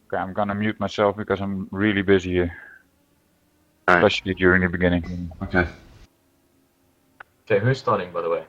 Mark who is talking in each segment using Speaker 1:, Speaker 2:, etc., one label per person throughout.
Speaker 1: Okay, I'm gonna mute myself because I'm really busy here,
Speaker 2: All right.
Speaker 1: especially during the beginning.
Speaker 2: Okay.
Speaker 3: Okay, who's starting, by the way?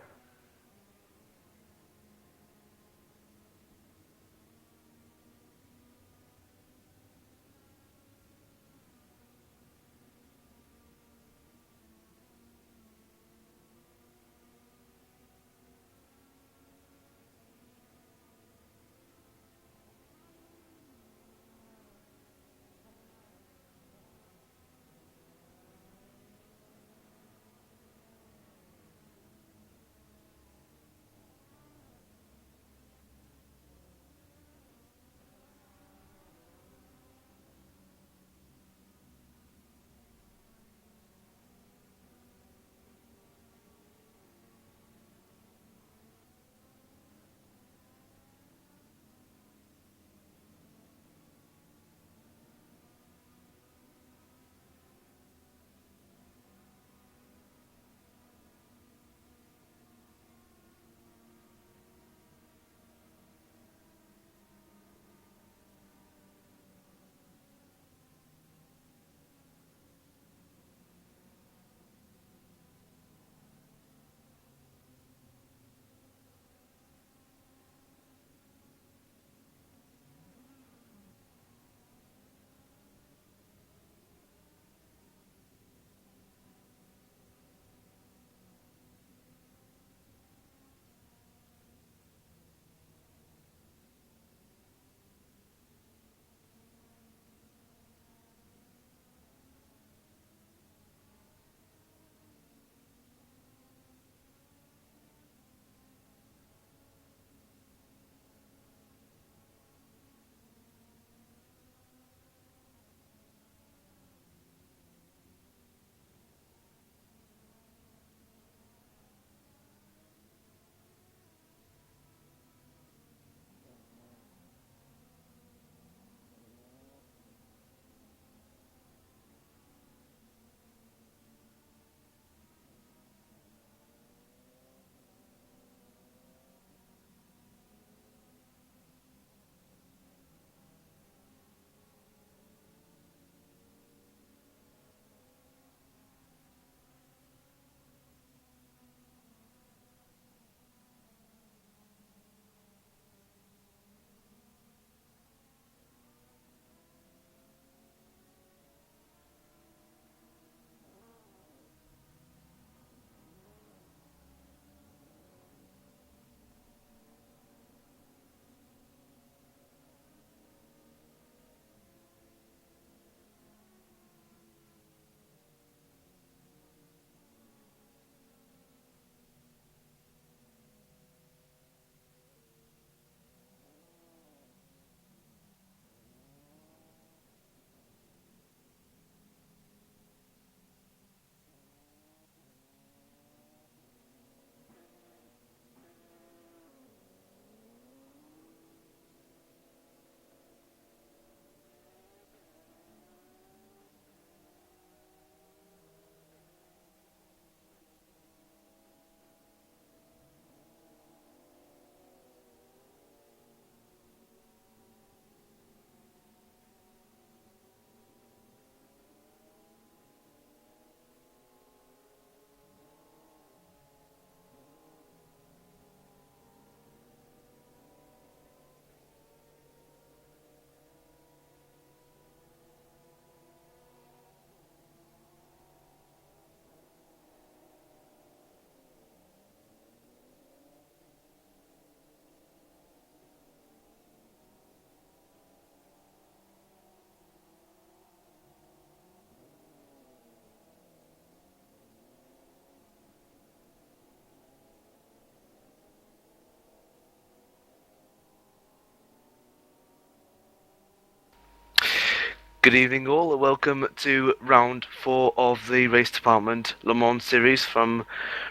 Speaker 2: Good evening, all, and welcome to round 4 of the Race Department Le Mans series from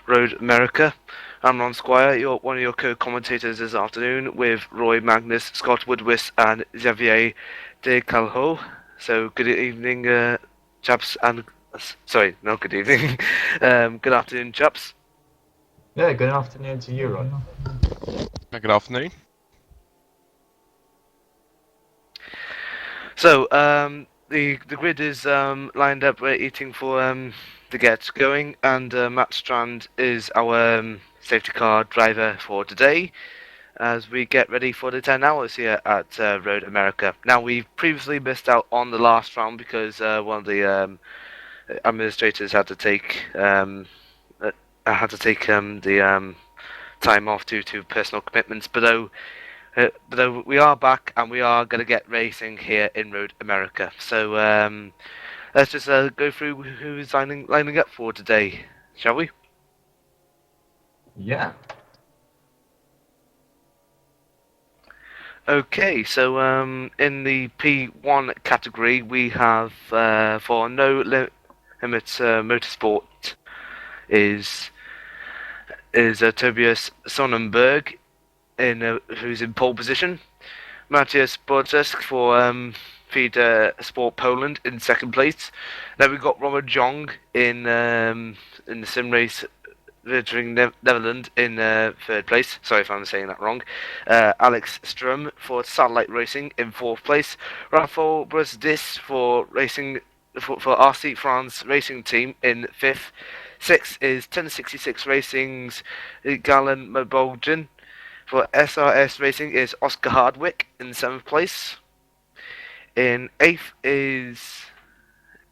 Speaker 2: Road America. I'm Ron Squire, one of your co-commentators this afternoon, with Roy Magnus, Scott Woodwis, and Xavier De Calho. So, good evening, chaps, and sorry, not good evening. Good afternoon, chaps.
Speaker 3: Yeah, good afternoon to you, Ron.
Speaker 4: Good afternoon.
Speaker 2: So, the grid is lined up, waiting for to get going, and Matt Strand is our safety car driver for today, as we get ready for the 10 hours here at Road America. Now, we've previously missed out on the last round because one of the administrators had to take the time off due to personal commitments. But though we are back and we are going to get racing here in Road America. So let's just go through who's lining up for today, shall we?
Speaker 3: Yeah.
Speaker 2: Okay, so in the P1 category we have for No Limits Motorsport is Tobias Sonnenberg who's in pole position. Matthias Bortusk for Feed Sport Poland in second place. Then we've got Robert Jong in the sim race featuring Netherlands in third place. Sorry if I'm saying that wrong. Alex Strum for Satellite Racing in fourth place. Rafael Brusdis for RC France Racing Team in fifth. Sixth is 1066 Racing's Galen Maboljan. For SRS Racing is Oscar Hardwick in seventh place. In eighth is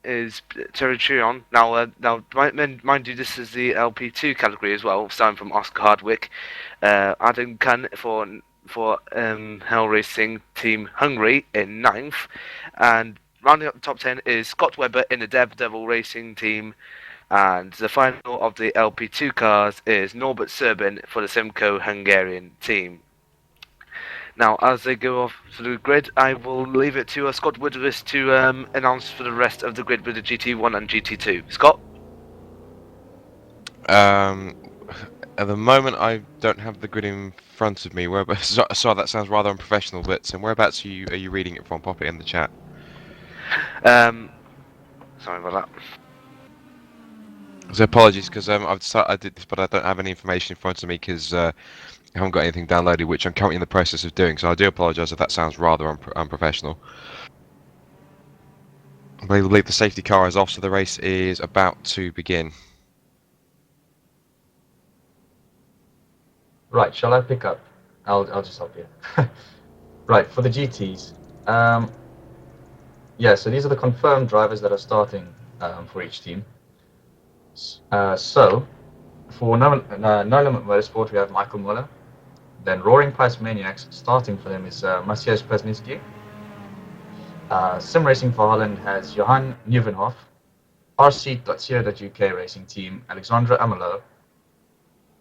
Speaker 2: Terry Trion. Now mind you, this is the LP2 category as well, starting from Oscar Hardwick. Adam Kahn for Hell Racing Team Hungary in ninth, and rounding up the top 10 is Scott Webber in the Devil Racing Team. And the final of the LP2 cars is Norbert Serbin for the Simco Hungarian team. Now, as they go off to the grid, I will leave it to Scott Woodruff to announce for the rest of the grid with the GT1 and GT2. Scott?
Speaker 4: At the moment, I don't have the grid in front of me. Sorry, that sounds rather unprofessional, but whereabouts are you reading it from? Pop it in the chat.
Speaker 2: Sorry about that.
Speaker 4: So apologies, because I did this, but I don't have any information in front of me because I haven't got anything downloaded, which I'm currently in the process of doing. So I do apologise if that sounds rather unprofessional. I believe the safety car is off, so the race is about to begin.
Speaker 3: Right, shall I pick up? I'll just help you. Right, for the GTs. Yeah, so these are the confirmed drivers that are starting for each team. So, for No Limit Motorsport, we have Michael Muller. Then Roaring Price Maniacs, starting for them is Maciej Pesnicki. Sim Racing for Holland has Johan Nieuwenhof. RC.co.uk Racing Team, Alexandra Amelo.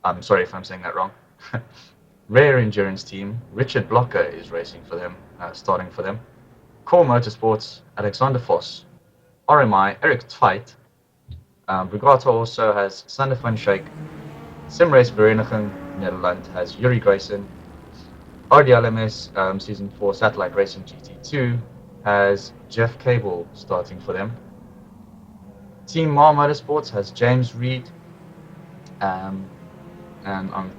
Speaker 3: I'm sorry if I'm saying that wrong. Rare Endurance Team, Richard Blocker is racing for them, starting for them. Core Motorsports, Alexander Vos. RMI, Eric Tveit. Brigata also has Sander van Schaik. Simrace Vereniging Nederland has Yuri Grayson. RDLMS Season 4 Satellite Racing GT2 has Jeff Cable starting for them. Team Mar Motorsports has James Reed. And I'm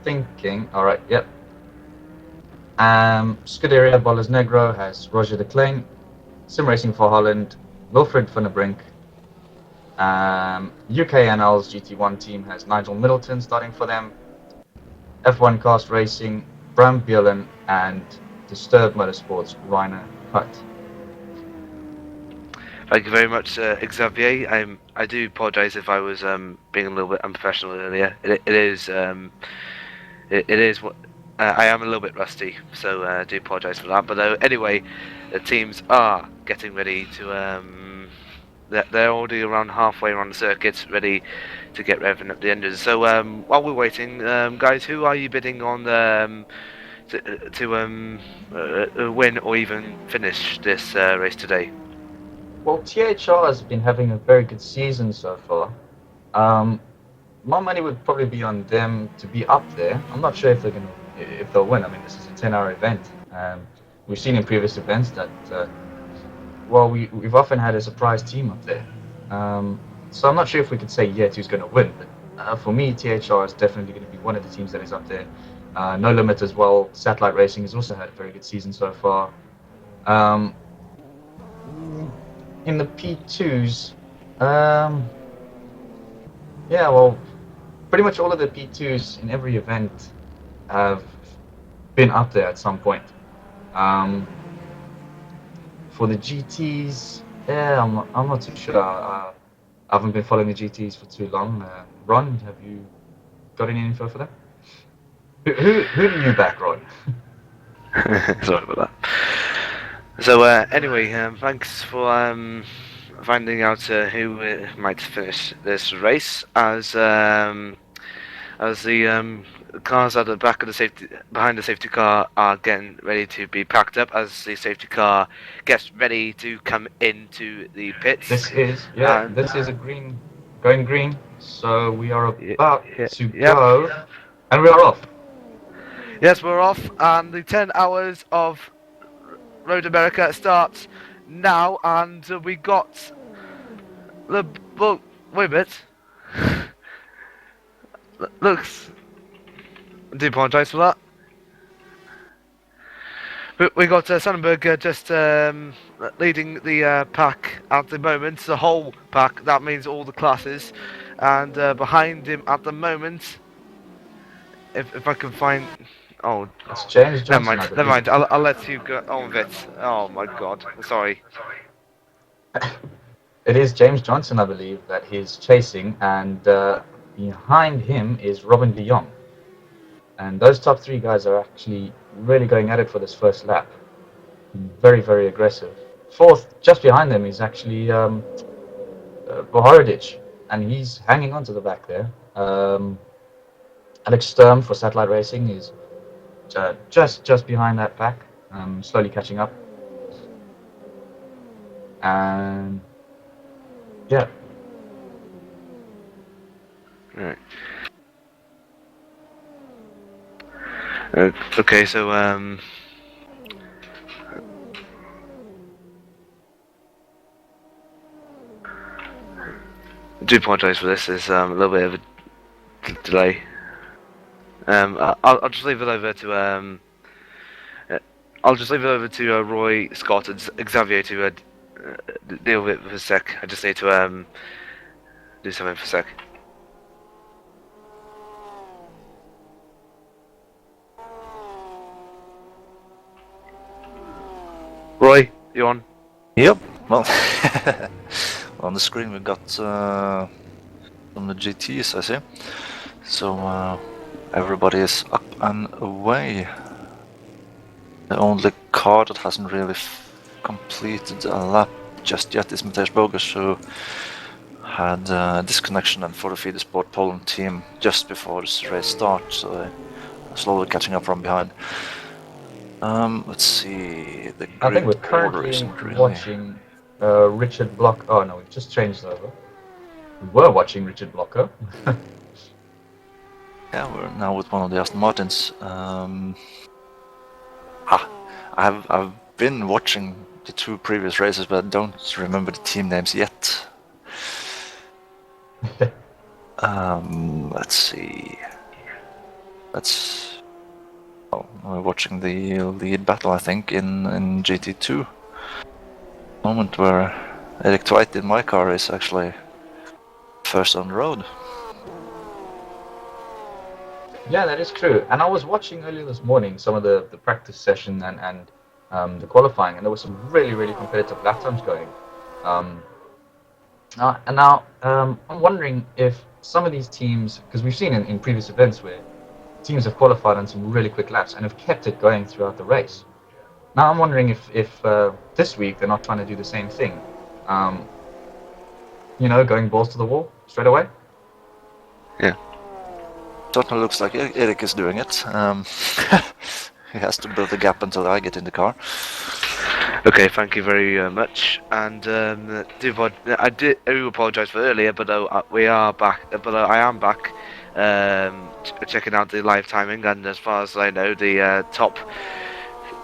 Speaker 3: thinking, alright, yep. Scuderia Bolas Negro has Roger de Klein. Sim Racing for Holland, Wilfred van der Brink. UK NL's GT1 team has Nigel Middleton starting for them. F1 Cast Racing, Bram Bielan, and Disturbed Motorsports, Rainer Hutt.
Speaker 2: Thank you very much, Xavier. I do apologise if I was being a little bit unprofessional earlier. It is what I am a little bit rusty, so I do apologise for that. But anyway, the teams are getting ready to. They're already around halfway around the circuit, ready to get revving up the engines. So while we're waiting, guys, who are you bidding on to win or even finish this race today?
Speaker 3: Well, THR has been having a very good season so far. My money would probably be on them to be up there. I'm not sure if they'll win. I mean, this is a 10-hour event. We've seen in previous events that we've often had a surprise team up there. So I'm not sure if we could say yet who's going to win. But for me, THR is definitely going to be one of the teams that is up there. No Limit as well. Satellite Racing has also had a very good season so far. in the P2s, yeah, well, pretty much all of the P2s in every event have been up there at some point. For the GTs, yeah, I'm not too sure. I haven't been following the GTs for too long. Ron, have you got any info for that? Who do you back, Ron?
Speaker 2: Sorry about that. So anyway, thanks for finding out who might finish this race as the cars at the back of the safety behind the safety car are getting ready to be packed up as the safety car gets ready to come into the pits.
Speaker 3: This is a green, going green. So we are about to go, and we are off.
Speaker 2: Yes, we're off, and the 10 hours of Road America starts now, and we got the well. Wait a minute. Looks. I do apologise for that. We got Sonnenberg just leading the pack at the moment, the whole pack. That means all the classes, and behind him at the moment, if I can find. Oh,
Speaker 3: it's James Johnson.
Speaker 2: Never mind. I'll let you go on with it. Oh my God, sorry.
Speaker 3: It is James Johnson, I believe, that he's chasing, and behind him is Robin de Jong. And those top three guys are actually really going at it for this first lap. Very, very aggressive. Fourth, just behind them, is actually Bohorodic, and he's hanging on to the back there. Alex Sturm for Satellite Racing is just behind that pack, slowly catching up. And yeah.
Speaker 2: Right. Okay, so I do apologise for this. There's a little bit of a delay. I'll just leave it over to Roy, Scott, and Xavier to deal with it for a sec. I just need to do something for a sec. Roy, you on?
Speaker 5: Yep. Well, on the screen we got from the GTs, I see. So everybody is up and away. The only car that hasn't really completed a lap just yet is Matej Bogus, who had disconnection and for the Feeder Sport Poland team just before this race starts, so they're slowly catching up from behind. Let's see.
Speaker 3: I think we're currently watching Richard Block. Oh no, we've just changed over. We were watching Richard Blocker.
Speaker 5: Yeah, we're now with one of the Aston Martins. I've been watching the two previous races, but I don't remember the team names yet. Let's see. We're watching the lead battle, I think, in GT2. Moment where Eric Twite in my car is actually first on the road.
Speaker 3: Yeah, that is true. And I was watching earlier this morning some of the practice session and the qualifying, and there was some really, really competitive lap times going. I'm wondering if some of these teams, because we've seen in previous events where teams have qualified on some really quick laps and have kept it going throughout the race. Now I'm wondering if this week they're not trying to do the same thing. Going balls to the wall straight away.
Speaker 2: Yeah.
Speaker 5: Certainly looks like Eric is doing it. He has to build a gap until I get in the car.
Speaker 2: Okay, thank you very much. And I do apologise for earlier, but we are back. But I am back. Checking out the live timing, and as far as I know, the top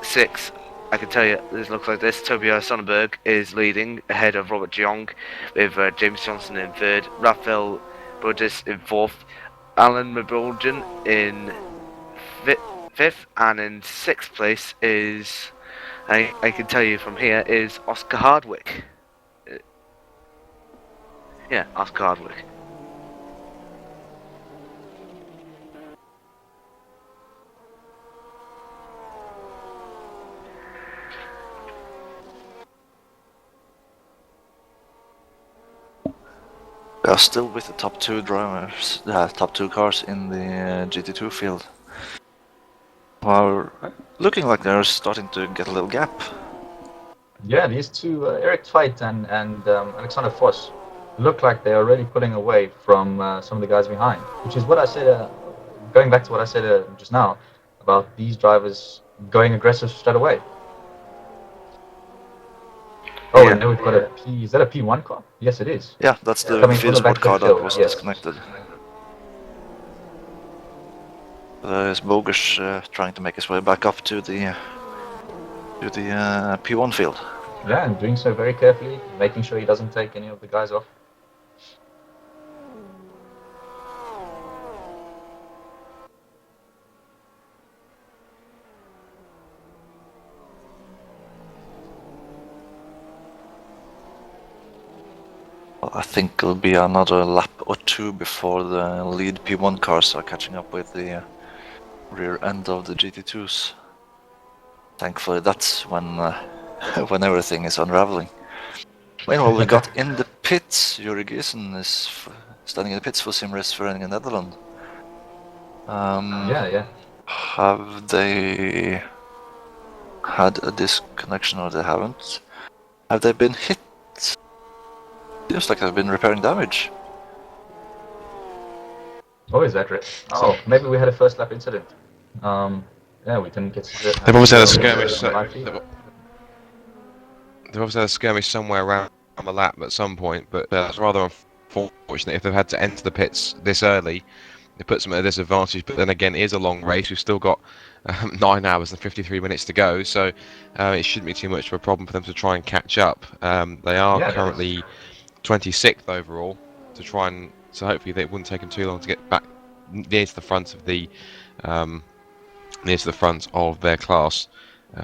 Speaker 2: 6, I can tell you, this looks like this. Tobias Sonnenberg is leading ahead of Robert Jeong, with James Johnson in 3rd, Raphael Budis in 4th, Alan Maboljan in 5th, and in 6th place is, I can tell you from here, is Oscar Hardwick. Yeah, Oscar Hardwick.
Speaker 5: We are still with the top two drivers, top two cars in the GT2 field. Are looking like they're starting to get a little gap.
Speaker 3: Yeah, these two, Eric Tveit and Alexander Voss, look like they're already pulling away from some of the guys behind, which is what I said, going back to what I said just now, about these drivers going aggressive straight away. Oh,
Speaker 2: Yeah.
Speaker 3: and then we've got a P, is that a P1 car? Yes, it is.
Speaker 5: Yeah, that's the
Speaker 3: Coming
Speaker 5: field
Speaker 3: from the back
Speaker 5: sport car
Speaker 3: of the
Speaker 5: that
Speaker 3: field,
Speaker 5: was
Speaker 3: yes.
Speaker 5: disconnected. There's Bogus trying to make his way back up to the P1 field.
Speaker 3: Yeah, and doing so very carefully, making sure he doesn't take any of the guys off.
Speaker 5: Well, I think it'll be another lap or two before the lead P1 cars are catching up with the rear end of the GT2s. Thankfully, that's when when everything is unraveling. Meanwhile, we got in the pits. Yuri Giesen is standing in the pits for Simrace for in Netherlands.
Speaker 3: Yeah.
Speaker 5: Have they had a disconnection or they haven't? Have they been hit? Feels like they've been repairing damage.
Speaker 3: Oh, is that right? Oh, maybe we had a first lap incident. Yeah, we can get.
Speaker 4: They've obviously had a skirmish.
Speaker 3: live feed.
Speaker 4: They've obviously had a skirmish somewhere around the lap at some point, but that's rather unfortunate if they've had to enter the pits this early. It puts them at a disadvantage, but then again, it is a long race. We've still got 9 hours and 53 minutes to go, so it shouldn't be too much of a problem for them to try and catch up. They are currently 26th overall, to try and so hopefully it wouldn't take them too long to get back near to the front of the their class,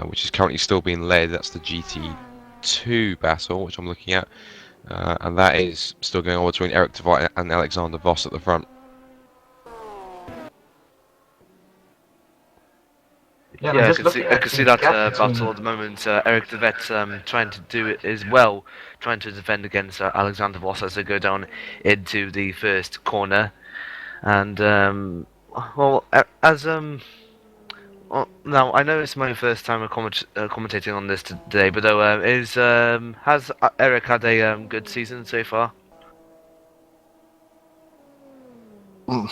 Speaker 4: which is currently still being led. That's the GT2 battle, which I'm looking at, and that is still going on between Eric Tveit and Alexander Voss at the front.
Speaker 3: Yeah,
Speaker 2: I can see that battle at the moment. Eric De Vet trying to do it as well, trying to defend against Alexander Voss as they go down into the first corner. And well, now I know it's my first time commentating on this today, but though has Eric had a good season so far?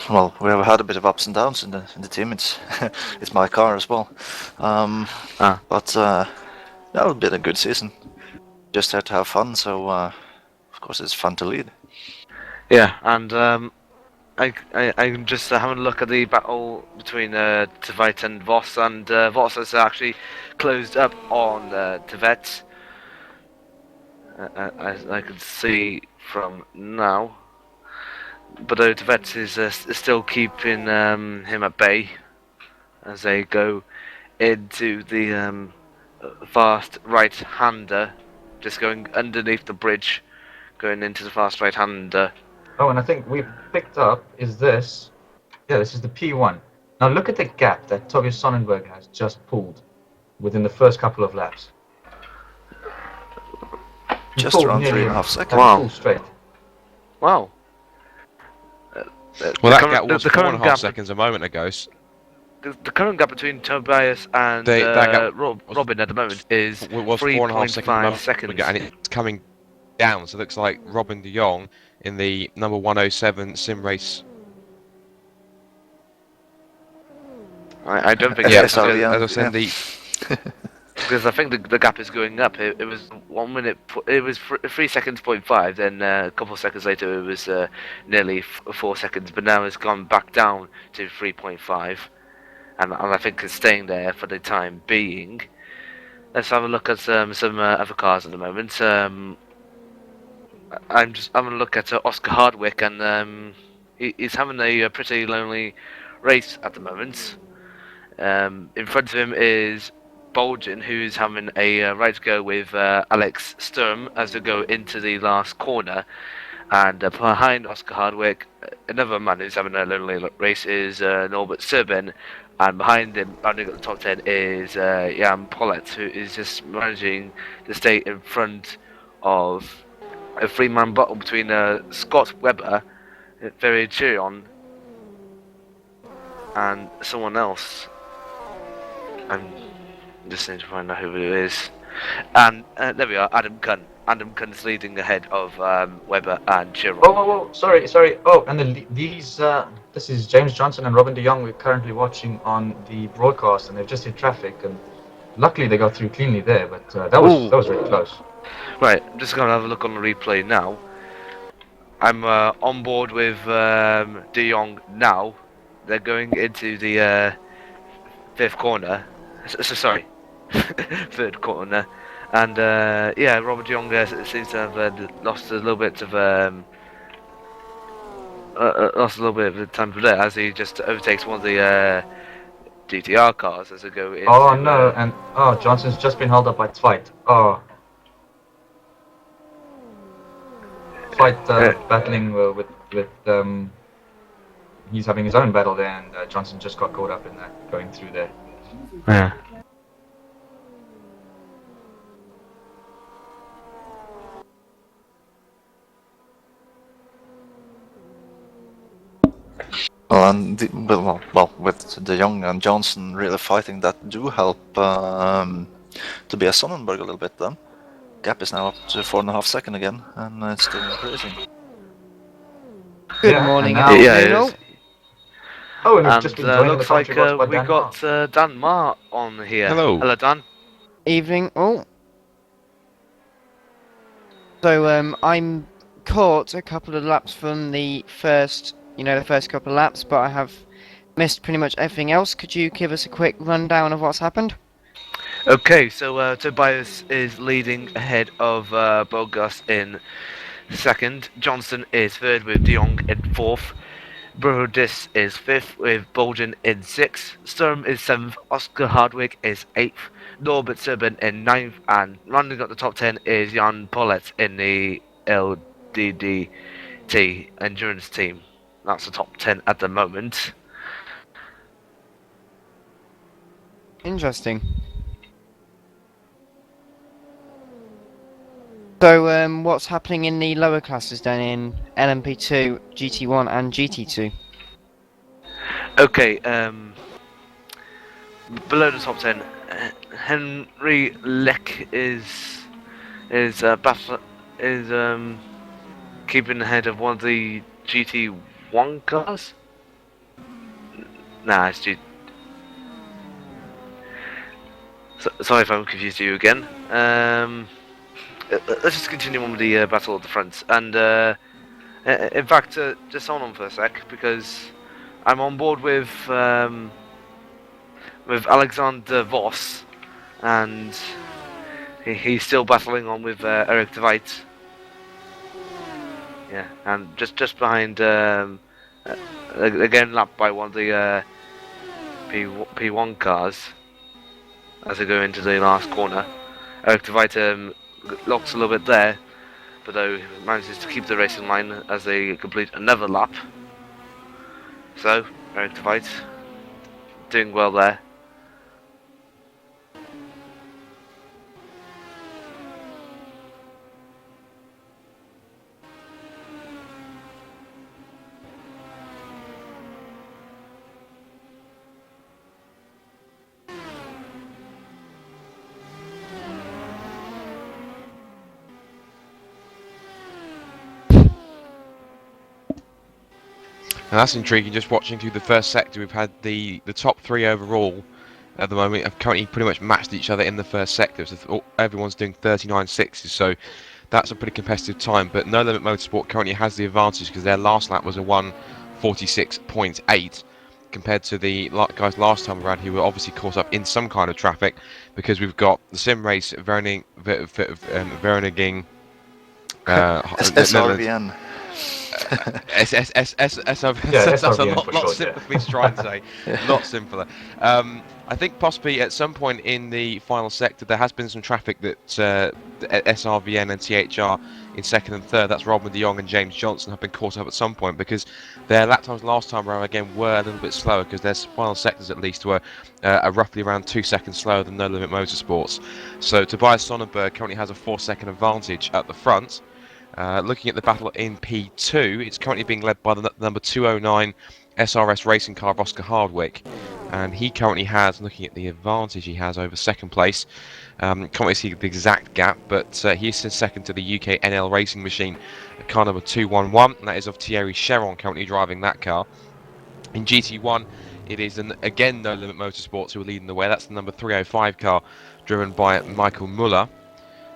Speaker 5: Well, we have had a bit of ups and downs in the team. It's it's my car as well, but that has been a good season. Just had to have fun, so of course it's fun to lead.
Speaker 2: Yeah, and I'm just having a look at the battle between Tveit and Voss, and Voss has actually closed up on Tveit, as I can see from now. But though Tveit is still keeping him at bay as they go into the fast right-hander, just going underneath the bridge, going into the fast right-hander.
Speaker 3: Oh, and I think we've picked up is this. Yeah, this is the P1. Now look at the gap that Tobias Sonnenberg has just pulled within the first couple of laps.
Speaker 5: Just around 3.5 seconds.
Speaker 2: Wow.
Speaker 3: Full straight.
Speaker 2: Wow.
Speaker 4: Well, that gap was 4.5 seconds a moment ago.
Speaker 2: The current gap between Tobias and Robin at the moment is 3.5 seconds.
Speaker 4: Ago, and it's coming down, so it looks like Robin de Jong in the number 107 sim race.
Speaker 2: I don't think
Speaker 4: as I said,
Speaker 2: because I think the gap is going up. It was 1 minute. It was 3 seconds, 0.5. Then a couple of seconds later, it was nearly 4 seconds. But now it's gone back down to 3.5, and I think it's staying there for the time being. Let's have a look at some other cars at the moment. I'm going to look at Oscar Hardwick, and he's having a pretty lonely race at the moment. In front of him is Bolgen, who's having a right go with Alex Sturm as they go into the last corner, And behind Oscar Hardwick, another man who's having a lonely race is Norbert Serbin. And behind him, rounding at the top 10, is Jan Pollet, who is just managing to stay in front of a three-man battle between Scott Webber, Ferry Chirion, and someone else. I'm just need to find out who it is. And there we are, Adam Cunn. Adam Cunn's leading ahead of Webber and Chirion.
Speaker 3: Whoa, sorry. Oh, and this is James Johnson and Robin de Jong. We're currently watching on the broadcast, and they've just hit traffic, and luckily they got through cleanly there, but that was really close.
Speaker 2: Right, I'm just going to have a look on the replay now. I'm on board with de Jong now. They're going into the fifth corner. Sorry, third corner. And yeah, Robert de Jong seems to have lost a little bit of time for that as he just overtakes one of the GTR cars as they go into.
Speaker 3: Oh no, and Johnson's just been held up by Twite. Twite battling with he's having his own battle there, and Johnson just got caught up in that going through there.
Speaker 2: Yeah.
Speaker 5: Well, and with De Jong and Johnson really fighting, that do help Tobias Sonnenberg a little bit. Then gap is now up to 4.5 seconds again, and it's still increasing.
Speaker 6: Good morning,
Speaker 3: and now-
Speaker 6: afternoon.
Speaker 3: Oh, and we've
Speaker 2: And
Speaker 3: just been joined in the
Speaker 2: looks like
Speaker 3: commentary box by
Speaker 2: we
Speaker 3: Dan
Speaker 2: got
Speaker 3: Marr.
Speaker 2: Dan Marr on here.
Speaker 4: Hello.
Speaker 2: Hello, Dan.
Speaker 6: Evening. Oh. So I'm caught a couple of laps from the first couple of laps, but I have missed pretty much everything else. Could you give us a quick rundown of what's happened?
Speaker 2: Okay, so Tobias is leading ahead of Bogas in second. Johnson is third with de Jong in fourth. Brodis is fifth with Bolden in sixth. Sturm is seventh. Oscar Hardwick is eighth. Norbert Serbin in ninth. And rounding up the top 10 is Jan Pollet in the LDDT endurance team. That's the top 10 at the moment.
Speaker 6: Interesting. So what's happening in the lower classes then in LMP2, GT1 and GT2?
Speaker 2: Okay, below the top 10, Henry Leck is keeping ahead of one of the GT1 cars. Nah, it's sorry if I'm confused you again. Let's just continue on with the battle at the front. And in fact, just hold on for a sec, because I'm on board with Alexander Voss, and he's still battling on with Eric de Veit. Yeah, and just behind, again lapped by one of the P1 cars as they go into the last corner. Eric de Veit locks a little bit there, but though manages to keep the racing line as they complete another lap. So Eric de Veit doing well there.
Speaker 4: And that's intriguing. Just watching through the first sector, we've had the top three overall at the moment have currently pretty much matched each other in the first sector. So everyone's doing 39.6s, so that's a pretty competitive time. But No Limit Motorsport currently has the advantage because their last lap was a 1:46.8 compared to the guys last time around who were obviously caught up in some kind of traffic, because we've got the sim race Vereniging
Speaker 5: SRVN.
Speaker 3: Yeah,
Speaker 4: That's a
Speaker 3: SRVN
Speaker 4: lot,
Speaker 3: for
Speaker 4: lot
Speaker 3: short,
Speaker 4: simpler
Speaker 3: yeah.
Speaker 4: for me to try and say.
Speaker 5: Yeah.
Speaker 4: Lot simpler. I think possibly at some point in the final sector there has been some traffic that SRVN and THR in second and third, that's Robin de Jong and James Johnson, have been caught up at some point because their lap times last time around again were a little bit slower because their final sectors at least were roughly around 2 seconds slower than No Limit Motorsports. So Tobias Sonnenberg currently has a 4-second advantage at the front. Looking at the battle in P2, it's currently being led by the number 209 SRS racing car of Oscar Hardwick, and he currently has, looking at the advantage he has over second place, can't really see the exact gap, but he is second to the UK NL Racing Machine, car number 211, and that is of Thierry Cheron, currently driving that car. In GT1, it is again No Limit Motorsports who are leading the way. That's the number 305 car, driven by Michael Muller.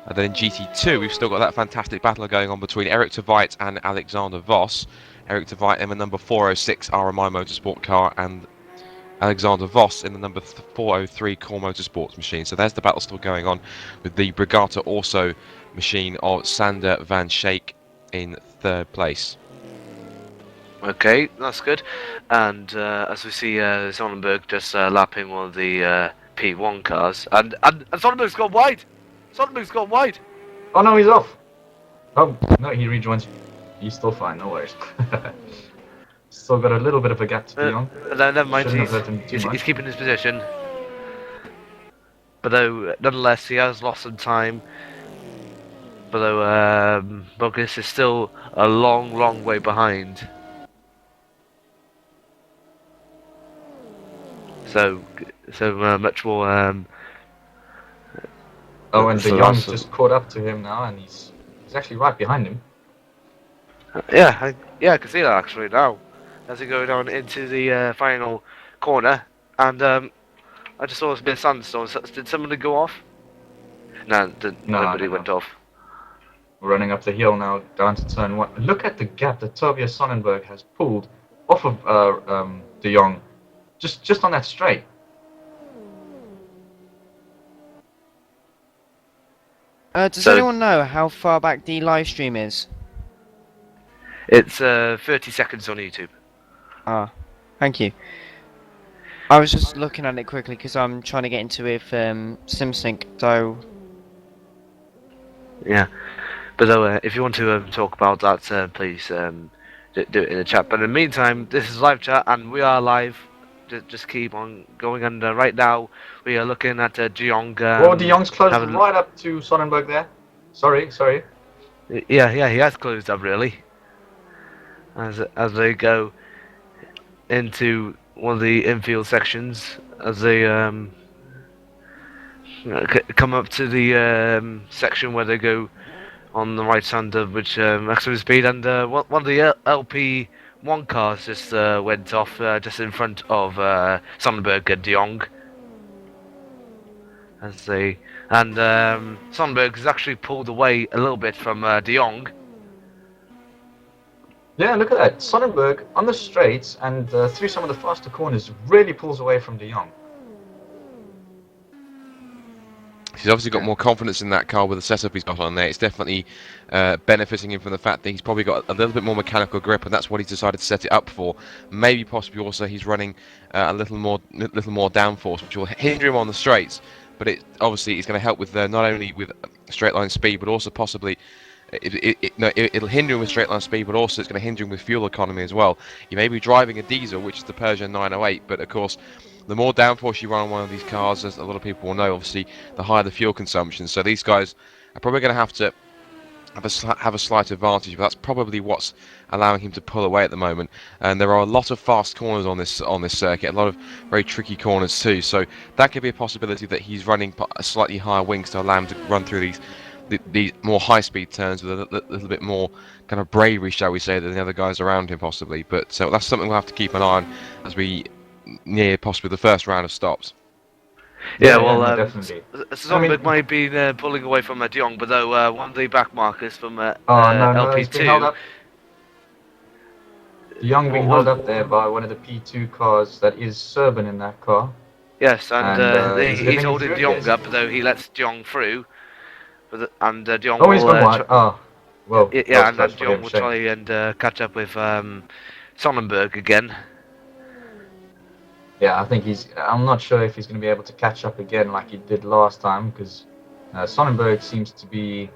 Speaker 4: And then in GT2, we've still got that fantastic battle going on between Eric de Veit and Alexander Voss. Eric de Veit in the number 406 RMI Motorsport car, and Alexander Voss in the number 403 Core Motorsports machine. So there's the battle still going on with the Brigata Orso machine of Sander van Schaik in third place.
Speaker 2: Okay, that's good. And as we see Sonnenberg just lapping one of the P1 cars, and Sonnenberg's gone wide. Sonnenberg's gone wide.
Speaker 3: Oh no, he's off. Oh no, he rejoins. He's still fine. No worries. Still got a little bit of a gap to be on.
Speaker 2: Never mind.
Speaker 3: Shouldn't have hurt him too much.
Speaker 2: He's keeping his position. But though, nonetheless, he has lost some time. But though, Bogus is still a long way behind. So much more.
Speaker 3: Oh, and
Speaker 2: so
Speaker 3: De Jong
Speaker 2: that's-
Speaker 3: just caught up to him now, and he's actually right behind him.
Speaker 2: Yeah, I can see that actually now. As we go down into the final corner, and I just saw a bit of sandstorm. Did somebody go off? No, nobody
Speaker 3: No.
Speaker 2: went off.
Speaker 3: We're running up the hill now, down to turn 1. Look at the gap that Tobias Sonnenberg has pulled off of De Jong, just on that straight.
Speaker 6: Does
Speaker 2: So-
Speaker 6: anyone know how far back the live stream is?
Speaker 2: It's 30 seconds on YouTube.
Speaker 6: Ah, thank you. I was just looking at it quickly because I'm trying to get into it with SimSync, so...
Speaker 2: Yeah, but though, if you want to talk about that, please do it in the chat. But in the meantime, this is live chat, and we are live. Just keep on going, and right now we are looking at De Jong.
Speaker 3: Oh, De Jong's closed
Speaker 2: having-
Speaker 3: right up to Sonnenberg there. Sorry.
Speaker 2: Yeah, he has closed up really. As they go into one of the infield sections, as they come up to the section where they go on the right hand of which maximum speed, and one of the LP1 cars just went off just in front of Sonnenberg and De Jong. Sonnenberg has actually pulled away a little bit from De Jong.
Speaker 3: Yeah, look at that. Sonnenberg on the straights and through some of the faster corners really pulls away from De Jong.
Speaker 4: He's obviously got more confidence in that car with the setup he's got on there. It's definitely benefiting him from the fact that he's probably got a little bit more mechanical grip, and that's what he's decided to set it up for. Maybe possibly also he's running a little more downforce, which will hinder him on the straights. But it obviously is going to help with not only with straight line speed, but also possibly it'll hinder him with straight line speed, but also it's going to hinder him with fuel economy as well. You may be driving a diesel, which is the Peugeot 908, but of course, the more downforce you run on one of these cars, as a lot of people will know, obviously, the higher the fuel consumption. So these guys are probably going to have a slight advantage, but that's probably what's allowing him to pull away at the moment. And there are a lot of fast corners on this circuit, a lot of very tricky corners too. So that could be a possibility that he's running a slightly higher wings to allow him to run through these more high-speed turns with a little bit more kind of bravery, shall we say, than the other guys around him possibly. But that's something we'll have to keep an eye on as we near possibly the first round of stops.
Speaker 2: Yeah,
Speaker 3: no, definitely.
Speaker 2: Sonnenberg might be pulling away from De Jong, but though one of the back markers from
Speaker 3: No,
Speaker 2: LP2.
Speaker 3: he's been held up. De Jong being held up there by one of the P2 cars. That is Serban in that car.
Speaker 2: Yes, and
Speaker 3: he's
Speaker 2: he's
Speaker 3: living
Speaker 2: holding
Speaker 3: through
Speaker 2: De Jong
Speaker 3: it, yes.
Speaker 2: up, though he lets De Jong through. De Jong
Speaker 3: Oh, he's
Speaker 2: will,
Speaker 3: gone wide. Oh, Well,
Speaker 2: Yeah,
Speaker 3: that was
Speaker 2: and
Speaker 3: close
Speaker 2: then
Speaker 3: for
Speaker 2: John
Speaker 3: him,
Speaker 2: will
Speaker 3: shame.
Speaker 2: try and catch up with Sonnenberg again.
Speaker 3: Yeah, I think I'm not sure if he's going to be able to catch up again like he did last time, because Sonnenberg seems to be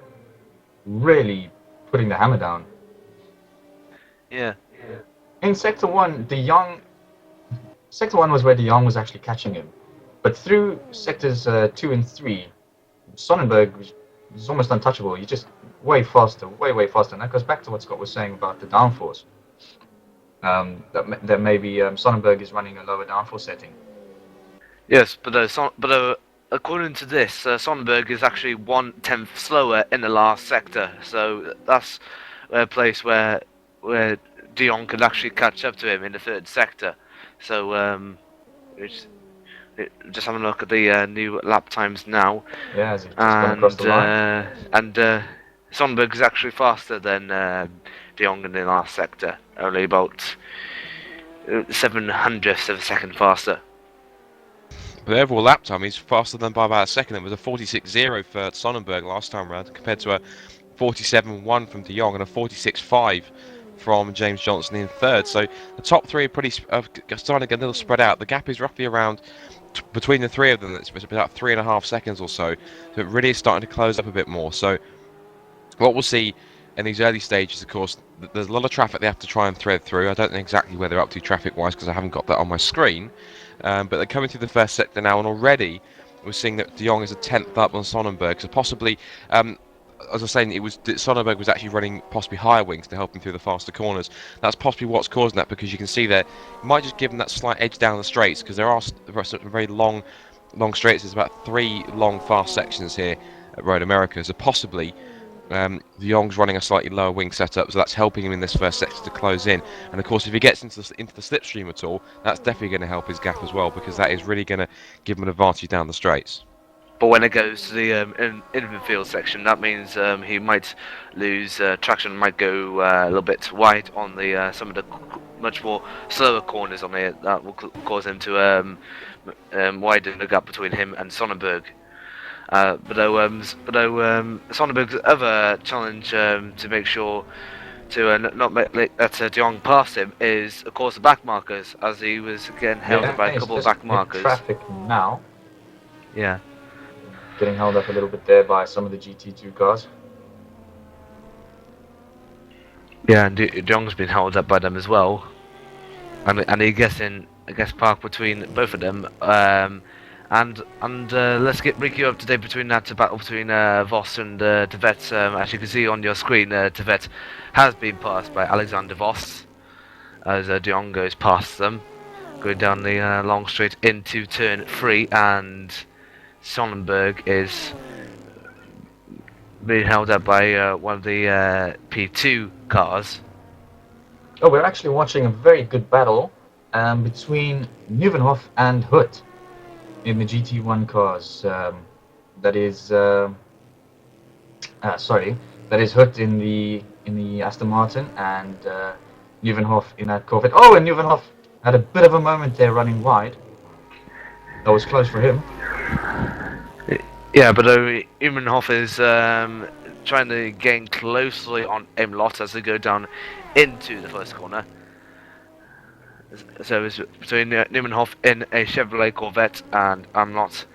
Speaker 3: really putting the hammer down.
Speaker 2: Yeah.
Speaker 3: In Sector 1, Sector 1 was where De Jong was actually catching him. But through Sectors 2 and 3, Sonnenberg was almost untouchable. He's just way faster, way faster. And that goes back to what Scott was saying about the downforce. That maybe Sonnenberg is running a lower downforce setting.
Speaker 2: Yes, but according to this, Sonnenberg is actually 1/10 slower in the last sector. So that's a place where De Jong could actually catch up to him in the third sector. So just having a look at the new lap times now,
Speaker 3: Yeah, as he's just gone across the line.
Speaker 2: and Sonnenberg is actually faster than De Jong in the last sector, only about 7/100ths of a second faster.
Speaker 4: The overall lap time is faster than by about a second. It was a 46.0 for Sonnenberg last time round, compared to a 47.1 from De Jong and a 46.5 from James Johnson in third. So the top three are starting to get a little spread out. The gap is roughly around between the three of them. It's about 3.5 seconds or so. So it really is starting to close up a bit more. So what we'll see in these early stages, of course, there's a lot of traffic they have to try and thread through. I don't know exactly where they're up to traffic-wise because I haven't got that on my screen. But they're coming through the first sector now, and already we're seeing that De Jong is a 10th up on Sonnenberg. So possibly, as I was saying, Sonnenberg was actually running possibly higher wings to help him through the faster corners. That's possibly what's causing that, because you can see there, it might just give him that slight edge down the straights, because there are some very long straights. There's about 3 long fast sections here at Road America. So possibly De Jong's running a slightly lower wing setup, so that's helping him in this first sector to close in. And of course, if he gets into the slipstream at all, that's definitely going to help his gap as well, because that is really going to give him an advantage down the straights.
Speaker 2: But when it goes to the infield section, that means he might lose traction, might go a little bit wide on the some of the much more slower corners on it. That will cause him to widen the gap between him and Sonnenberg. But Sonnenberg's other challenge to make sure to not make that De Jong past him is, of course, the back markers, as he was again held up by a couple of back markers.
Speaker 3: Traffic now.
Speaker 2: Yeah.
Speaker 3: Getting held up a little bit there by some of the GT2 cars.
Speaker 2: Yeah, and De Jong's been held up by them as well. And he gets parked between both of them. And let's bring you up to date between that battle between Vos and De Vet. As you can see on your screen, De Vet has been passed by Alexander Vos as De Jong goes past them, going down the long straight into turn 3, and Sonnenberg is being held up by one of the P2 cars.
Speaker 3: Oh, we're actually watching a very good battle between Nieuwenhof and Hut in the GT1 cars. That is Hut in the Aston Martin, and Nieuwenhof in that Corvette. Oh, and Nieuwenhof had a bit of a moment there running wide. That was close for him.
Speaker 2: Yeah, but Nieuwenhof is trying to gain closely on Imlot as they go down into the first corner. So it's between Nieuwenhof in a Chevrolet Corvette and Amlot.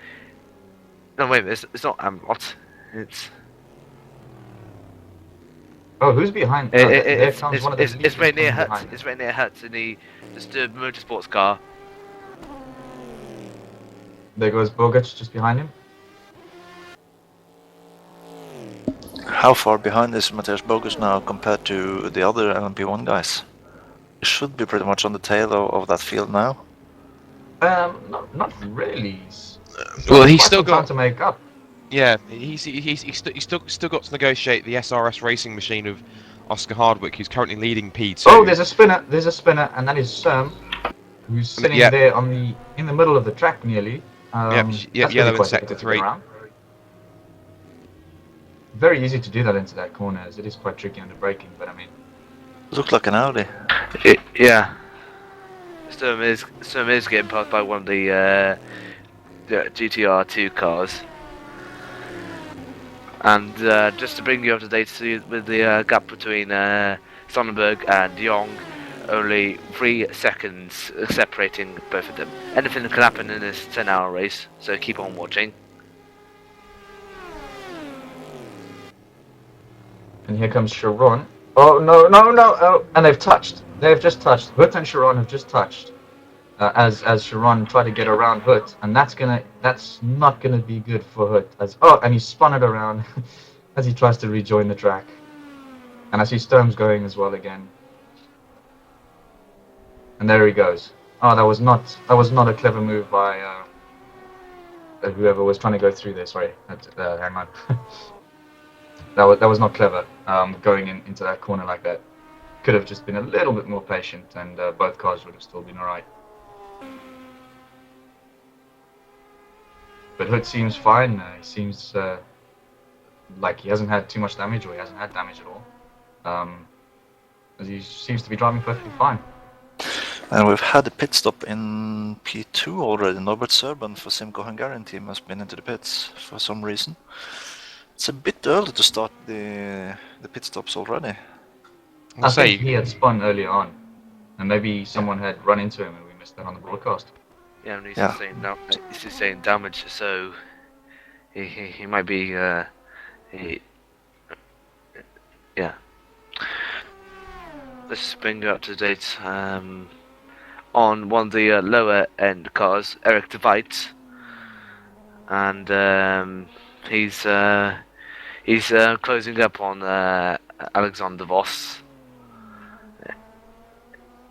Speaker 2: No, wait a minute, it's not Amlot. It's...
Speaker 3: Oh, who's behind?
Speaker 2: It's right near Hut. It's right near Hut in the Disturbed Motorsports car.
Speaker 3: There goes Bogac just behind him.
Speaker 5: How far behind is Mateusz Bogus now compared to the other LMP1 guys? He should be pretty much on the tail of that field now.
Speaker 3: Not really.
Speaker 4: Well, he's still got
Speaker 3: time to make up.
Speaker 4: Yeah, he's still got to negotiate the SRS racing machine of Oscar Hardwick, who's currently leading P2.
Speaker 3: Oh, there's a spinner, and that is Serm, who's sitting there in the middle of the track nearly.
Speaker 4: Yellow in sector 3.
Speaker 3: Very easy to do that into that corner, as it is quite tricky under braking, but I mean...
Speaker 5: Looked like an Audi.
Speaker 2: Yeah. Sturm is getting passed by one of the GTR2 cars. And just to bring you up to date with the gap between Sonnenberg and De Jong, only 3 seconds separating both of them. Anything can happen in this 10-hour race, so keep on watching.
Speaker 3: And here comes Sharon. Oh, no, no, no. Oh, and they've touched. They've just touched. Hut and Sharon have just touched. As Sharon tried to get around Hut, and that's not gonna be good for Hut. And he spun it around as he tries to rejoin the track. And I see Sturm's going as well again. And there he goes. Oh, that was not a clever move by whoever was trying to go through there. Sorry, hang on. that was not clever. Going into that corner like that. Could have just been a little bit more patient, and both cars would have still been alright. But Hood seems fine. He seems like he hasn't had too much damage, or he hasn't had damage at all. He seems to be driving perfectly fine.
Speaker 5: And we've had a pit stop in P2 already. Norbert Serban for Simco Hungarian team has been into the pits for some reason. It's a bit early to start the pit stops already.
Speaker 3: I think he had spun earlier on, and maybe someone had run into him and we missed that on the broadcast.
Speaker 2: Yeah, and he's sustained damage, so he might be yeah. Let's bring you up to date on one of the lower end cars, Eric de Veit, and he's closing up on Alexander Voss,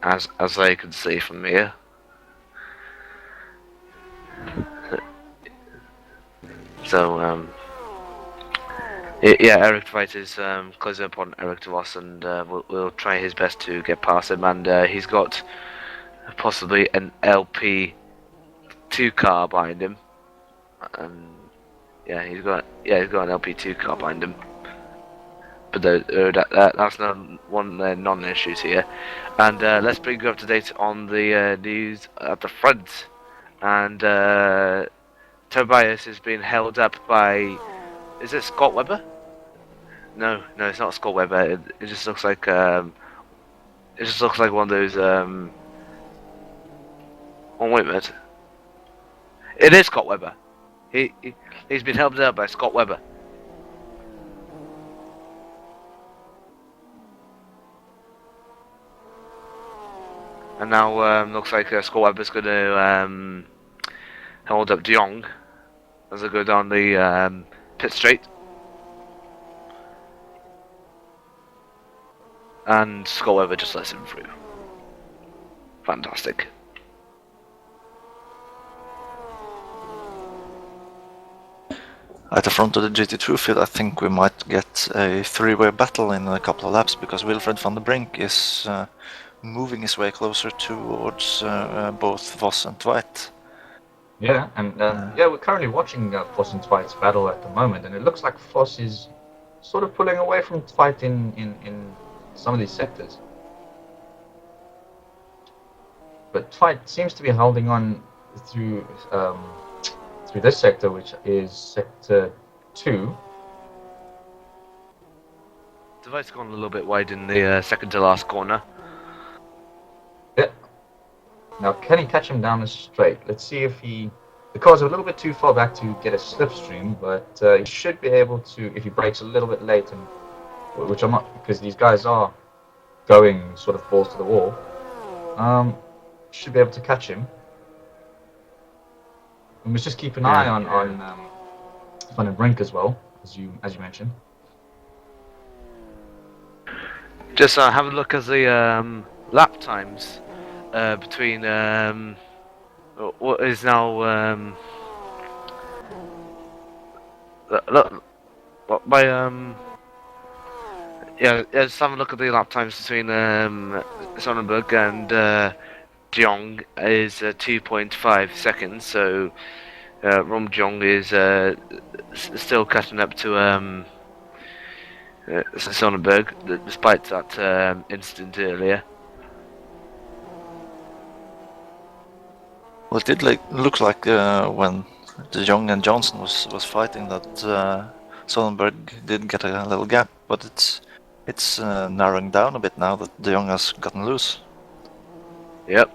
Speaker 2: as I can see from here. So yeah, Eric de Veit is closing up on Eric de Vos, and will try his best to get past him. And he's got possibly an LP2 car behind him. Yeah, he's got an LP2 car behind him. But that's one non-issues here. And let's bring you up to date on the news at the front. And Tobias has been held up by. Is it Scott Webber? No, it's not Scott Webber. It just looks like one of those. Oh wait a minute. It is Scott Webber. He's been held up by Scott Webber. And now looks like Scott Webber's going to hold up De Jong as they go down the pit straight. And Scott Webber just lets him through. Fantastic.
Speaker 5: At the front of the GT2 field, I think we might get a three-way battle in a couple of laps, because Wilfred van der Brink is moving his way closer towards both Voss and Tveit.
Speaker 3: Yeah, and yeah, we're currently watching Voss and Tveit's battle at the moment, and it looks like Voss is sort of pulling away from Tveit in some of these sectors. But Tveit seems to be holding on through this sector, which is sector 2.
Speaker 2: Tveit's gone a little bit wide in the second to last corner.
Speaker 3: Yeah. Now, can he catch him down the straight? Let's see if the car's a little bit too far back to get a slipstream, but he should be able to, if he brakes a little bit late, and which I'm not, because these guys are going sort of balls to the wall. Should be able to catch him. We must just keep an eye on Van den Brink as well, as you mentioned.
Speaker 2: Just have a look at the lap times between what is now just have a look at the lap times between Sonnenberg and De Jong is 2.5 seconds, so Rom De Jong is still catching up to Sonnenberg, despite that incident earlier.
Speaker 5: Well, it did look like when De Jong and Johnson was fighting that Sonnenberg did get a little gap, but it's narrowing down a bit now that De Jong has gotten loose.
Speaker 2: Yep.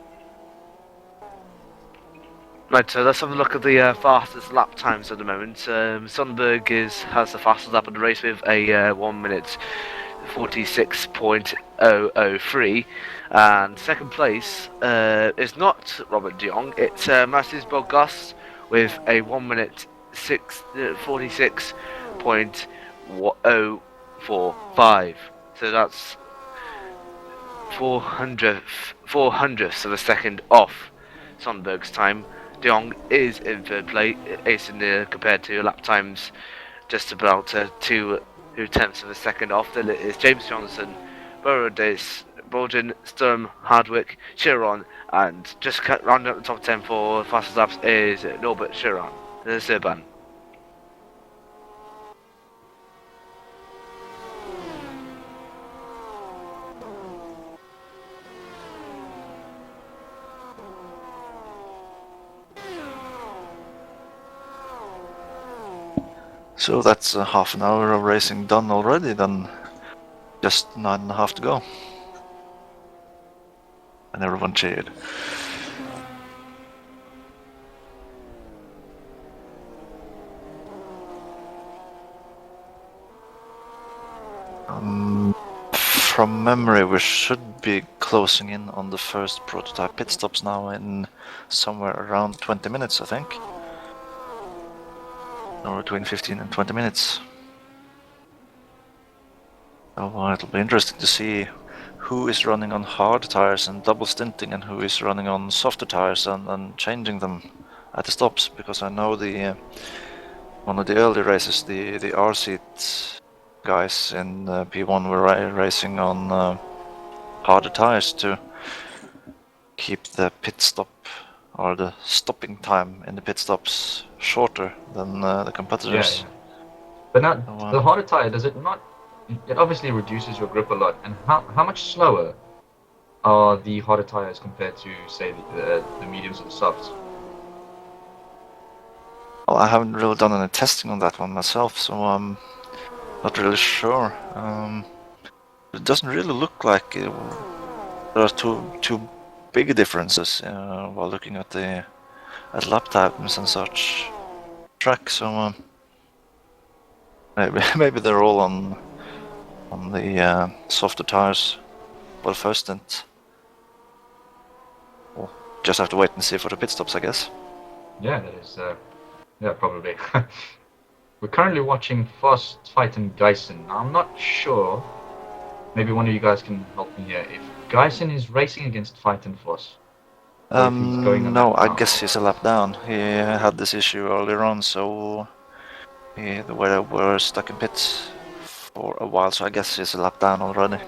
Speaker 2: Right, so let's have a look at the fastest lap times at the moment. Sonnenberg has the fastest lap of the race with a 1 minute 46.003, and second place is not Robert De Jong, it's Matthews Bogos with a 1 minute 46.045. So that's 400ths of a second off Sonnenberg's time. De Jong is in third place, compared to lap times, just about 2/10 of a second off. Then it is James Johnson, Borodis, Bolden, Sturm, Hardwick, Chiron, and just rounding up the top 10 for fastest laps is Norbert Chiron, the Serban.
Speaker 5: So that's half an hour of racing done already, then just 9.5 to go. And everyone cheered. From memory, we should be closing in on the first prototype pit stops now in somewhere around 20 minutes, I think. Or between 15 and 20 minutes. So it'll be interesting to see who is running on hard tires and double stinting and who is running on softer tires and changing them at the stops, because I know the one of the early races, the R-seat guys in P1 were racing on harder tires to keep the pit stop or the stopping time in the pit stops shorter than the competitors.
Speaker 3: Yeah. But now,
Speaker 5: Oh,
Speaker 3: the harder tire, does it not? It obviously reduces your grip a lot. And how much slower are the harder tires compared to, say, the mediums or the softs?
Speaker 5: Well, I haven't really done any testing on that one myself, so I'm not really sure. It doesn't really look like there are too big differences while looking at lap times and such track. So maybe they're all on the softer tires for the first stint. We'll just have to wait and see for the pit stops, I guess.
Speaker 3: Yeah, that is. Yeah, probably. We're currently watching Foss fight and Geisen. Now, I'm not sure. Maybe one of you guys can help me here. If Geisen is racing against Fight and Foss. Or if he's going a
Speaker 5: No,
Speaker 3: lap
Speaker 5: I
Speaker 3: down.
Speaker 5: guess he's a lap down. He had this issue earlier on, so they were stuck in pits for a while, so I guess he's a lap down already.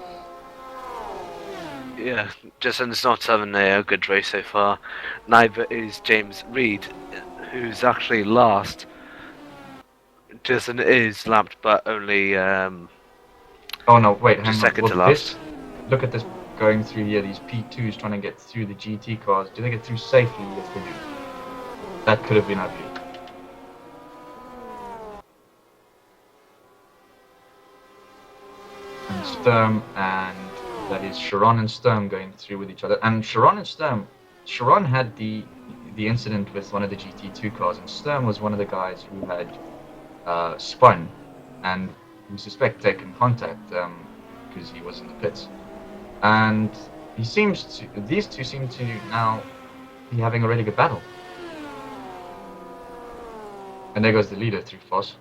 Speaker 2: Yeah, Jason's not having a good race so far. Neither is James Reed, who's actually last. Jason is lapped, but only
Speaker 3: Oh no, wait, hang on.
Speaker 2: second to
Speaker 3: Well,
Speaker 2: last.
Speaker 3: Look at this going through here, these P2s trying to get through the GT cars. Do they get through safely? Yes, they do. That could have been ugly. And Sturm, and that is Sharon and Sturm going through with each other. And Sharon and Sturm, Sharon had the incident with one of the GT2 cars, and Sturm was one of the guys who had spun, and we suspect taken contact because he was in the pits. And these two seem to now be having a really good battle. And there goes the leader through Foss.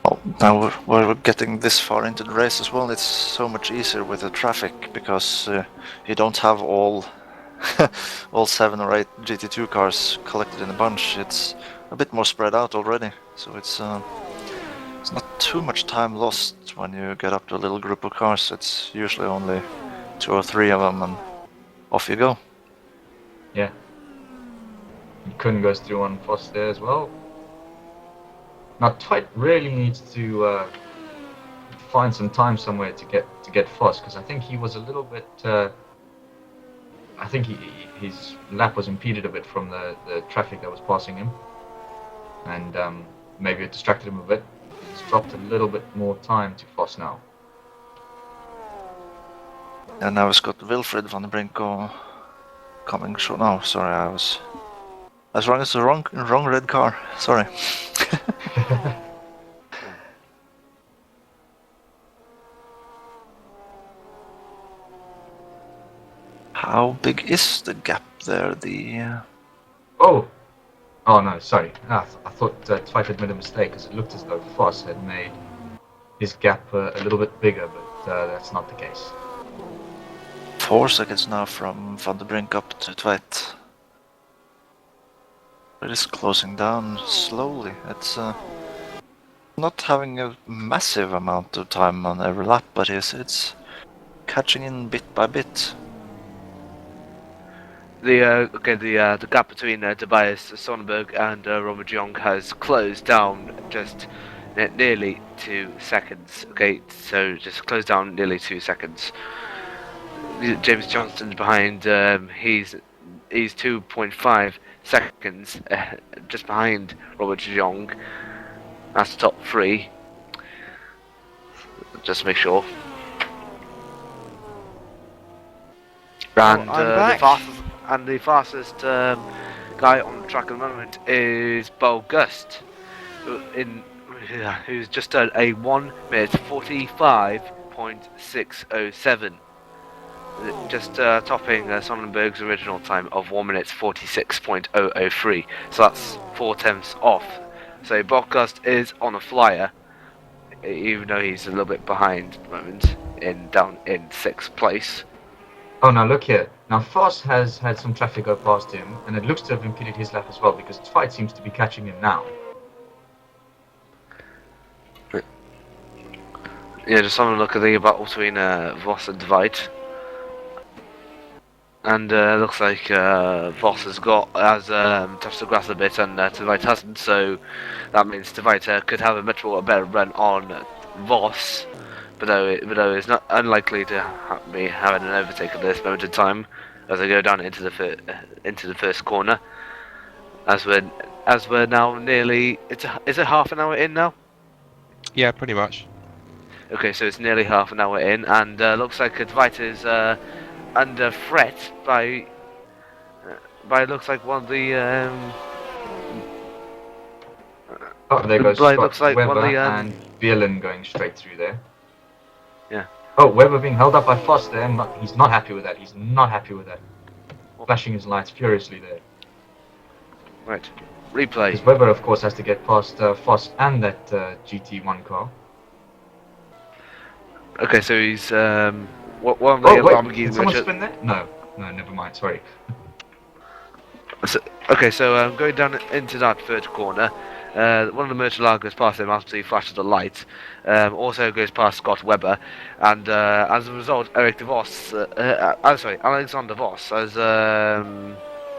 Speaker 5: Well, now we're getting this far into the race as well. It's so much easier with the traffic because you don't have all 7 or 8 GT2 cars collected in a bunch. It's a bit more spread out already, so it's not too much time lost when you get up to a little group of cars. It's usually only 2 or 3 of them, and off you go.
Speaker 3: Yeah. Kun goes through on Foss there as well. Now Twite really needs to find some time somewhere to get Foss, because I think he was a little bit. I think his lap was impeded a bit from the traffic that was passing him, and maybe it distracted him a bit. He's dropped a little bit more time to Foss now.
Speaker 5: And now it's got Wilfred van der Brink coming short. No, sorry, I was wrong. It's the wrong red car. Sorry. How big is the gap there?
Speaker 3: Oh no, sorry. I thought Twyte had made a mistake, because it looked as though Foss had made his gap a little bit bigger, but that's not the case.
Speaker 5: 4 seconds now from Van der Brink up to Twyte. It is closing down slowly. It's not having a massive amount of time on every lap, but it's catching in bit by bit.
Speaker 2: The gap between Tobias Sonnenberg and Robert Young has closed down just nearly 2 seconds. Okay, so just closed down nearly 2 seconds. James Johnston's behind. He's 2.5 seconds just behind Robert Young. That's the top 3. Just to make sure. And the fastest guy on the track at the moment is Bo Gust, who's just done a 1 minute 45.607, just topping Sonnenberg's original time of 1 minute 46.003. So that's 4 tenths off. So Bo Gust is on a flyer, even though he's a little bit behind at the moment, down in 6th place.
Speaker 3: Oh, now look here. Now Foss has had some traffic go past him, and it looks to have impeded his lap as well, because Twyte seems to be catching him now.
Speaker 2: Yeah, just having a look at the battle between Voss and Twyte. And looks like Voss has touched the grass a bit, and Twyte hasn't, so that means Twyte could have a much more better run on Voss. But though it's not unlikely to be having an overtake at this moment in time, as I go down into the first corner, as we're now nearly. Is it half an hour in now?
Speaker 4: Yeah, pretty much.
Speaker 2: Okay, so it's nearly half an hour in, and looks like Twyte is under threat by looks like one of the.
Speaker 3: There goes Scott
Speaker 2: looks like
Speaker 3: Webber
Speaker 2: one of the,
Speaker 3: and Bielan going straight through there.
Speaker 2: Yeah.
Speaker 3: Oh, Webber being held up by Foss there. He's not happy with that. He's not happy with that. Flashing his lights furiously there.
Speaker 2: Right. Replay.
Speaker 3: Because Webber, of course, has to get past Foss and that GT1 car.
Speaker 2: Okay, so he's one of the
Speaker 3: wait, did someone
Speaker 2: Lamborghini.
Speaker 3: spin there? No, never mind. Sorry.
Speaker 2: So going down into that third corner. One of the Murcielago goes past him after he flashes the light. Also goes past Scott Webber, and as a result, Alexander Voss has.
Speaker 3: Yeah,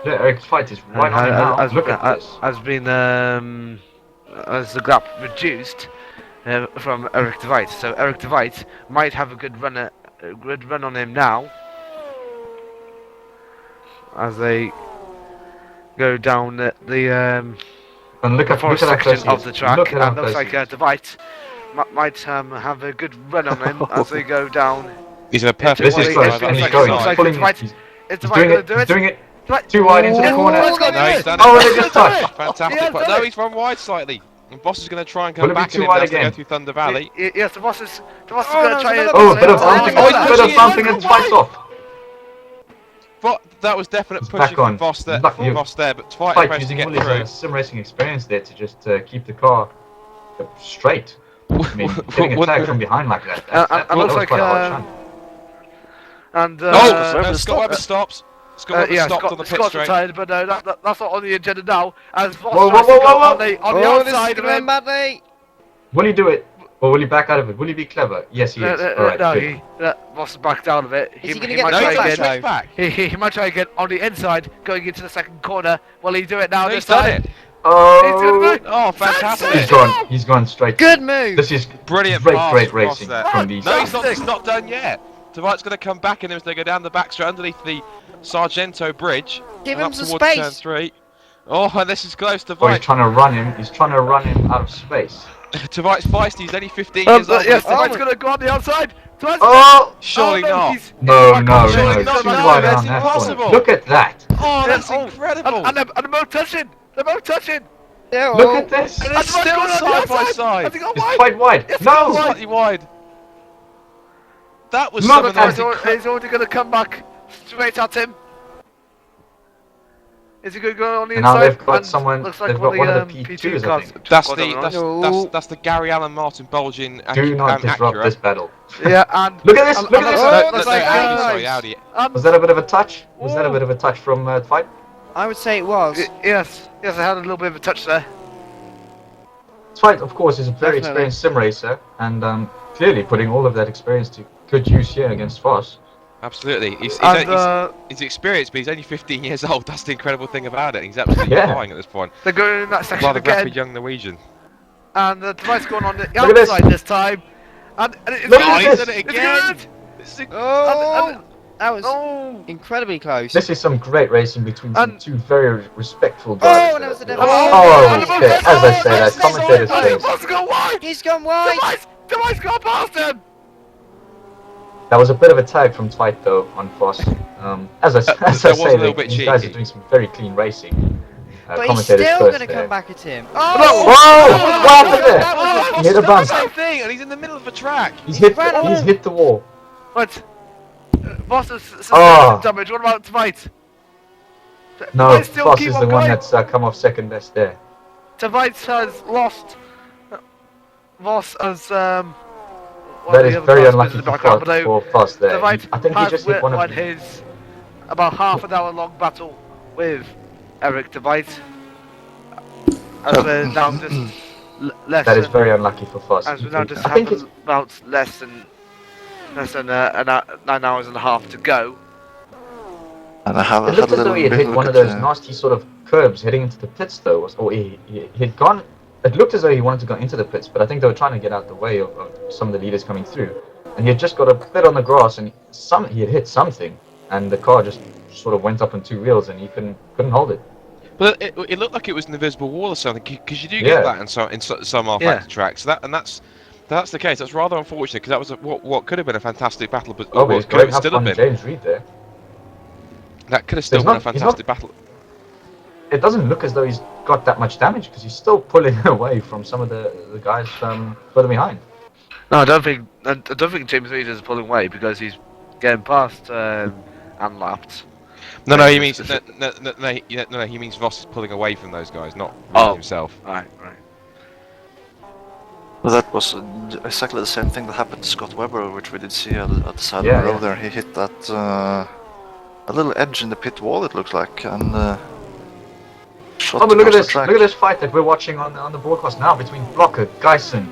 Speaker 3: Eric's fight is right on him now. Look at this.
Speaker 2: Has the gap reduced from Eric de Veit. So Eric de Veit might have a good run on him now, as they go down the.
Speaker 3: And look at that
Speaker 2: section of the track,
Speaker 3: look at
Speaker 2: and looks like De Veit might have a good run on him as they go down.
Speaker 4: He's in a perfect
Speaker 3: This is
Speaker 4: place.
Speaker 3: close, and he's going. He's pulling.
Speaker 2: Is De Veit going to do it?
Speaker 3: He's doing it. Too wide into the corner.
Speaker 4: No, he's done
Speaker 3: Oh,
Speaker 4: it.
Speaker 3: they just touched.
Speaker 4: Fantastic. But no, he's run wide slightly. And Boss is going to try and come
Speaker 3: Will it be
Speaker 4: back
Speaker 3: too
Speaker 4: at him
Speaker 3: wide
Speaker 4: as they
Speaker 3: again?
Speaker 4: go through Thunder Valley.
Speaker 2: Yes, the boss is going to try and.
Speaker 3: Oh, a bit of bumping and Twice off.
Speaker 4: But that was definite
Speaker 3: It's
Speaker 4: pushing
Speaker 3: back on.
Speaker 4: from Voss there,
Speaker 3: Lucky you.
Speaker 4: but Twyte
Speaker 3: Fight
Speaker 4: managed to
Speaker 3: using
Speaker 4: get
Speaker 3: all
Speaker 4: through.
Speaker 3: his sim racing experience there to just keep the car straight. I mean, getting attacked from behind like that. That
Speaker 2: looks
Speaker 3: was
Speaker 2: like
Speaker 3: quite a hard chance.
Speaker 2: and
Speaker 4: Scott Webber stops. Scott Webber stopped on the pit
Speaker 2: Scott's
Speaker 4: straight.
Speaker 2: retired, but no, that's not on the agenda now. As Voss
Speaker 3: Whoa,
Speaker 2: tries
Speaker 3: whoa,
Speaker 2: to go
Speaker 3: whoa, whoa.
Speaker 2: on the outside of him.
Speaker 6: badly.
Speaker 3: Will he do it? Or will he back out of it? Will he be clever? Yes, he is. Alright,
Speaker 2: No,
Speaker 3: good.
Speaker 2: Voss is backed out of it.
Speaker 6: Is he gonna
Speaker 2: he
Speaker 6: get
Speaker 2: might
Speaker 6: the
Speaker 2: try
Speaker 6: track
Speaker 2: again.
Speaker 6: back?
Speaker 4: Back.
Speaker 2: He might try again on the inside, going into the second corner. Will he do it now?
Speaker 4: No,
Speaker 2: this
Speaker 4: he's done
Speaker 2: time?
Speaker 4: it.
Speaker 3: Oh,
Speaker 4: Oh, fantastic!
Speaker 3: he's gone straight.
Speaker 6: Good move.
Speaker 3: This is
Speaker 4: Brilliant
Speaker 3: great
Speaker 4: pass
Speaker 3: great
Speaker 4: from Ross
Speaker 3: racing
Speaker 4: there.
Speaker 3: from these
Speaker 4: No,
Speaker 3: guys.
Speaker 4: he's not done yet. Dwight's going to come back in as they go down the back straight underneath the Sargento Bridge.
Speaker 6: Give
Speaker 4: and
Speaker 6: him
Speaker 4: up
Speaker 6: some
Speaker 4: towards turn
Speaker 6: space.
Speaker 4: 3. Oh, and this is close to
Speaker 3: Oh, he's
Speaker 4: Dwight.
Speaker 3: trying to run him. He's trying to run him out of space.
Speaker 4: Dwight's feisty, he's only 15 years old.
Speaker 2: Yes,
Speaker 4: but
Speaker 2: Dwight's going to go on the outside. Dwight's
Speaker 4: Surely not.
Speaker 3: No,
Speaker 4: Surely
Speaker 3: too
Speaker 4: not.
Speaker 3: wide
Speaker 4: That's
Speaker 3: on that
Speaker 4: impossible.
Speaker 3: corner. Look at that.
Speaker 4: Oh, that's
Speaker 2: Yeah,
Speaker 4: incredible.
Speaker 2: And they're both touching. They're both touching.
Speaker 6: Yeah,
Speaker 3: Look
Speaker 6: well,
Speaker 3: at this.
Speaker 4: And it's still side by side.
Speaker 3: It's quite wide. No.
Speaker 4: Slightly wide. That was
Speaker 3: Look
Speaker 4: some of
Speaker 3: at
Speaker 4: those
Speaker 3: that.
Speaker 2: He's already going to come back straight at him. Is he going to go on the
Speaker 3: And now
Speaker 2: inside?
Speaker 3: they've got
Speaker 2: And
Speaker 3: someone.
Speaker 2: looks like
Speaker 3: They've got one of the
Speaker 2: PT
Speaker 3: P2s, I
Speaker 2: cars
Speaker 3: think.
Speaker 2: just
Speaker 4: That's
Speaker 2: got
Speaker 4: the
Speaker 2: on
Speaker 4: that's the Gary Allen Martin Bulgin
Speaker 3: Do not disrupt
Speaker 4: Acura.
Speaker 3: this battle.
Speaker 2: Yeah, and
Speaker 3: Look at this.
Speaker 2: and-
Speaker 3: Look
Speaker 2: and
Speaker 3: at this.
Speaker 2: looks
Speaker 4: No,
Speaker 2: looks
Speaker 4: no,
Speaker 2: like,
Speaker 4: Audi, sorry, Audi.
Speaker 3: Was that a bit of a touch? Was that a bit of a touch from Fight?
Speaker 6: I would say it was.
Speaker 2: Yes, I had a little bit of a touch there.
Speaker 3: Fight, of course, is a very
Speaker 6: Definitely.
Speaker 3: experienced sim racer, and clearly putting all of that experience to good use here against Foss.
Speaker 4: Absolutely. He's
Speaker 2: And
Speaker 4: experienced, but he's only 15 years old. That's the incredible thing about it. He's absolutely
Speaker 3: Yeah.
Speaker 4: flying at this point.
Speaker 2: they're going in that section
Speaker 4: Rather
Speaker 2: again,
Speaker 4: rapid young Norwegian.
Speaker 2: and the device going on the
Speaker 3: Look at this.
Speaker 2: outside this time. And it's
Speaker 3: Look
Speaker 2: good.
Speaker 3: at
Speaker 4: he's
Speaker 3: this.
Speaker 4: done it
Speaker 2: It's
Speaker 4: again.
Speaker 2: good.
Speaker 4: This is
Speaker 6: Oh, that was
Speaker 2: Oh,
Speaker 6: incredibly close.
Speaker 3: This is some great racing between some
Speaker 2: And-
Speaker 3: two very respectful drivers.
Speaker 6: and that was a
Speaker 3: there.
Speaker 6: different-
Speaker 3: Oh,
Speaker 2: Oh,
Speaker 3: okay. As I say, that
Speaker 6: that's
Speaker 3: commentator's
Speaker 6: so
Speaker 3: face.
Speaker 2: Let's go wide.
Speaker 6: He's gone wide.
Speaker 2: Device got past him.
Speaker 3: That was a bit of a tag from Fight though on Foss. As I
Speaker 4: that was
Speaker 3: say,
Speaker 4: a little bit
Speaker 3: these guys are
Speaker 4: cheeky.
Speaker 3: doing some very clean racing.
Speaker 6: But he's
Speaker 3: Commentator's
Speaker 6: still
Speaker 3: first
Speaker 6: going to
Speaker 3: there.
Speaker 6: come back at him.
Speaker 3: Whoa!
Speaker 6: Oh!
Speaker 3: What happened there?
Speaker 6: That was a-
Speaker 3: He hit a bump.
Speaker 4: Same thing, and he's in the middle of a track.
Speaker 3: He's hit the wall.
Speaker 2: But Voss has sustained
Speaker 3: Oh.
Speaker 2: some damage. What about Tveit?
Speaker 3: No,
Speaker 2: Tveit still
Speaker 3: Foss
Speaker 2: keep
Speaker 3: is
Speaker 2: on
Speaker 3: the one
Speaker 2: going.
Speaker 3: that's come off second best there.
Speaker 2: Tveit has lost. Voss has one
Speaker 3: That
Speaker 2: of
Speaker 3: is
Speaker 2: the other
Speaker 3: very
Speaker 2: cars
Speaker 3: unlucky
Speaker 2: in the
Speaker 3: for
Speaker 2: background, but
Speaker 3: Foss there.
Speaker 2: Tveit
Speaker 3: I think he
Speaker 2: has
Speaker 3: just hit one of
Speaker 2: won
Speaker 3: them.
Speaker 2: his about half an hour long battle with Eric Tveit. As we're now just less
Speaker 3: That is
Speaker 2: than,
Speaker 3: very unlucky for Foss.
Speaker 2: as we now just
Speaker 3: I think
Speaker 2: have
Speaker 3: it's
Speaker 2: about less than 9 hours and a half to go.
Speaker 5: And I have
Speaker 3: It
Speaker 5: had
Speaker 3: looked
Speaker 5: a
Speaker 3: as though
Speaker 5: little
Speaker 3: he had
Speaker 5: bit
Speaker 3: hit
Speaker 5: look
Speaker 3: one of
Speaker 5: at
Speaker 3: those nasty sort of curbs heading into the pits though, or he had gone. It looked as though he wanted to go into the pits, but I think they were trying to get out the way of some of the leaders coming through. And he had just got a bit on the grass, and he had hit something, and the car just sort of went up on two wheels, and he couldn't hold it.
Speaker 4: But it looked like it was an invisible wall or something, because you do
Speaker 3: Yeah.
Speaker 4: get that in some R-Factor tracks. That's the case. That's rather unfortunate, because that was what could have been a fantastic battle, but
Speaker 3: Oh, but he's
Speaker 4: could
Speaker 3: going
Speaker 4: have
Speaker 3: up
Speaker 4: still
Speaker 3: on
Speaker 4: have been.
Speaker 3: James Reed there.
Speaker 4: That could have still
Speaker 3: He's
Speaker 4: been a
Speaker 3: not- he's
Speaker 4: fantastic battle.
Speaker 3: It doesn't look as though he's got that much damage, because he's still pulling away from some of the guys further behind.
Speaker 2: No, I don't think James Reed is pulling away because he's getting past and lapped.
Speaker 4: No, he means he means Voss is pulling away from those guys, not Reed himself.
Speaker 2: Right.
Speaker 5: Well, that was exactly the same thing that happened to Scott Webber, which we did see at the side
Speaker 3: Yeah,
Speaker 5: of the road
Speaker 3: yeah.
Speaker 5: there. He hit that a little edge in the pit wall, it looks like, and shot
Speaker 3: Oh, but look at
Speaker 5: across the
Speaker 3: this!
Speaker 5: track.
Speaker 3: Look at this fight that we're watching on the broadcast now between Blocker, Geisen.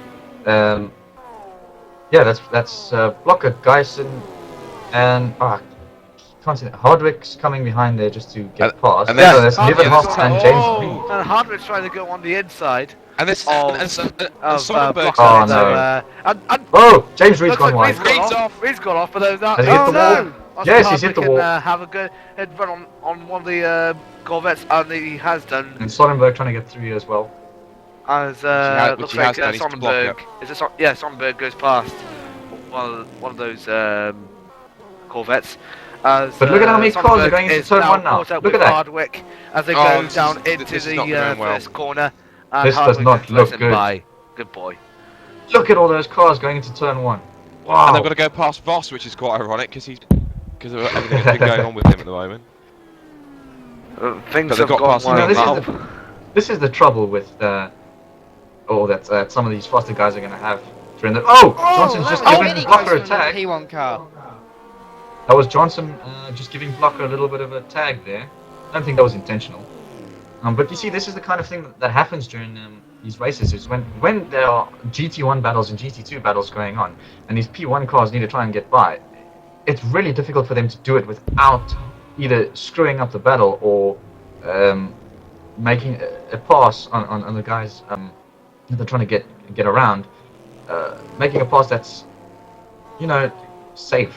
Speaker 3: Yeah, that's Blocker, Geisen, and can't see that. Hardwick's coming behind there just to get past.
Speaker 4: and then-
Speaker 3: so there's
Speaker 2: Hardwick-
Speaker 3: Nivenhoff and James
Speaker 4: Oh.
Speaker 3: Reed.
Speaker 2: And Hardwick's trying to go on the inside
Speaker 4: And this
Speaker 2: of
Speaker 4: Soderbergh.
Speaker 3: Oh,
Speaker 2: Blocker,
Speaker 3: no.
Speaker 2: and
Speaker 3: Oh, James Reed's
Speaker 2: looks
Speaker 3: gone
Speaker 2: like
Speaker 3: wide.
Speaker 2: Reed's gone off. Reed's gone off, but there's that.
Speaker 3: Has he hit the wall? Yes, he's hit the wall.
Speaker 2: Have a good head run on one of the Corvettes, and he has done.
Speaker 3: And Soderbergh trying to get through here as well.
Speaker 2: As
Speaker 4: which
Speaker 2: looks
Speaker 4: he has
Speaker 2: like
Speaker 4: done, he's to block
Speaker 2: Sonnenberg. Is it Sonnenberg goes past one of those Corvettes. As,
Speaker 3: But look at how many cars are
Speaker 2: Sonnenberg
Speaker 3: going into
Speaker 2: is
Speaker 3: turn one now.
Speaker 2: caught up
Speaker 3: Look
Speaker 2: with
Speaker 3: at that.
Speaker 2: Hardwick as they
Speaker 4: Oh,
Speaker 2: go
Speaker 4: this
Speaker 2: down
Speaker 4: is-
Speaker 2: into
Speaker 4: this is
Speaker 2: the
Speaker 4: not going well.
Speaker 2: first corner. And
Speaker 3: This does
Speaker 2: Hardwick
Speaker 3: not
Speaker 2: is
Speaker 3: look
Speaker 2: left
Speaker 3: good.
Speaker 2: by. Good boy.
Speaker 3: Look at all those cars going into turn one. Wow.
Speaker 4: And they've got to go past Voss, which is quite ironic because of everything that's been going on with him at the moment.
Speaker 2: Things
Speaker 4: But they've
Speaker 2: have
Speaker 4: got
Speaker 2: gone
Speaker 4: past
Speaker 2: well.
Speaker 3: him. This is the trouble with that some of these faster guys are going to have during the. Oh, Johnson's just
Speaker 6: that was
Speaker 3: giving
Speaker 6: really
Speaker 3: Blocker
Speaker 6: close
Speaker 3: a
Speaker 6: from
Speaker 3: tag.
Speaker 6: the P1 car.
Speaker 3: That was Johnson just giving Blocker a little bit of a tag there. I don't think that was intentional. But you see, this is the kind of thing that happens during these races. Is when there are GT1 battles and GT2 battles going on, and these P1 cars need to try and get by. It's really difficult for them to do it without either screwing up the battle or making a pass on the guys that they're trying to get around, making a pass that's, you know, safe.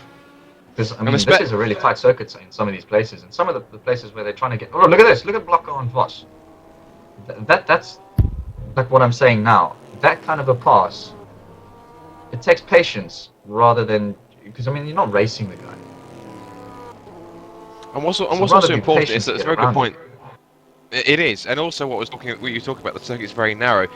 Speaker 3: Because I mean, this is a really tight circuit in some of these places, and some of the places where they're trying to get. Oh, look at this! Look at Blocker on Voss. That's like what I'm saying now. That kind of a pass, it takes patience rather than, because I mean, you're not racing the guy.
Speaker 4: And what's
Speaker 3: So
Speaker 4: also
Speaker 3: rather be
Speaker 4: important
Speaker 3: patient
Speaker 4: is that
Speaker 3: to
Speaker 4: it's a
Speaker 3: get
Speaker 4: very good
Speaker 3: around
Speaker 4: point. It is, and also what you talking about, the circuit's very narrow.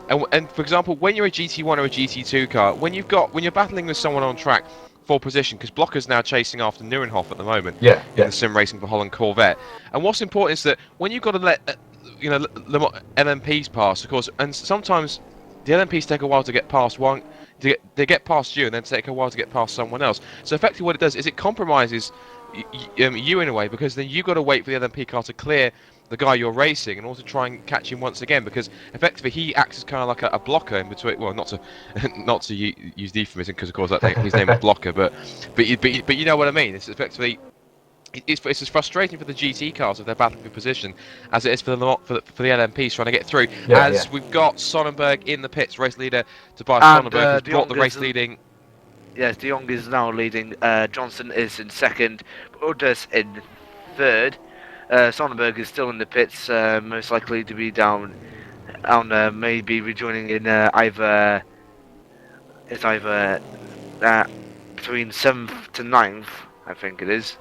Speaker 4: And for example, when you're a GT1 or a GT2 car, when you're battling with someone on track for position, because Blocker's now chasing after Neuenhoff at the moment in the sim racing for Holland Corvette. And what's important is that when you've got to let LMPs pass, of course, and sometimes the LMPs take a while to get past one. They get past you and then take a while to get past someone else. So effectively, what it does is it compromises you in a way, because then you've got to wait for the LMP car to clear the guy you're racing and also try and catch him once again, because effectively he acts as kind of like a blocker in between. Well, not to use the euphemism, because of course his name is Blocker, but you know what I mean. It's effectively it's as frustrating for the GT cars if they're battling for position as it is for the LMPs trying to get through. We've got Sonnenberg in the pits, race leader Tobias Sonnenberg, who's brought the race leading.
Speaker 2: Yes, De Jong is now leading. Johnson is in second. Others in third. Sonnenberg is still in the pits, most likely to be down on maybe rejoining in either between 7th to 9th, I think it is.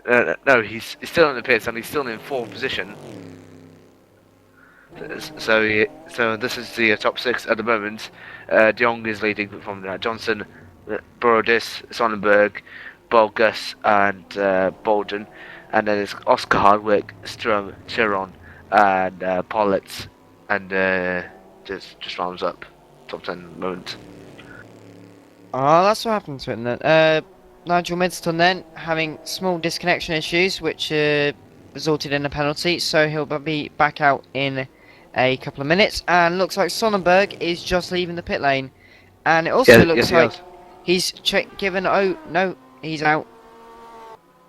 Speaker 2: No, he's still in the pits and he's still in 4th position. So this is the top 6 at the moment. De Jong is leading from Johnson, Borodis, Sonnenberg, Bolgus and Bolden, and then it's Oscar Hardwick, Strum, Chiron, and Politz, and just rounds up top 10 moment.
Speaker 6: Oh, that's what happened to him then. Nigel Middleton then having small disconnection issues, which resulted in a penalty, so he'll be back out in a couple of minutes. And looks like Sonnenberg is just leaving the pit lane, and it also looks like he's given. Oh no, he's out.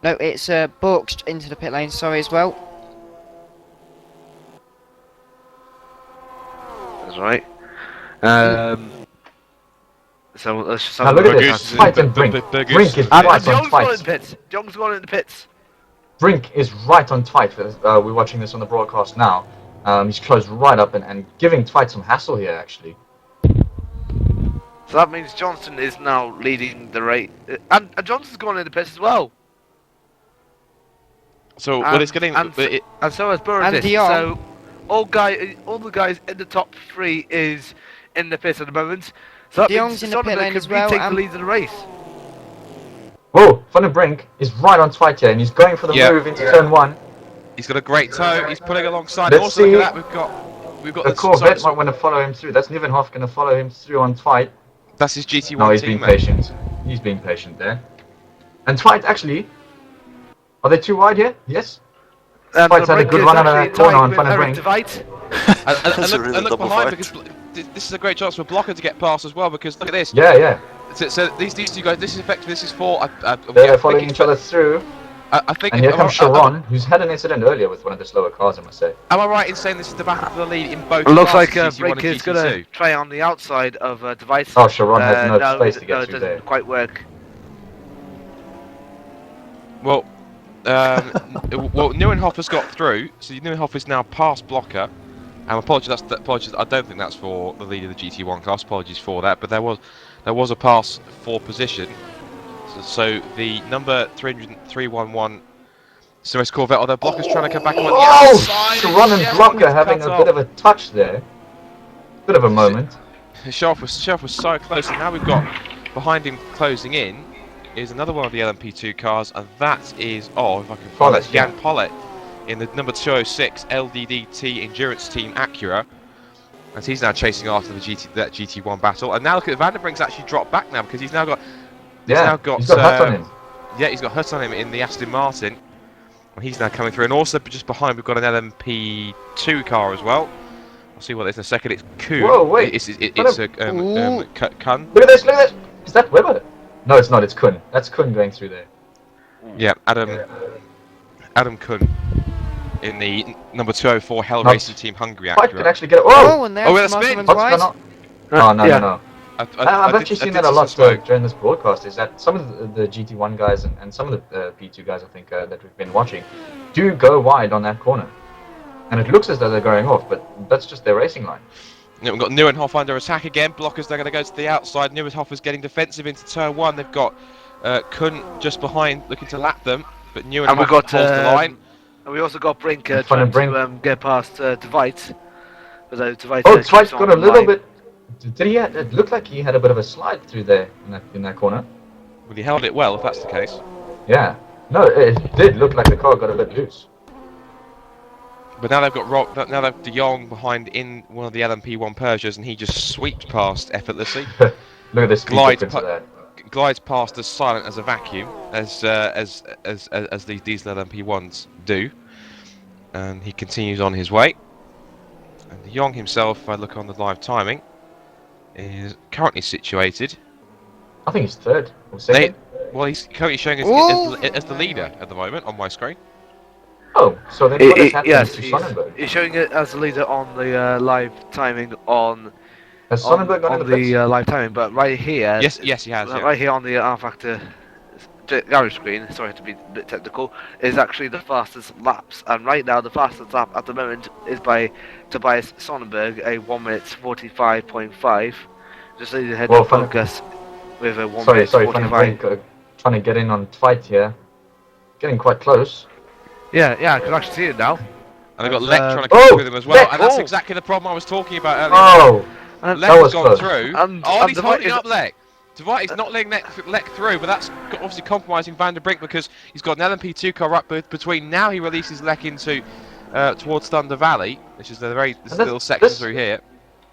Speaker 6: No, it's balked into the pit lane. Sorry as well.
Speaker 2: That's right. So let's just
Speaker 3: now look at this. Fight and Brink. Brink is right on Twite.
Speaker 2: Jong's gone in the pits.
Speaker 3: Brink is right on Twite. We're watching this on the broadcast now. He's closed right up and giving Twite some hassle here, actually.
Speaker 2: So that means Johnson is now leading the race, and Johnson's gone in the pits as well.
Speaker 4: So what it's getting,
Speaker 2: and so has Borodis. So all the guys in the top 3 is in the pits at the moment. So that means
Speaker 6: in the pit lane as well.
Speaker 2: Take the lead of the race.
Speaker 3: Whoa, Van den Brink is right on Twite here, and he's going for the move into turn 1.
Speaker 4: He's got a great toe. He's pulling alongside.
Speaker 3: Let's
Speaker 4: also,
Speaker 3: see.
Speaker 4: look at that. We've got
Speaker 3: the Corvette might want to follow him through. That's Nieuwenhof going to follow him through on Twite.
Speaker 4: That's his GT1
Speaker 3: No, he's
Speaker 4: team,
Speaker 3: being patient. He's being patient there. And Twite actually, are they too wide here? Yes. Twite's had a good run out of that corner on Van den Brink.
Speaker 4: and look behind, because this is a great chance for Blocker to get past as well, because look at this.
Speaker 3: Yeah.
Speaker 4: So these two guys, this is effectively, this is 4.
Speaker 3: They're following each other through.
Speaker 4: I think.
Speaker 3: And here comes Sharon, who's had an incident earlier with one of the slower cars, I must say.
Speaker 4: Am I right in saying this is the battle for the lead in both?
Speaker 2: It looks like
Speaker 4: Brink
Speaker 2: is going to try on the outside of Device.
Speaker 3: Oh, Sharon has no space to get through there.
Speaker 2: It doesn't quite work.
Speaker 4: Well, Nieuwenhof has got through, so Nieuwenhof is now past Blocker. And apologies, I don't think that's for the lead of the GT1 class. Apologies for that, but there was a pass for position. So the number 311 Race Corvette, although Blocker's trying to come back on the outside.
Speaker 3: Sharon and Blocker having a bit of a touch there. Bit of a moment.
Speaker 4: Sharp was so close, and now we've got behind him closing in is another one of the LMP2 cars, and that is if I can find that's Jan Pollitt in the number 206 LDDT Endurance Team Acura, and he's now chasing after that GT1 battle. And now look at Van den Brink's actually dropped back now, because he's now got
Speaker 3: he's got Hut on him.
Speaker 4: Yeah, he's got Hut on him in the Aston Martin, and he's now coming through. And also just behind we've got an LMP2 car as well. I'll see what it is in a second. It's Kuhn.
Speaker 3: Whoa, wait!
Speaker 4: It's a Kuhn.
Speaker 3: Look at this! Look at this! Is that Weber? No, it's not. It's Kuhn. That's Kuhn going through there.
Speaker 4: Yeah, Adam Kuhn. in the number 204 Hell
Speaker 3: Not
Speaker 4: Racing Team Hungary
Speaker 3: Fight could
Speaker 4: Acura.
Speaker 3: actually get it.
Speaker 6: Oh,
Speaker 3: Whoa!
Speaker 6: and
Speaker 4: Oh,
Speaker 6: there's
Speaker 4: with a
Speaker 6: some
Speaker 4: spin!
Speaker 6: other
Speaker 3: What's
Speaker 6: ones
Speaker 3: going
Speaker 6: wide.
Speaker 3: on? Oh, no,
Speaker 2: yeah.
Speaker 3: no.
Speaker 4: I
Speaker 3: I've
Speaker 4: did-
Speaker 3: actually
Speaker 4: I
Speaker 3: seen
Speaker 4: did
Speaker 3: that a
Speaker 4: see some
Speaker 3: lot
Speaker 4: smoke.
Speaker 3: during this broadcast, is that some of the GT1 guys and some of the P2 guys, I think, that we've been watching, do go wide on that corner. And it looks as though they're going off, but that's just their racing line.
Speaker 4: Yeah, we've got Neuenhoff under attack again. Blockers, they're going to go to the outside. Neuenhoff is getting defensive into turn 1. They've got Kuhn just behind, looking to lap them. But
Speaker 2: And
Speaker 4: Neuenhoff
Speaker 2: we got
Speaker 4: holds the line.
Speaker 2: and we also got Brink
Speaker 3: And
Speaker 2: trying
Speaker 3: Brink.
Speaker 2: to get past Dwight. But Dwight,
Speaker 3: Oh,
Speaker 2: keeps
Speaker 3: Dwight
Speaker 2: on
Speaker 3: got
Speaker 2: the
Speaker 3: a little
Speaker 2: line.
Speaker 3: bit... Did he? It looked like he had a bit of a slide through there in that corner.
Speaker 4: Well, he held it well, if that's the case.
Speaker 3: Yeah. No, it did look like the car got a bit loose.
Speaker 4: But now they've got now they've De Jong behind in one of the LMP1 Peugeots, and he just sweeps past effortlessly.
Speaker 3: Look at the speed
Speaker 4: Glides
Speaker 3: difference of that.
Speaker 4: Glides past as silent as a vacuum, as these diesel LMP1s do, and he continues on his way. And De Jong himself, if I look on the live timing, is currently situated.
Speaker 3: I think he's third or second.
Speaker 4: Well, he's currently showing as the leader at the moment on my screen.
Speaker 3: Oh, so then what has happened
Speaker 2: Yes,
Speaker 3: to Sonnenberg?
Speaker 2: he's showing it as the leader on the live timing on
Speaker 3: Has Sonnenberg gone in the pits?
Speaker 2: live timing, but right here,
Speaker 4: Yes, he has. Yeah.
Speaker 2: right here on the R Factor garage screen, sorry to be a bit technical, is actually the fastest laps. And right now, the fastest lap at the moment is by Tobias Sonnenberg, a 1 minute 45.5. Just leading ahead
Speaker 3: Well,
Speaker 2: of Focus with a 1
Speaker 3: Sorry,
Speaker 2: minute
Speaker 3: Van
Speaker 2: 45.
Speaker 3: der Brink, trying to get in on fight here. Getting quite close.
Speaker 2: Yeah, I can actually see it now.
Speaker 4: And they've got
Speaker 2: As,
Speaker 4: Lek trying to
Speaker 3: oh,
Speaker 4: come with him as well,
Speaker 3: Lek,
Speaker 4: and that's
Speaker 2: oh.
Speaker 4: exactly the problem I was talking about earlier.
Speaker 3: Oh!
Speaker 2: And
Speaker 4: Lek
Speaker 3: that
Speaker 4: has
Speaker 3: was
Speaker 4: gone
Speaker 3: close.
Speaker 4: through.
Speaker 2: And
Speaker 4: He's
Speaker 2: Dwight
Speaker 4: holding
Speaker 2: is-
Speaker 4: up Lek. Dwight is not letting Lek through, but that's obviously compromising Van der Brink because he's got an LMP2 car up between. Now he releases Lek into towards Thunder Valley, which is the this little section through here.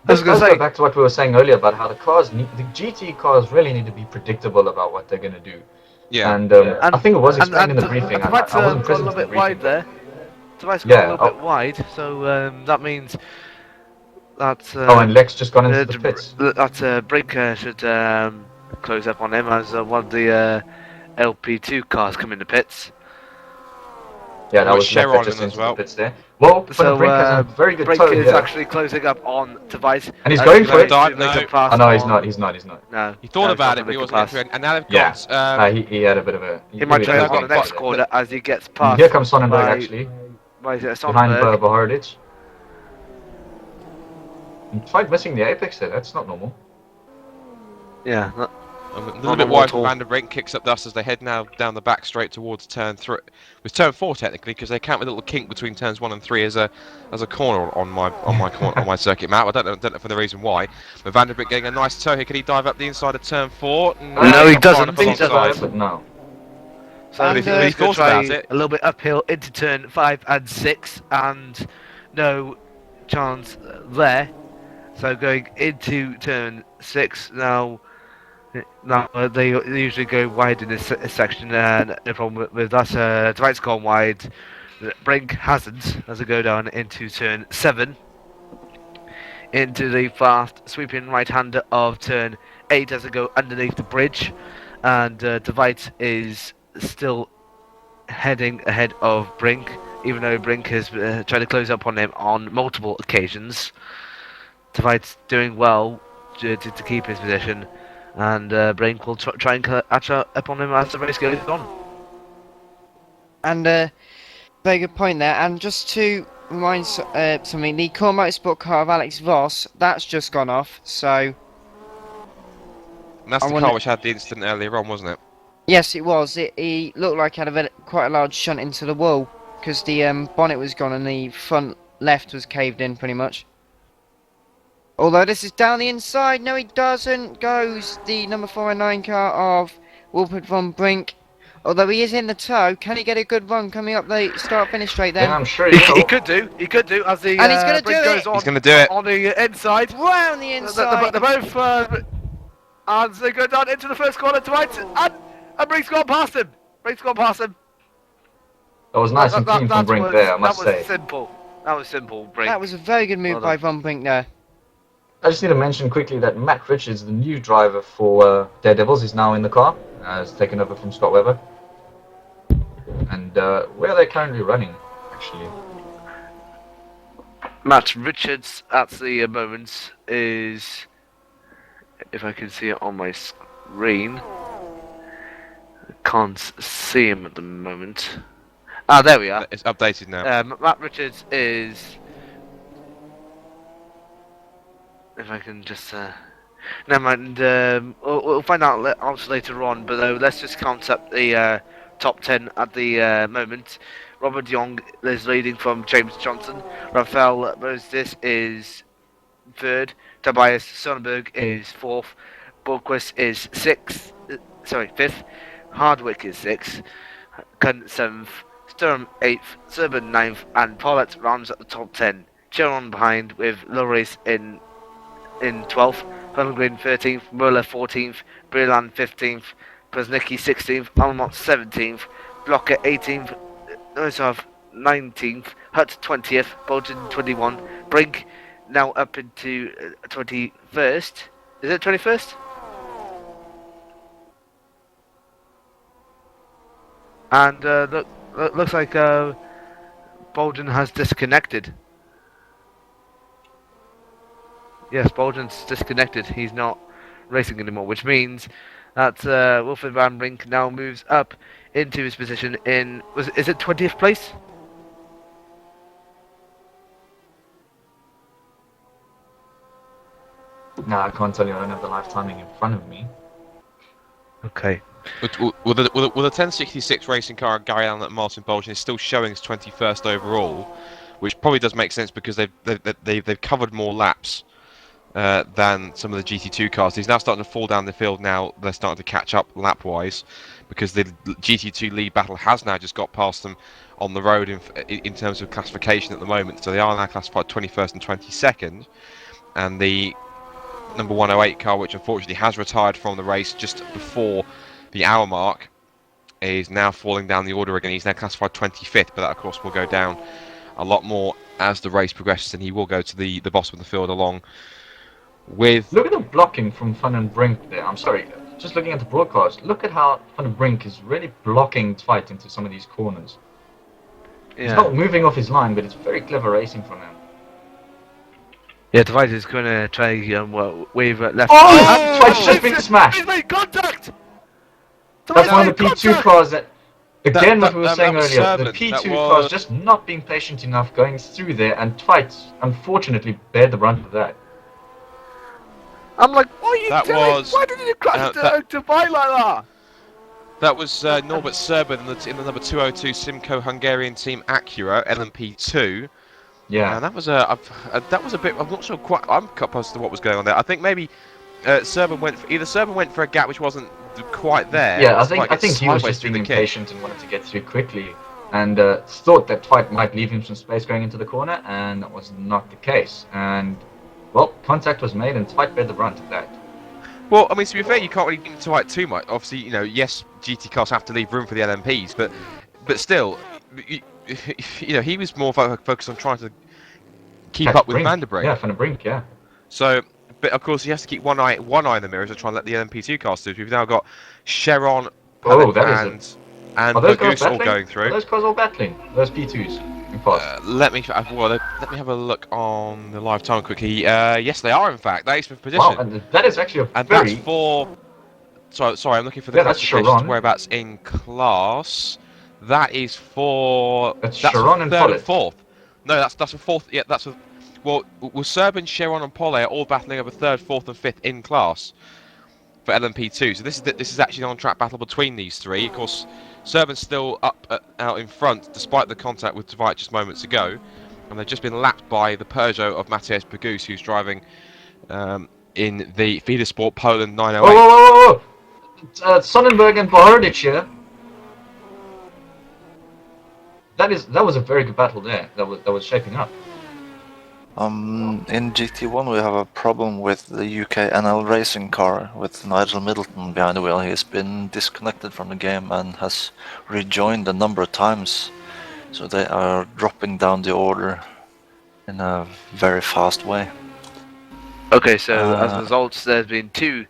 Speaker 3: This
Speaker 2: gonna
Speaker 3: goes
Speaker 2: say-
Speaker 3: back to what we were saying earlier about how the GT cars really need to be predictable about what they're going to do.
Speaker 4: Yeah.
Speaker 3: And I think it was explained in the briefing. I
Speaker 2: Dwight's
Speaker 3: wasn't
Speaker 2: got a
Speaker 3: present
Speaker 2: little
Speaker 3: in the
Speaker 2: bit wide
Speaker 3: briefing.
Speaker 2: there. Dwight's got
Speaker 3: Yeah,
Speaker 2: a little bit wide, so that means that
Speaker 3: Oh, and Lex just gone into the pits.
Speaker 2: that Brink should close up on him as one of the LP2 cars come in the pits.
Speaker 3: Yeah, that
Speaker 4: With
Speaker 3: was Lex
Speaker 4: Sharon
Speaker 3: that just
Speaker 4: in as
Speaker 3: into
Speaker 4: well.
Speaker 3: the pits there. Well, Van
Speaker 2: So
Speaker 3: der Brink has a very good
Speaker 2: Brink
Speaker 3: toe
Speaker 2: is
Speaker 3: here.
Speaker 2: actually closing up on Dwight.
Speaker 3: And he's going for it.
Speaker 4: Dive,
Speaker 2: To make
Speaker 4: no.
Speaker 2: a pass
Speaker 3: Oh, no, he's
Speaker 2: on-
Speaker 3: not. He's not.
Speaker 2: No.
Speaker 4: He thought
Speaker 2: no,
Speaker 4: about
Speaker 2: he's
Speaker 4: it,
Speaker 2: not
Speaker 4: but he
Speaker 2: gonna
Speaker 4: wasn't
Speaker 2: make a pass.
Speaker 4: entering. And now they've
Speaker 3: Yeah.
Speaker 4: got.
Speaker 3: He had a bit of a...
Speaker 2: He might try
Speaker 3: really
Speaker 2: that on the
Speaker 3: got
Speaker 2: next
Speaker 3: there.
Speaker 2: corner as he gets
Speaker 3: And
Speaker 2: past.
Speaker 3: here comes Sonnenberg
Speaker 2: by-
Speaker 3: actually,
Speaker 2: by
Speaker 3: behind
Speaker 2: Sonnenberg.
Speaker 3: Baharic. And tried missing the apex there, that's not normal.
Speaker 2: Yeah.
Speaker 4: A little
Speaker 2: Not
Speaker 4: bit
Speaker 2: normal
Speaker 4: wide
Speaker 2: at
Speaker 4: for
Speaker 2: all.
Speaker 4: Van der Brink, kicks up dust as they head now down the back straight towards turn 3. It was turn 4 technically because they count with a little kink between turns 1 and 3 as a corner on my corner, on my circuit map. I don't know for the reason why. But Van der Brink getting a nice toe here. Can he dive up the inside of turn 4?
Speaker 2: No, he
Speaker 4: not
Speaker 2: doesn't.
Speaker 4: far enough
Speaker 2: He
Speaker 3: Thinks
Speaker 2: doesn't.
Speaker 3: about
Speaker 4: alongside.
Speaker 3: it, but no.
Speaker 2: So
Speaker 6: And,
Speaker 2: he's
Speaker 6: he
Speaker 2: going to
Speaker 4: thought
Speaker 2: try
Speaker 4: about it.
Speaker 2: a little bit uphill into turn 5 and 6, and no chance there. So going into turn 6 now. They usually go wide in this section, and no problem with that. Dwight's gone wide. Brink hasn't, as they go down into turn 7. Into the fast sweeping right hander of turn 8 as they go underneath the bridge. And Dwight is still heading ahead of Brink, even though Brink has tried to close up on him on multiple occasions. Dwight's doing well to keep his position. And Brink will try and catch up on him as the race goes on.
Speaker 6: And very good point there. And just to remind something, the Core Motorsport car of Alex Voss, that's just gone off. So
Speaker 4: And that's
Speaker 6: I
Speaker 4: the
Speaker 6: wanna-
Speaker 4: car which had the incident earlier on, wasn't it?
Speaker 6: yes, it was. He looked like he had quite a large shunt into the wall because the bonnet was gone and the front left was caved in pretty much. Although this is down the inside, no, he doesn't. Goes the number 409 car of Wilfred von Brink. Although he is in the tow, can he get a good run coming up the start-finish straight then?
Speaker 3: Yeah, I'm sure
Speaker 2: He
Speaker 3: will.
Speaker 2: could do as the
Speaker 6: And he's gonna
Speaker 2: Brink
Speaker 6: do
Speaker 2: goes
Speaker 6: it.
Speaker 2: on.
Speaker 4: He's going to do it.
Speaker 2: On the inside.
Speaker 6: Round the inside.
Speaker 2: They're both and they go down into the first corner. Dwight and Brink's gone past him.
Speaker 3: That was nice and clean from Brink there, I must say.
Speaker 2: That was simple, Brink.
Speaker 6: That was a very good move
Speaker 2: Well
Speaker 6: by
Speaker 2: done.
Speaker 6: Von Brink there.
Speaker 3: I just need to mention quickly that Matt Richards, the new driver for Daredevils, is now in the car. Has taken over from Scott Webber. And where are they currently running, actually?
Speaker 2: Matt Richards at the moment is, if I can see it on my screen, I can't see him at the moment. Ah, there we are.
Speaker 4: It's updated now.
Speaker 2: Matt Richards is, if I can just, never mind. We'll find out later on. But let's just count up the top 10 at the moment. Robert Young is leading from James Johnson. Rafael Moses is third. Tobias Sonnenberg is fourth. Borquist is fifth. Hardwick is sixth. Kuhn seventh. Sturm eighth. Serban ninth. And Paulette rounds at the top 10. Chiron behind with Loris in 12th. Holmgren 13th. Muller 14th. Breland 15th. Presnicki 16th. Almont 17th. Blocker 18th. Nosov 19th. Hutt 20th. Bolton 21. Brink now up into 21st. Is it 21st? And looks like Bolden has disconnected. Yes, Bolden's disconnected. He's not racing anymore, which means that Wilfred Van Brink now moves up into his position in, is it 20th place?
Speaker 3: No, I can't tell you. I don't have the live timing in front of me.
Speaker 2: Okay.
Speaker 4: With a 1066 racing car, Gary Allen at Martin Bolton is still showing as 21st overall, which probably does make sense because they've covered more laps than some of the GT2 cars. He's now starting to fall down the field. Now they're starting to catch up lap-wise because the GT2 lead battle has now just got past them on the road in terms of classification at the moment. So they are now classified 21st and 22nd, and the number 108 car, which unfortunately has retired from the race just before the hour mark, is now falling down the order again. He's now classified 25th, but that of course will go down a lot more as the race progresses, and he will go to the bottom of the field along with...
Speaker 3: Look at the blocking from Van den Brink there. I'm sorry, just looking at the broadcast, look at how Van den Brink is really blocking tight into some of these corners.
Speaker 2: Yeah.
Speaker 3: He's not moving off his line, but it's very clever racing from him.
Speaker 2: Yeah, Dwight is going to try wave left.
Speaker 3: Oh! Dwight's just been smashed!
Speaker 2: He's made contact!
Speaker 3: That's one of the P2 cars that, again, what we were saying
Speaker 4: was
Speaker 3: earlier, the
Speaker 4: Serban.
Speaker 3: P2 cars just not being patient enough going through there, and Dwight, unfortunately, bared the brunt of that.
Speaker 2: I'm like, what are you
Speaker 4: That
Speaker 2: doing?
Speaker 4: was-
Speaker 2: Why did you crash to fight like that?
Speaker 4: That was Norbert Serban in the number 202 Simco Hungarian team Acura LMP2.
Speaker 3: Yeah.
Speaker 4: And that was a bit. I'm not sure quite. I'm cut as to what was going on there. I think maybe Serban went for a gap which wasn't quite there.
Speaker 3: Yeah, I
Speaker 4: Despite
Speaker 3: think
Speaker 4: getting
Speaker 3: he was
Speaker 4: sideways
Speaker 3: just
Speaker 4: through
Speaker 3: being
Speaker 4: the kit.
Speaker 3: impatient and wanted to get through quickly, and thought that Dwight might leave him some space going into the corner, and that was not the case. And well, contact was made, and Dwight bared the brunt of that.
Speaker 4: Well, I mean, to be fair, you can't really get into it too much. Obviously, yes, GT cars have to leave room for the LMPs, but still, he was more focused on trying to keep up with
Speaker 3: Brink.
Speaker 4: Van der Brink.
Speaker 3: Yeah, Van der Brink, yeah.
Speaker 4: So, but of course, he has to keep one eye in the mirror to try and let the LMP2 cars through. We've now got Cheron,
Speaker 3: Oh,
Speaker 4: and
Speaker 3: Are those cars
Speaker 4: Bagus all
Speaker 3: battling?
Speaker 4: going
Speaker 3: Are
Speaker 4: through.
Speaker 3: those cars all battling? Those P2s in fast.
Speaker 4: Let me have a look on the live time quickly. Yes, they are in fact. That is for position.
Speaker 3: Wow, and that is actually
Speaker 4: And
Speaker 3: very...
Speaker 4: that's for. Sorry, I'm looking for the
Speaker 3: Yeah, that's
Speaker 4: classifications
Speaker 3: Chiron.
Speaker 4: whereabouts in class. That is for.
Speaker 3: That's
Speaker 4: for
Speaker 3: Chiron and
Speaker 4: third
Speaker 3: Pollitt.
Speaker 4: and fourth. No, that's for fourth. Yeah, that's for. Well, Serban, Chiron, and Pole are all battling over third, fourth, and fifth in class for LMP2. So this is actually an on-track battle between these three. Of course, Serban's still out in front despite the contact with Dwight just moments ago, and they've just been lapped by the Peugeot of Matthias Bagus, who's driving in the Feeder Sport Poland 908.
Speaker 3: Whoa! Sonnenberg and Bohordic here. That was a very good battle there. That was shaping up.
Speaker 5: In GT1 we have a problem with the UK NL racing car with Nigel Middleton behind the wheel. He's been disconnected from the game and has rejoined a number of times. So they are dropping down the order in a very fast way.
Speaker 2: Okay, so as a result, there's been two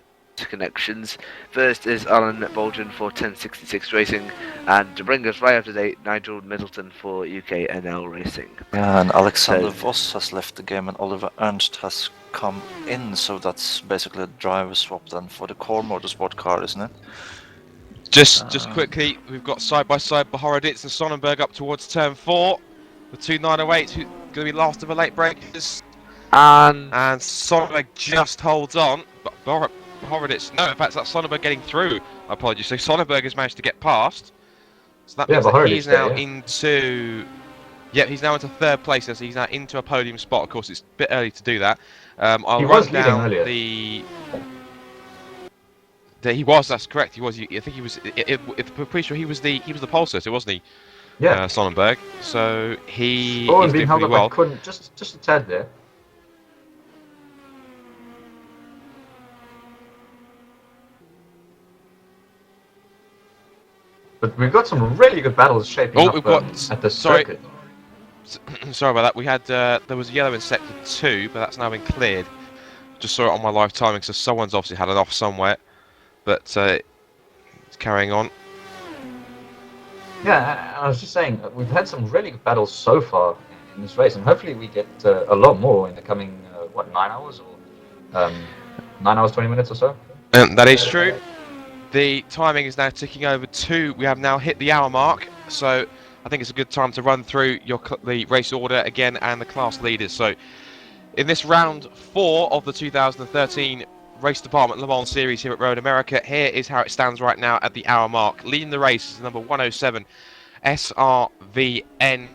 Speaker 2: connections. First is Alan Bolton for 1066 Racing, and to bring us right up to date, Nigel Middleton for UKNL Racing.
Speaker 5: Yeah, and Alexander
Speaker 2: So-
Speaker 5: Voss has left the game, and Oliver Ernst has come in, so that's basically a driver swap then for the core motorsport car, isn't it?
Speaker 4: Just quickly, we've got side by side Bohoroditz and Sonnenberg up towards turn 4. The two 908s who going to be last of the late breakers.
Speaker 2: And
Speaker 4: And Sonnenberg just holds on, but Bohoroditz, no, in fact, that's Sonnenberg getting through. Apologies. So Sonnenberg has managed to get past. So that means that
Speaker 3: Bohoroditz
Speaker 4: he's now
Speaker 3: there, yeah.
Speaker 4: into. Yep, he's now into third place, so he's now into a podium spot. Of course, it's a bit early to do that. I'll
Speaker 3: He
Speaker 4: run
Speaker 3: was leading
Speaker 4: down
Speaker 3: earlier.
Speaker 4: he was. That's correct. He was. I think he was. I'm pretty sure he was the pole sitter, wasn't he?
Speaker 3: Yeah.
Speaker 4: Sonnenberg. So he
Speaker 3: Oh,
Speaker 4: is
Speaker 3: and being
Speaker 4: doing
Speaker 3: held
Speaker 4: pretty
Speaker 3: up
Speaker 4: well.
Speaker 3: by Kun, just a tad there. But we've got some really good battles shaping
Speaker 4: Oh,
Speaker 3: up
Speaker 4: we've got-
Speaker 3: at the
Speaker 4: sorry.
Speaker 3: circuit.
Speaker 4: Sorry about that. We had there was a yellow in sector 2, but that's now been cleared. Just saw it on my live timing, so someone's obviously had it off somewhere. But it's carrying on.
Speaker 3: Yeah, I was just saying, we've had some really good battles so far in this race, and hopefully we get a lot more in the coming, 9 hours? Or 9 hours, 20 minutes or so?
Speaker 4: That is true. The timing is now ticking over 2. We have now hit the hour mark, so I think it's a good time to run through the race order again and the class leaders. So in this round 4 of the 2013 Race Department Le Mans Series here at Road America, here is how it stands right now at the hour mark. Leading the race is number 107 SRVN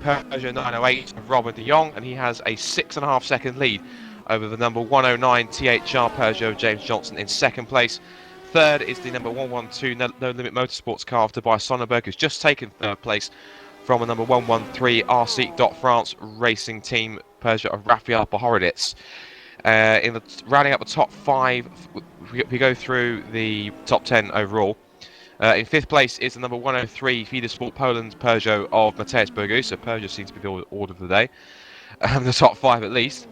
Speaker 4: Peugeot 908 of Robert de Jong, and he has a 6.5 second lead over the number 109 THR Peugeot James Johnson in second place. Third is the number 112 No Limit Motorsports car of Tobias Sonnenberg, who's just taken third place from a number 113 RC France Racing Team Peugeot of Rafael Bohoroditz. Rounding up the top 5, we go through the top 10 overall. In 5th place is the number 103 FIDE Sport Poland Peugeot of Mateusz Bogus, so Peugeot seems to be the order of the day. The top 5 at least.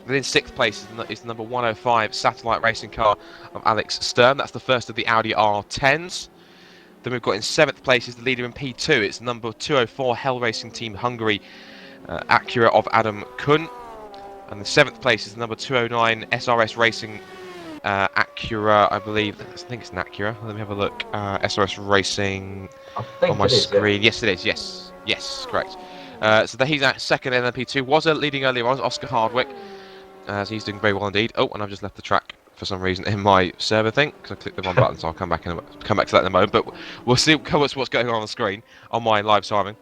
Speaker 4: Then in 6th place is the number 105 Satellite Racing car of Alex Sturm. That's the first of the Audi R10s. Then we've got in 7th place is the leader in P2. It's number 204 Hell Racing Team Hungary Acura of Adam Kuhn. And the 7th place is the number 209 SRS Racing Acura, I believe. I think it's an Acura. Let me have a look. SRS Racing
Speaker 3: I think
Speaker 4: on my
Speaker 3: it is, yeah.
Speaker 4: screen. Yes, it is. Yes, correct. So he's at second in LMP2. Was leading earlier on, Oscar Hardwick. So he's doing very well indeed. Oh, and I've just left the track for some reason in my server thing because I clicked the wrong button. So I'll come back to that in a moment. But we'll see what's going on the screen on my live timing.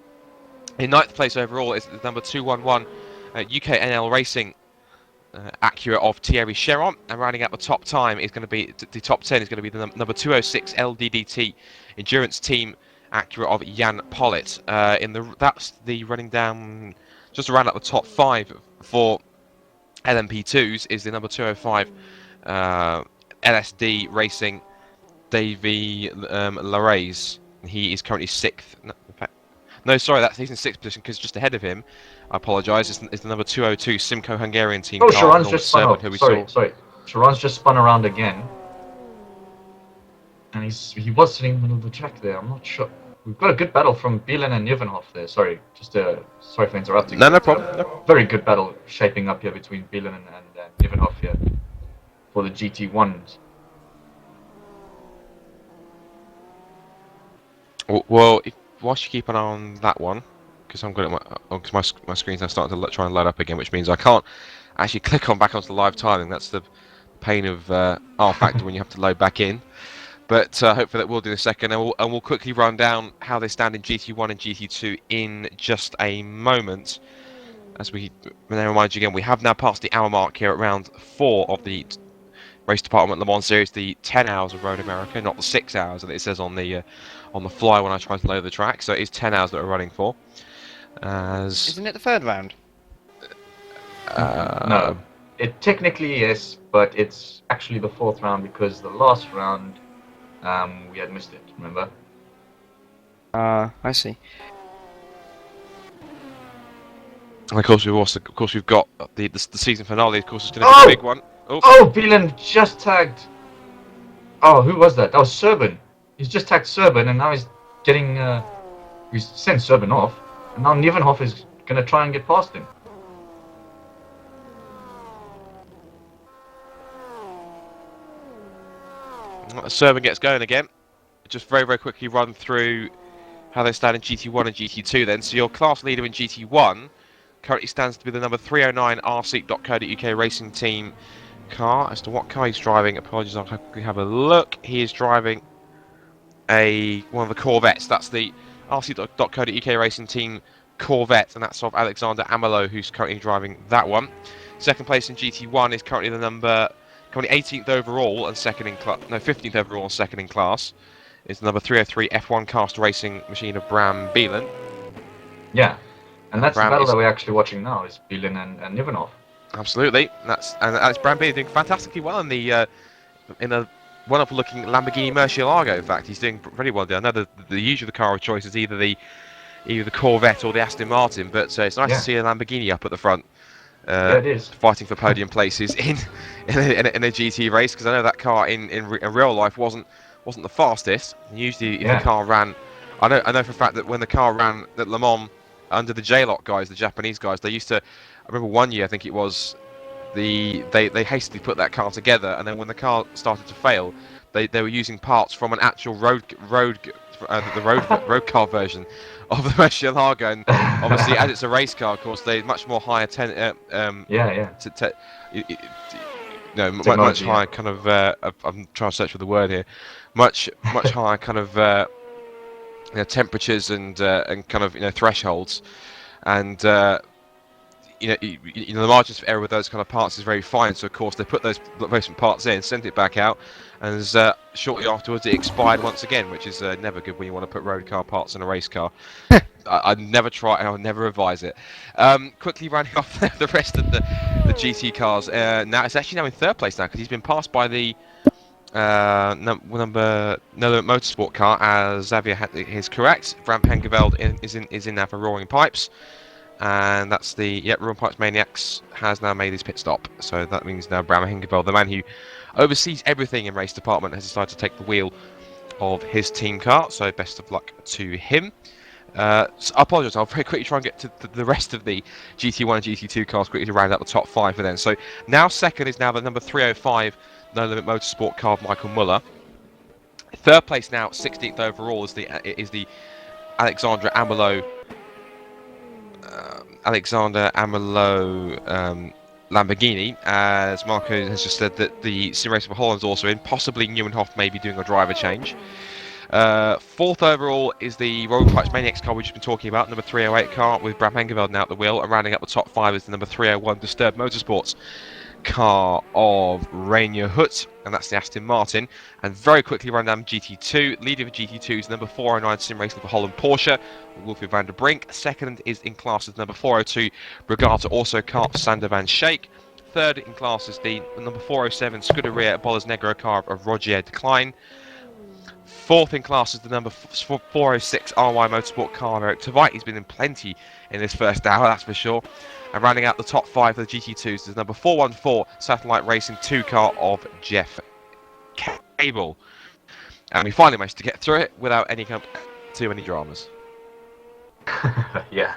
Speaker 4: In 9th place overall is the number 211 UKNL Racing Acura of Thierry Cheron, and rounding out the top time is going to be the top 10 is going to be the number 206 LDDT Endurance Team Acura of Jan Pollitt. That's the running down just to round up the top 5 for LMP2s is the number 205 LSD Racing Davy Laraise. He is currently 6th. No, sorry, he's in 6th position because just ahead of him, I apologise, is the number 202 Simco Hungarian team.
Speaker 3: Oh,
Speaker 4: car,
Speaker 3: Sharon's
Speaker 4: Norbert
Speaker 3: just spun
Speaker 4: Serban,
Speaker 3: off.
Speaker 4: who we
Speaker 3: Sorry. Sharon's just spun around again. And he was sitting in the middle of the track there, I'm not sure. We've got a good battle from Bielen and Nieuwenhof there. Sorry for interrupting.
Speaker 4: No
Speaker 3: but,
Speaker 4: problem. No.
Speaker 3: Very good battle shaping up here between Bielen and Nieuwenhof here for the GT1s.
Speaker 4: Well, whilst you keep an eye on that one, because I'm good at because my screen's now starting to try and load up again, which means I can't actually click back onto the live timing. That's the pain of R Factor when you have to load back in. But hopefully that will do in a second, and we'll quickly run down how they stand in GT1 and GT2 in just a moment. As we remind you again, we have now passed the hour mark here at round 4 of the Race Department Le Mans Series, the 10 hours of Road America, not the 6 hours that it says on the fly when I try to load the track. So it is 10 hours that we're running for.
Speaker 6: Isn't it the 3rd round?
Speaker 3: No, it technically is, but it's actually the 4th round because the last round we had missed it. Remember?
Speaker 6: I see.
Speaker 4: And of course we've got the season finale. Of course, it's going to be a big one.
Speaker 3: Oh, Bielen just tagged Oh, who was that? That was Serban. He's just tagged Serban, and now he's getting. He's sent Serban off, and now Nievenhoff is gonna try and get past him.
Speaker 4: Serban gets going again. Just very, very quickly run through how they stand in GT1 and GT2 then. So your class leader in GT1 currently stands to be the number 309 rseat.co.uk racing team car. As to what car he's driving, apologies, I'll quickly have a look. He is driving one of the Corvettes. That's the rseat.co.uk racing team Corvette, and that's of Alexander Amelo, who's currently driving that one. Second place in GT1 is currently 18th overall and 15th overall and second in class. Is the number 303 F1 cast racing machine of Bram Bielen.
Speaker 3: Yeah, and that's
Speaker 4: Bram
Speaker 3: the battle
Speaker 4: is-
Speaker 3: that we're actually watching now is Bielen and Nievenhoff.
Speaker 4: Absolutely, that's Bram Bielen doing fantastically well in the wonderful looking Lamborghini Murcielago. In fact, he's doing very well there. I know the usual car of choice is either the Corvette or the Aston Martin, but it's nice to see a Lamborghini up at the front.
Speaker 3: Yeah, it is.
Speaker 4: Fighting for podium places in a GT race, because I know that car in real life wasn't the fastest. Usually, if the car ran, I know for a fact that when the car ran at Le Mans under the J-Lock guys, the Japanese guys, they used to. I remember one year, I think it was, they hastily put that car together, and then when the car started to fail, they were using parts from an actual road car version of the Murcielago, and obviously as it's a race car, of course, they much more higher much higher kind of I'm trying to search for the word here, much higher kind of temperatures and kind of thresholds, and the margins for error with those kind of parts is very fine. So of course they put those replacement parts in, sent it back out, and shortly afterwards it expired once again, which is never good when you want to put road car parts in a race car. I'd never try and I would never advise it. Quickly running off the rest of the GT cars. Now it's actually in third place now, because he's been passed by the number motorsport car, as Xavier is correct. Bram Pengeveld is in now for Roaring Pipes. And that's Roaring Pipes Maniacs has now made his pit stop. So that means now Bram Pengeveld, the man who oversees everything in Race Department, has decided to take the wheel of his team car. So best of luck to him. So I apologise, I'll very quickly try and get to the rest of the GT1 and GT2 cars quickly to round out the top 5 for them. So now second is now the number 305 No Limit Motorsport car of Michael Muller. Third place now, 16th overall, is the Alexander Amelo Lamborghini. As Marco has just said that the Sim Racer for Holland is also in, possibly Nieuwenhof may be doing a driver change. Fourth overall is the Roaring Pipes Maniacs car we've just been talking about, number 308 car with Bram Pengeveld now at the wheel, and rounding up the top 5 is the number 301 Disturbed Motorsports car of Rainier Hut, and that's the Aston Martin. And very quickly run down GT2. Leader for GT2 is number 409 Sim Racing for Holland Porsche, Wolfie van der Brink. Second is in class as number 402 Regatta Also car of Sander van Schaik. Third in class is the number 407 Scuderia Bolas Negro car of Roger de Klein. Fourth in class is the number 406 RY Motorsport car of Eric Tveit. He's been in plenty in this first hour, that's for sure. And rounding out the top 5 for the GT2s is number 414 Satellite Racing 2 car of Jeff Cable. And we finally managed to get through it without too many dramas.
Speaker 3: Yeah.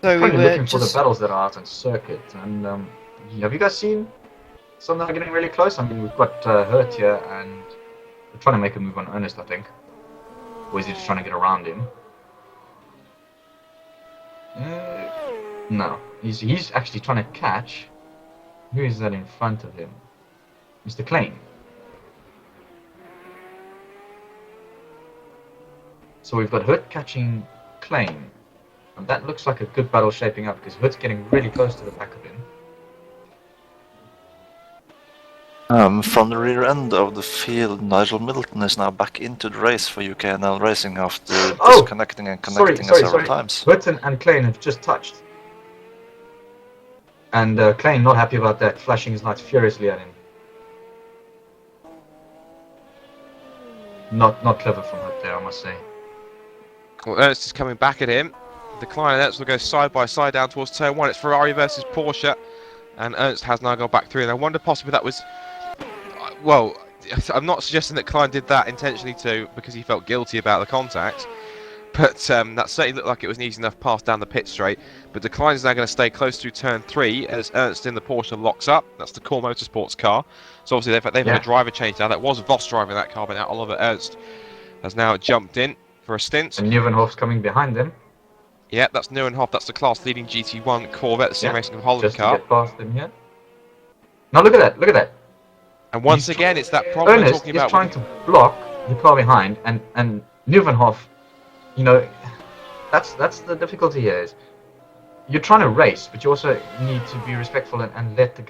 Speaker 6: So we
Speaker 3: Currently
Speaker 6: were
Speaker 3: looking for the
Speaker 6: just
Speaker 3: battles that are out on circuit, and have you guys seen some that are getting really close? I mean, we've got Hurt here, and we're trying to make a move on Ernest, I think. Or is he just trying to get around him? No, he's actually trying to catch. Who is that in front of him? Mr. Klein. So we've got Hurt catching Klein. And that looks like a good battle shaping up, because Hurt's getting really close to the back of him.
Speaker 5: From the rear end of the field, Nigel Middleton is now back into the race for UKNL Racing after disconnecting and connecting several times.
Speaker 3: Hurt and Klein have just touched. And Klein not happy about that, flashing his lights furiously at him. Not clever from Hurt there, I must say.
Speaker 4: Well, Ernst is coming back at him. The Klein and Ernst will go side by side down towards turn 1. It's Ferrari versus Porsche. and Ernst has now gone back through. And I wonder possibly that was, well, I'm not suggesting that Klein did that intentionally because he felt guilty about the contact, but that certainly looked like it was an easy enough pass down the pit straight. But De Klein is now going to stay close through turn 3 as Ernst in the Porsche locks up. That's the Core Motorsports car. So obviously they've had a driver change now. That was Voss driving that car, but now Oliver Ernst has now jumped in for a stint.
Speaker 3: And Nieuwenhof's coming behind them.
Speaker 4: Yeah, that's Nieuwenhof. That's the class-leading GT1 Corvette, the Sim Racing of Holland
Speaker 3: just
Speaker 4: car.
Speaker 3: To get past them here. Now look at that! Look at that!
Speaker 4: And once again, it's that problem we're
Speaker 3: Ernest
Speaker 4: talking about.
Speaker 3: is trying to block the car behind, and Nieuwenhof, you know, that's the difficulty here. Is you're trying to race, but you also need to be respectful and let the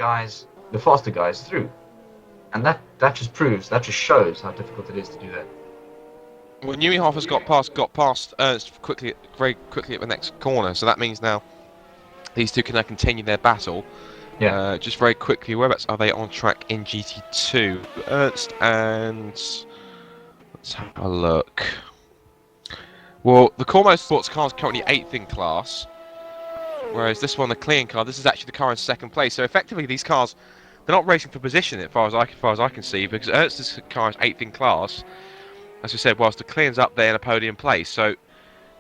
Speaker 3: faster guys through, and that just shows how difficult it is to do that.
Speaker 4: Well, Nieuwenhof has got past Ernst very quickly at the next corner, so that means now these two can now continue their battle.
Speaker 3: Yeah.
Speaker 4: Just very quickly, whereabouts are they on track in GT2? Ernst and... let's have a look. Well, the Core Motorsports car is currently 8th in class, whereas this one, the Klein car, this is actually the car in 2nd place. So effectively, these cars, they're not racing for position as far as I can see, because Ernst's car is 8th in class, as we said, whilst the Klein's up there in a podium place. So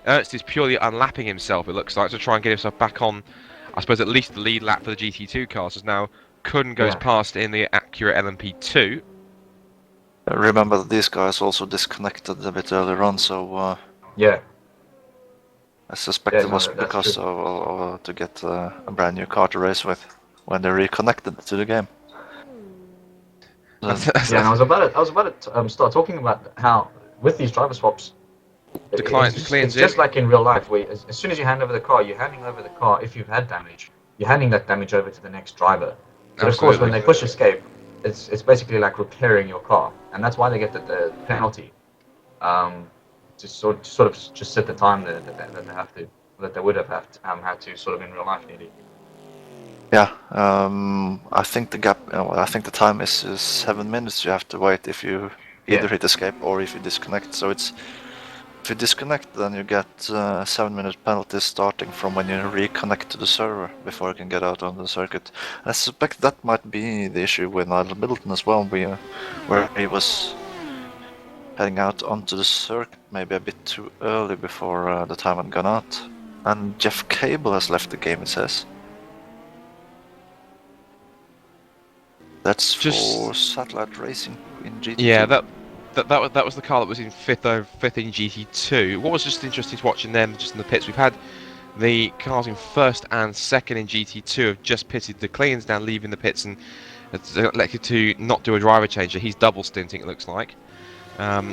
Speaker 4: Ernst is purely unlapping himself, it looks like, to try and get himself back on, I suppose, at least the lead lap for the GT2 cars, as now Kuhn goes past in the Acura LMP2.
Speaker 5: Remember that these guys also disconnected a bit earlier on, so
Speaker 3: yeah.
Speaker 5: I suspect it was because of to get a brand new car to race with when they reconnected to the game.
Speaker 3: And I was about to start talking about how with these driver swaps, it's just like in real life, where as soon as you hand over the car, you're handing over the car. If you've had damage, you're handing that damage over to the next driver. But of course, when they push escape, it's basically like repairing your car, and that's why they get the penalty. To sort of just set the time that they would have had to sort of in real life nearly.
Speaker 5: Yeah, I think the gap. I think the time is 7 minutes. You have to wait if you either hit escape or if you disconnect. So if you disconnect, then you get a 7-minute penalty starting from when you reconnect to the server before you can get out on the circuit. And I suspect that might be the issue with Nigel Middleton as well, where he was heading out onto the circuit maybe a bit too early before the time had gone out. And Jeff Cable has left the game, it says. That's for Satellite Racing in GT2.
Speaker 4: Yeah, that was the car that was in fifth in GT2. What was just interesting to watch in them, just in the pits, we've had the cars in 1st and 2nd in GT2 have just pitted. The Klein's now leaving the pits and elected to not do a driver change. He's double stinting, it looks like.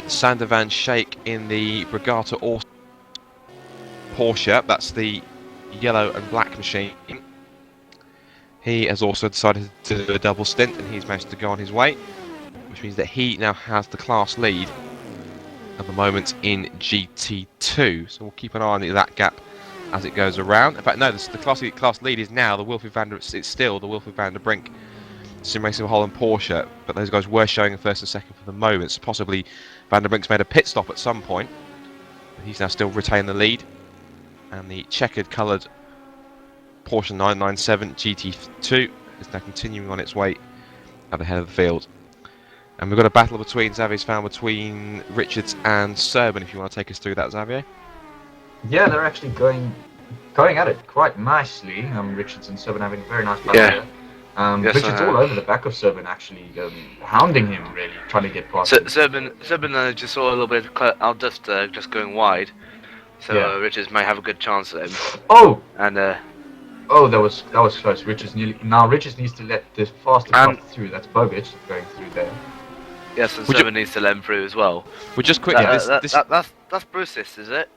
Speaker 4: Sander van Schaik in the Brigata Porsche, that's the yellow and black machine. He has also decided to do a double stint, and he's managed to go on his way, which means that he now has the class lead at the moment in GT2. So we'll keep an eye on that gap as it goes around. In fact, no, the class lead is now it's still the Wilfried van der Brink Sim Racing of Holland Porsche, but those guys were showing in 1st and 2nd for the moment. So possibly van der Brink's made a pit stop at some point, but he's now still retained the lead, and the checkered coloured Porsche 997 GT2 is now continuing on its way at the head of the field. And we've got a battle between Xavier's found between Richards and Serban, if you want to take us through that, Xavier.
Speaker 3: Yeah, they're actually going at it quite nicely. Richards and Serban having a very nice battle there. Richards all over the back of Serban, actually hounding him, really trying to get past him.
Speaker 2: Serban just saw a little bit out just going wide, so Richards may have a good chance at him.
Speaker 3: Oh!
Speaker 2: And
Speaker 3: that was close. Richards needs to let the faster car through. That's Bogic going through there.
Speaker 2: Yes, and Serban needs to let him through as well.
Speaker 4: We're just quickly.
Speaker 2: That's Bruce's, is it?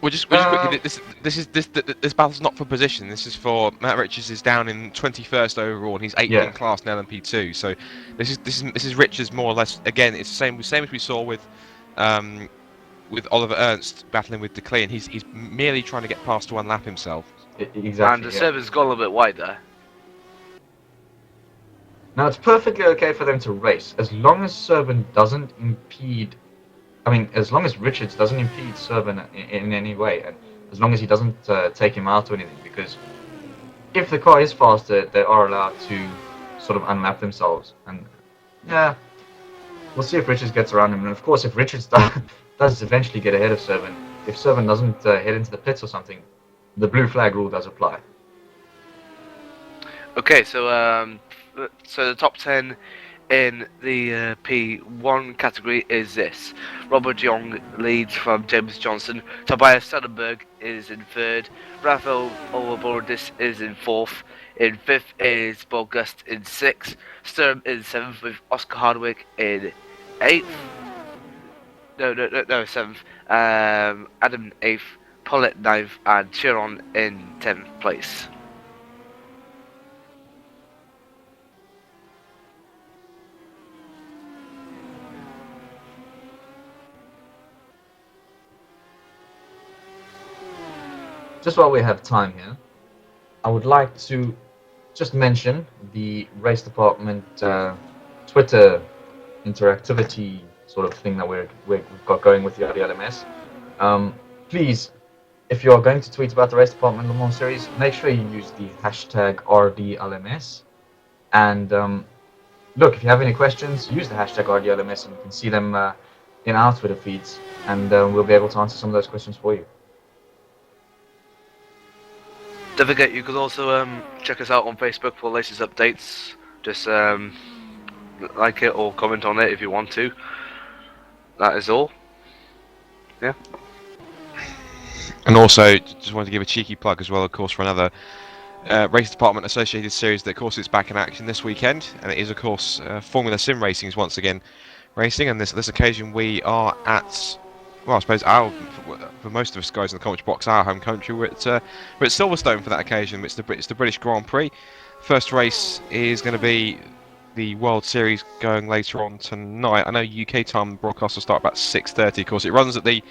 Speaker 4: We're just quickly. This battle's not for position. This is for Matt Richards is down in 21st overall, and he's 8th in class in LMP2. So this is Richards more or less. Again, it's the same as we saw with Oliver Ernst battling with De Klein. He's merely trying to get past to unlap himself.
Speaker 3: Exactly.
Speaker 2: And Serban's gone a little bit wide there.
Speaker 3: Now it's perfectly okay for them to race as long as Serban doesn't impede. I mean, as long as Richards doesn't impede Serban in any way, and as long as he doesn't take him out or anything, because if the car is faster, they are allowed to sort of unlap themselves. And yeah, we'll see if Richards gets around him. And of course, if Richards does eventually get ahead of Servan, if Servan doesn't head into the pits or something, the blue flag rule does apply.
Speaker 2: Okay, so the top 10 in the P1 category is this. Robert Young leads from James Johnson. Tobias Sonnenberg is in third. Rafael Olabordis is in fourth. In fifth is Borgust in sixth. Sturm in seventh with Oscar Hardwick in eighth. No, seventh. Adam eighth. Paulette ninth. And Chiron in 10th place.
Speaker 3: Just while we have time here, I would like to just mention the race department Twitter interactivity sort of thing that we've got going with the RDLMS. Please, if you are going to tweet about the race department Le Mans series, make sure you use the hashtag RDLMS. And look, if you have any questions, use the hashtag RDLMS and you can see them in our Twitter feeds, and we'll be able to answer some of those questions for you.
Speaker 2: Don't forget, you can also check us out on Facebook for latest updates. Just like it or comment on it if you want to. That is all. Yeah.
Speaker 4: And also, just wanted to give a cheeky plug as well, of course, for another Race Department associated series that, of course, it's back in action this weekend. And it is, of course, Formula Sim Racing is once again racing. And this occasion we are at, well, I suppose for most of us guys in the commentary box, our home country. We're at Silverstone for that occasion. It's the British Grand Prix. First race is going to be the World Series going later on tonight. I know UK time broadcast will start about 6:30. Of course, it runs at the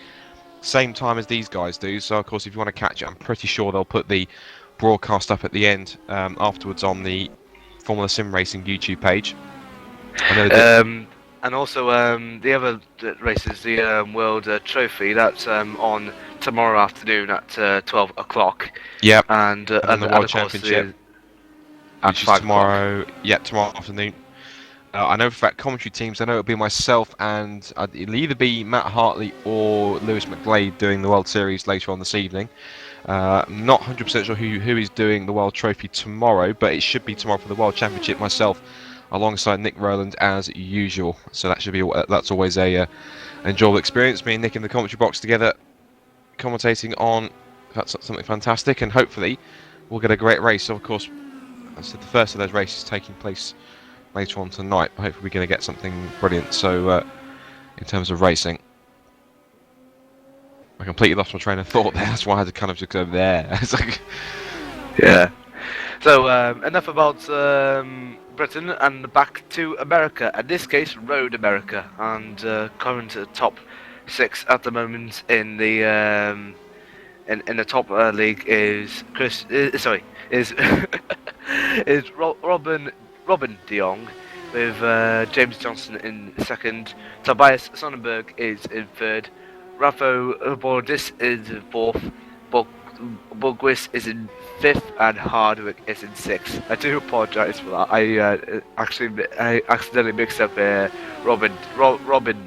Speaker 4: same time as these guys do. So, of course, if you want to catch it, I'm pretty sure they'll put the broadcast up at the end afterwards on the Formula Sim Racing YouTube page. I know
Speaker 2: and also the other races, the World Trophy, that's on tomorrow afternoon at 12 o'clock.
Speaker 4: Yep.
Speaker 2: And
Speaker 4: the World
Speaker 2: of course,
Speaker 4: Championship,
Speaker 2: at
Speaker 4: which is
Speaker 2: 5
Speaker 4: tomorrow.
Speaker 2: o'clock.
Speaker 4: Yeah, tomorrow afternoon. I know for fact commentary teams. I know it'll be myself and it'll either be Matt Hartley or Lewis McGlade doing the World Series later on this evening. Not 100% sure who is doing the World Trophy tomorrow, but it should be tomorrow for the World Championship. Myself, alongside Nick Rowland as usual. So that should be that's always a enjoyable experience. Me and Nick in the commentary box together, commentating on that's something fantastic, and hopefully we'll get a great race. So of course, I said the first of those races taking place later on tonight. Hopefully we're going to get something brilliant. So in terms of racing, I completely lost my train of thought there. That's why I had to kind of just go there. It's like,
Speaker 2: Yeah. So enough about Britain and back to America. In this case, Road America, and current top 6 at the moment in the in the top league is is Robin De Jong with James Johnson in second. Tobias Sonnenberg is in third. Rafael Bordis is in fourth. Borgwis is in fifth, and Hardwick is in sixth. I do apologise for that. I accidentally mixed up Robin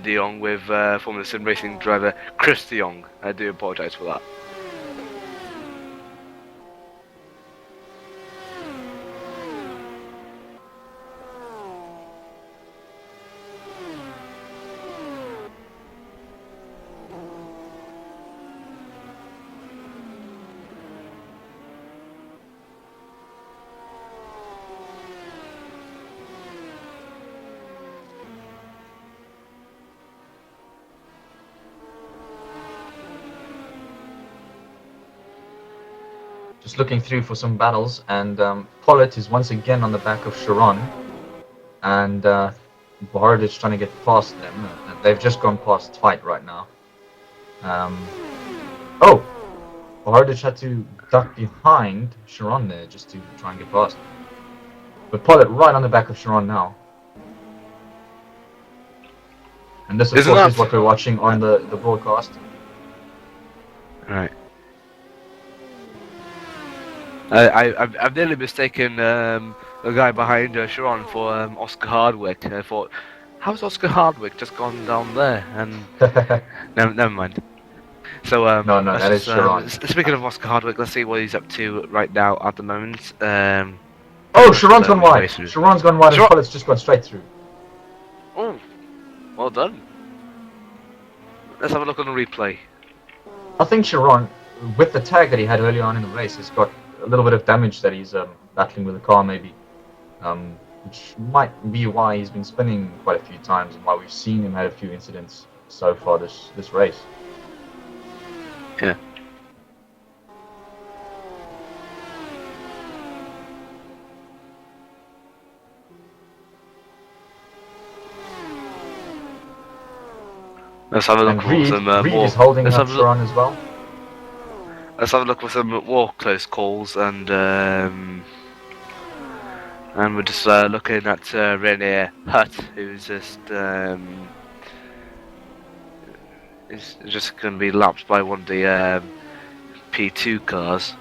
Speaker 2: De Jong with Formula Sim Racing driver Chris De Jong. I do apologise for that.
Speaker 3: Just looking through for some battles, and Pollitt is once again on the back of Sharon, and Bahard is trying to get past them. They've just gone past Fight right now. Oh! Bahardich had to duck behind Sharon there just to try and get past. But Pollitt right on the back of Sharon now. And this, of course, is what we're watching on the broadcast.
Speaker 2: Right. I've nearly mistaken the guy behind Sharon for Oscar Hardwick. I thought, how's Oscar Hardwick just gone down there? And never mind. So
Speaker 3: No,
Speaker 2: let's
Speaker 3: that is
Speaker 2: just
Speaker 3: Sharon.
Speaker 2: speaking of Oscar Hardwick, let's see what he's up to right now at the moment.
Speaker 3: Oh,
Speaker 2: let's
Speaker 3: Sharon's gone
Speaker 2: make our way
Speaker 3: wide.
Speaker 2: through.
Speaker 3: Sharon's gone wide, and
Speaker 2: Sharon-
Speaker 3: Pollitt's just gone straight through.
Speaker 2: Oh, well done. Let's have a look on the replay.
Speaker 3: I think Sharon, with the tag that he had early on in the race, has got a little bit of damage that he's battling with the car, maybe. Which might be why he's been spinning quite a few times and why we've seen him had a few incidents so far this race.
Speaker 2: Yeah. Let's have a look
Speaker 3: And
Speaker 2: for
Speaker 3: Reed,
Speaker 2: some
Speaker 3: Reed
Speaker 2: more.
Speaker 3: is holding
Speaker 2: Let's
Speaker 3: up
Speaker 2: have a look.
Speaker 3: Sharon as well.
Speaker 2: Let's have a look for some more close calls, and we're just looking at Renier Hutt, who's just is just going to be lapped by one of the P2 cars.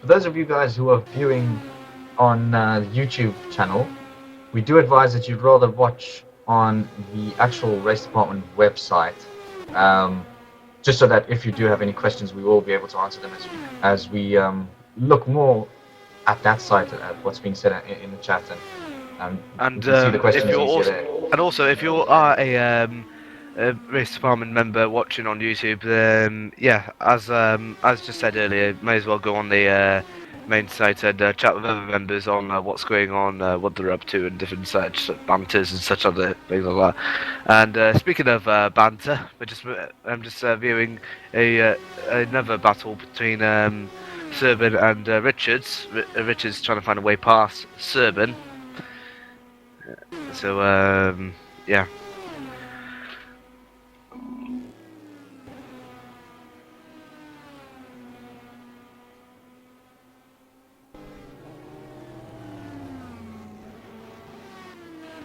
Speaker 3: For those of you guys who are viewing on the YouTube channel, we do advise that you'd rather watch on the actual Race Department website, just so that if you do have any questions, we will be able to answer them as we look more at that site, at what's being said in the chat, and you can see the questions
Speaker 2: if you're
Speaker 3: easier
Speaker 2: also,
Speaker 3: there.
Speaker 2: and also if you are a Race Department member watching on YouTube, yeah, as just said earlier, may as well go on the main site and chat with other members on what's going on, what they're up to, and different such banters and such other things like that. And speaking of banter, I'm just viewing another battle between Serban and Richards. Richards trying to find a way past Serban. So yeah.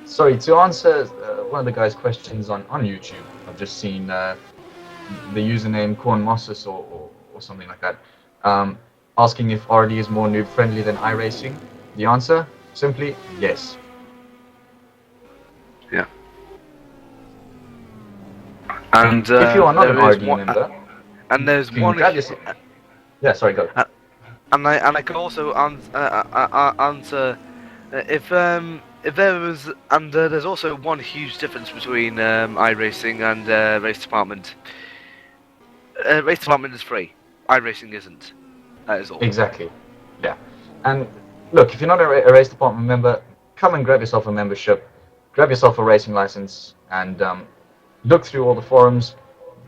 Speaker 3: Sorry, to answer one of the guys' questions on YouTube, I've just seen the username Corn Mosses or something like that, asking if RD is more noob friendly than iRacing. The answer, simply yes.
Speaker 2: Yeah. And
Speaker 3: if you are not an
Speaker 2: there is
Speaker 3: RD
Speaker 2: one-
Speaker 3: member,
Speaker 2: and there's
Speaker 3: you can
Speaker 2: one.
Speaker 3: grab yourself. Yeah, sorry, go.
Speaker 2: And I can also answer if there was, and there's also one huge difference between iRacing and Race Department. Race Department is free. iRacing isn't. That is all.
Speaker 3: Exactly. Yeah. And look, if you're not a Race Department member, come and grab yourself a membership, grab yourself a racing license, and look through all the forums.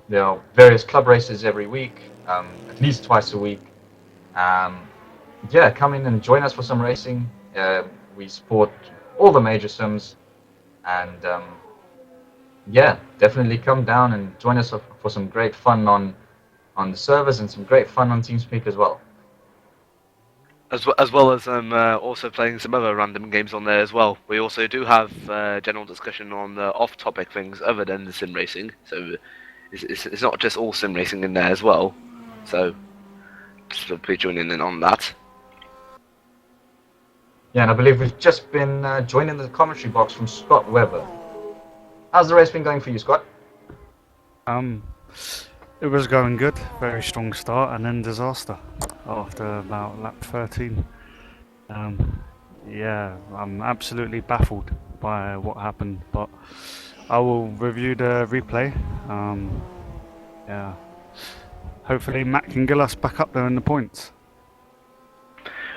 Speaker 3: There are various club races every week, at least twice a week. Yeah, come in and join us for some racing. We support all the major sims, and yeah, definitely come down and join us for some great fun on the servers and some great fun on TeamSpeak as well.
Speaker 2: As well as also playing some other random games on there as well. We also do have general discussion on off-topic things other than the sim racing. So it's not just all sim racing in there as well. So just be joining in on that.
Speaker 3: Yeah, and I believe we've just been joined in the commentary box from Scott Webber. How's the race been going for you, Scott?
Speaker 7: It was going good, very strong start, and then disaster after about lap 13. Yeah, I'm absolutely baffled by what happened, but I will review the replay. Yeah, hopefully Matt can get us back up there in the points.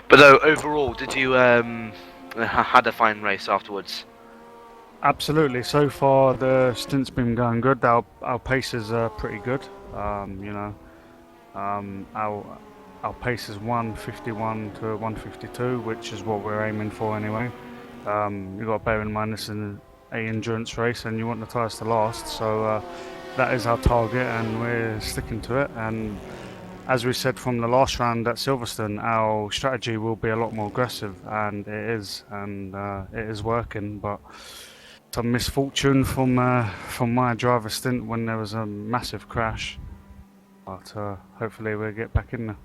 Speaker 2: But overall, did you had a fine race afterwards?
Speaker 7: Absolutely. So far, the stint's been going good. Our paces are pretty good. Our pace is 151 to 152, which is what we're aiming for anyway. You've got to bear in mind this is an endurance race, and you want the tyres to last. So that is our target, and we're sticking to it. And as we said from the last round at Silverstone, our strategy will be a lot more aggressive, and it is, it is working. But some misfortune from my driver stint when there was a massive crash, but hopefully we'll get back in there.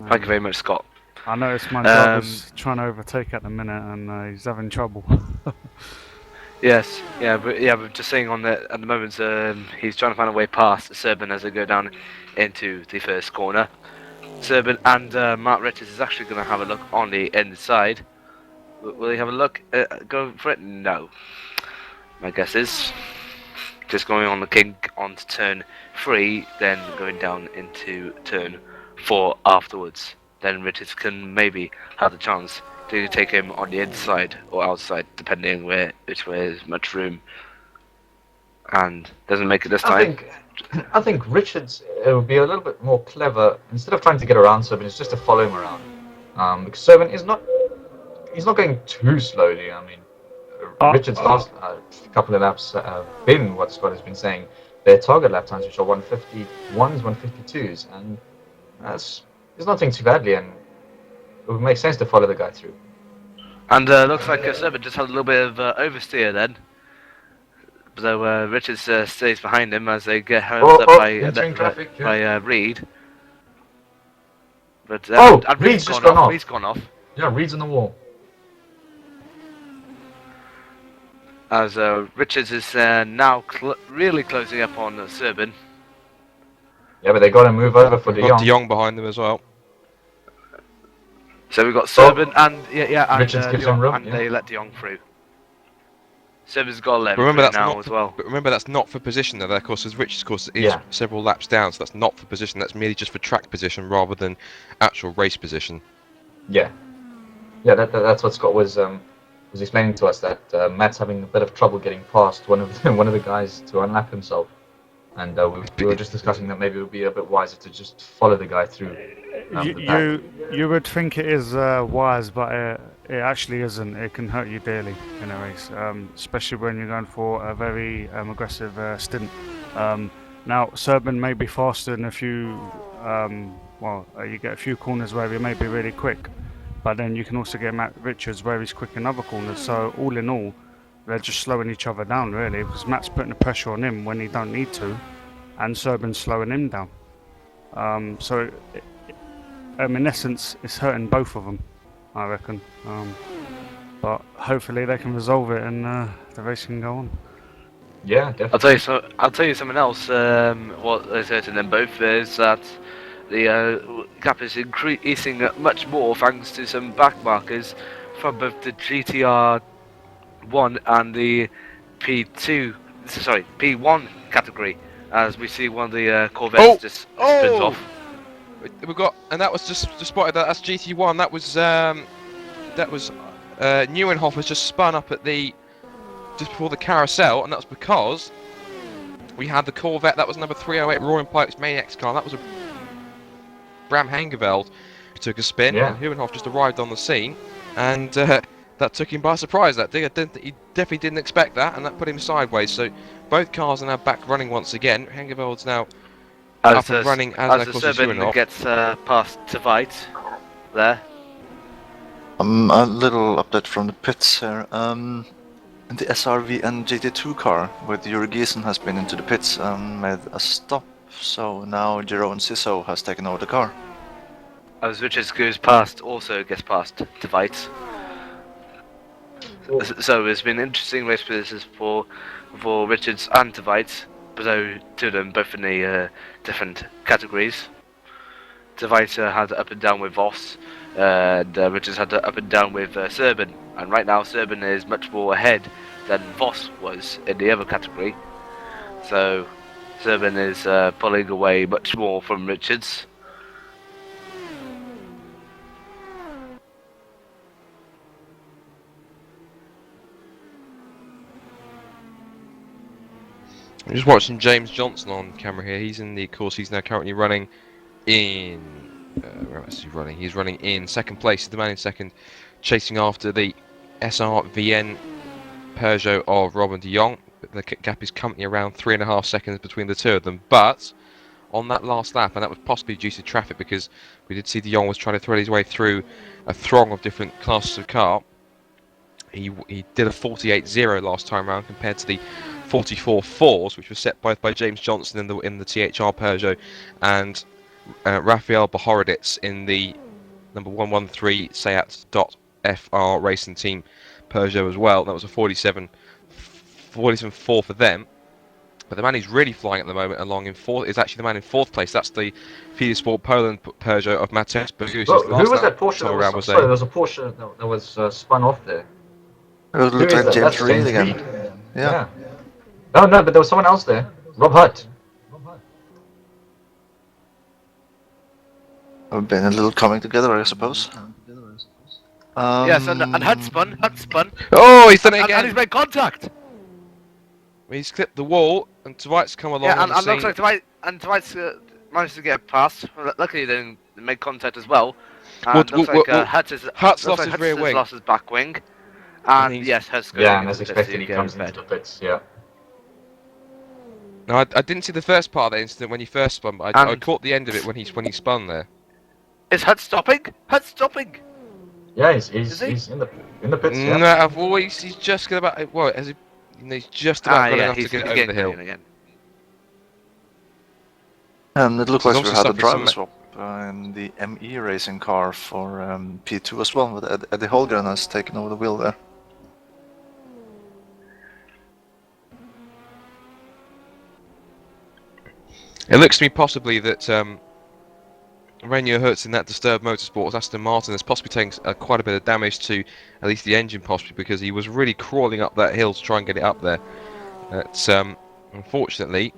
Speaker 2: Thank you very much, Scott.
Speaker 7: I noticed my driver's trying to overtake at the minute, and he's having trouble.
Speaker 2: Yes, but just saying at the moment, he's trying to find a way past Serban as they go down into the first corner. Serban and Mark Richards is actually going to have a look on the inside. Will he have a look? Go for it? No. My guess is just going on the kink onto turn 3, then going down into turn 4 afterwards. Then Richards can maybe have the chance to take him on the inside or outside, depending which way is much room. And doesn't make it this time.
Speaker 3: I think Richards would be a little bit more clever. Instead of trying to get around Serban, it's just to follow him around. Because Serban is not. He's not going too slowly. I mean, Richard's last couple of laps have been what Scott has been saying. Their target lap times, which are 151s, 152s, and there's nothing too badly, and it would make sense to follow the guy through.
Speaker 2: And looks like Serban just had a little bit of oversteer then. So Richards stays behind him as they get held up by Reed. But
Speaker 3: Reed's just gone off.
Speaker 2: Reed's gone off.
Speaker 3: Yeah, Reed's on the wall.
Speaker 2: As Richards is now really closing up on Serban.
Speaker 3: Yeah, but they got to move over for
Speaker 4: De Jong behind them as well.
Speaker 2: So we've got Serban and
Speaker 3: Richards gives him room,
Speaker 2: they let De Jong through. Serban's got 11
Speaker 4: remember that's
Speaker 2: now
Speaker 4: not
Speaker 2: as well.
Speaker 4: But remember that's not for position though. That, of course, as Richards' course is several laps down, so that's not for position. That's merely just for track position rather than actual race position.
Speaker 3: Yeah, that's what Scott was explaining to us, that Matt's having a bit of trouble getting past one of the guys to unlap himself, and we were just discussing that maybe it would be a bit wiser to just follow the guy through.
Speaker 7: You would think it is wise, but it actually isn't. It can hurt you dearly in a race, especially when you're going for a very aggressive stint. Now Serban may be faster in a few. You get a few corners where he may be really quick, but then you can also get Matt Richards where he's quick in other corners. So all in all, they're just slowing each other down really, because Matt's putting the pressure on him when he don't need to, and Serban's slowing him down. In essence, it's hurting both of them, I reckon. But hopefully they can resolve it and the race can go on.
Speaker 3: Yeah, definitely.
Speaker 2: I'll tell you something else. What is hurting them both is that the gap is increasing much more thanks to some back markers from both the GTR 1 and the P1 category. As we see one of the Corvettes just spins off.
Speaker 4: We've got, and that was just spotted. That's GT1. That was Neuenhoff has just spun up at just before the carousel, and that's because we had the Corvette. That was number 308 Roaring Pike's Maniac's car. That was a Bram Hangeveld who took a spin, and Neuenhoff just arrived on the scene, and that took him by surprise. He definitely didn't expect that, and that put him sideways. So both cars are now back running once again. Hangeveld's now up and running as
Speaker 2: the Serban gets past Tveit there.
Speaker 5: A little update from the pits here. In the SRV and GT2 car, where Jurgen has been into the pits and made a stop, so now Jerome Sisso has taken over the car.
Speaker 2: As Richards goes past, also gets past Device. So it's been an interesting race positions for Richards and Device, but two of them both in the different categories. Device had up and down with Voss, and Richards had up and down with Serban. And right now Serban is much more ahead than Voss was in the other category. So Serban is pulling away much more from Richards.
Speaker 4: I'm just watching James Johnson on camera here. He's in the course. He's now currently running in. Where else is he running? He's running in second place. He's the man in second, chasing after the SRVN Peugeot of Robin de Jong. The gap is currently around 3.5 seconds between the two of them. But on that last lap, and that was possibly due to traffic, because we did see de Jong was trying to thread his way through a throng of different classes of car. He did a 48.0 last time round compared to the 44.4s, which was set both by James Johnson in the THR Peugeot and Rafael Bohorodits in the number 113 Seat.FR Racing Team Peugeot as well. That was a 47.4 for them. But the man who's really flying at the moment along in fourth is actually the man in fourth place. That's the FIDE Sport Poland Peugeot of Mateusz Bogus.
Speaker 3: Who was that Porsche? There was a Porsche that was spun off there.
Speaker 5: It looked like James Reed again. Yeah.
Speaker 3: No, but there was someone else there. Rob Hutt.
Speaker 5: We've been a little coming together, I suppose.
Speaker 2: Yes, and Hutt spun.
Speaker 4: Oh, he's done it again.
Speaker 2: And he's made contact.
Speaker 4: He's clipped the wall, and Dwight's come along.
Speaker 2: Yeah,
Speaker 4: on the
Speaker 2: and
Speaker 4: scene.
Speaker 2: looks like Dwight's managed to get past. Luckily, they didn't make contact as well. And looks like
Speaker 4: Hutt's lost his rear wing.
Speaker 2: Lost his back wing. And yes, Hutt's going
Speaker 3: and as expected, he comes into the pits. Yeah.
Speaker 4: No, I didn't see the first part of that incident when he first spun, but I caught the end of it when he spun there.
Speaker 2: Is Hutt stopping? Hutt's stopping.
Speaker 3: Yeah, he's in the pits. Yeah.
Speaker 4: No, he's just about. What? He's just about enough to get over the hill.
Speaker 2: Again.
Speaker 5: And it looked
Speaker 4: He's
Speaker 5: like we
Speaker 4: also
Speaker 5: had a
Speaker 4: suffered
Speaker 5: driver
Speaker 4: some-
Speaker 5: swap in the ME racing car for P2 as well, with Eddie Holgren has taken over the wheel there.
Speaker 4: It looks to me possibly that Renault Hertz in that disturbed motorsport, Aston Martin, has possibly taken quite a bit of damage to at least the engine, possibly because he was really crawling up that hill to try and get it up there. It's unfortunately,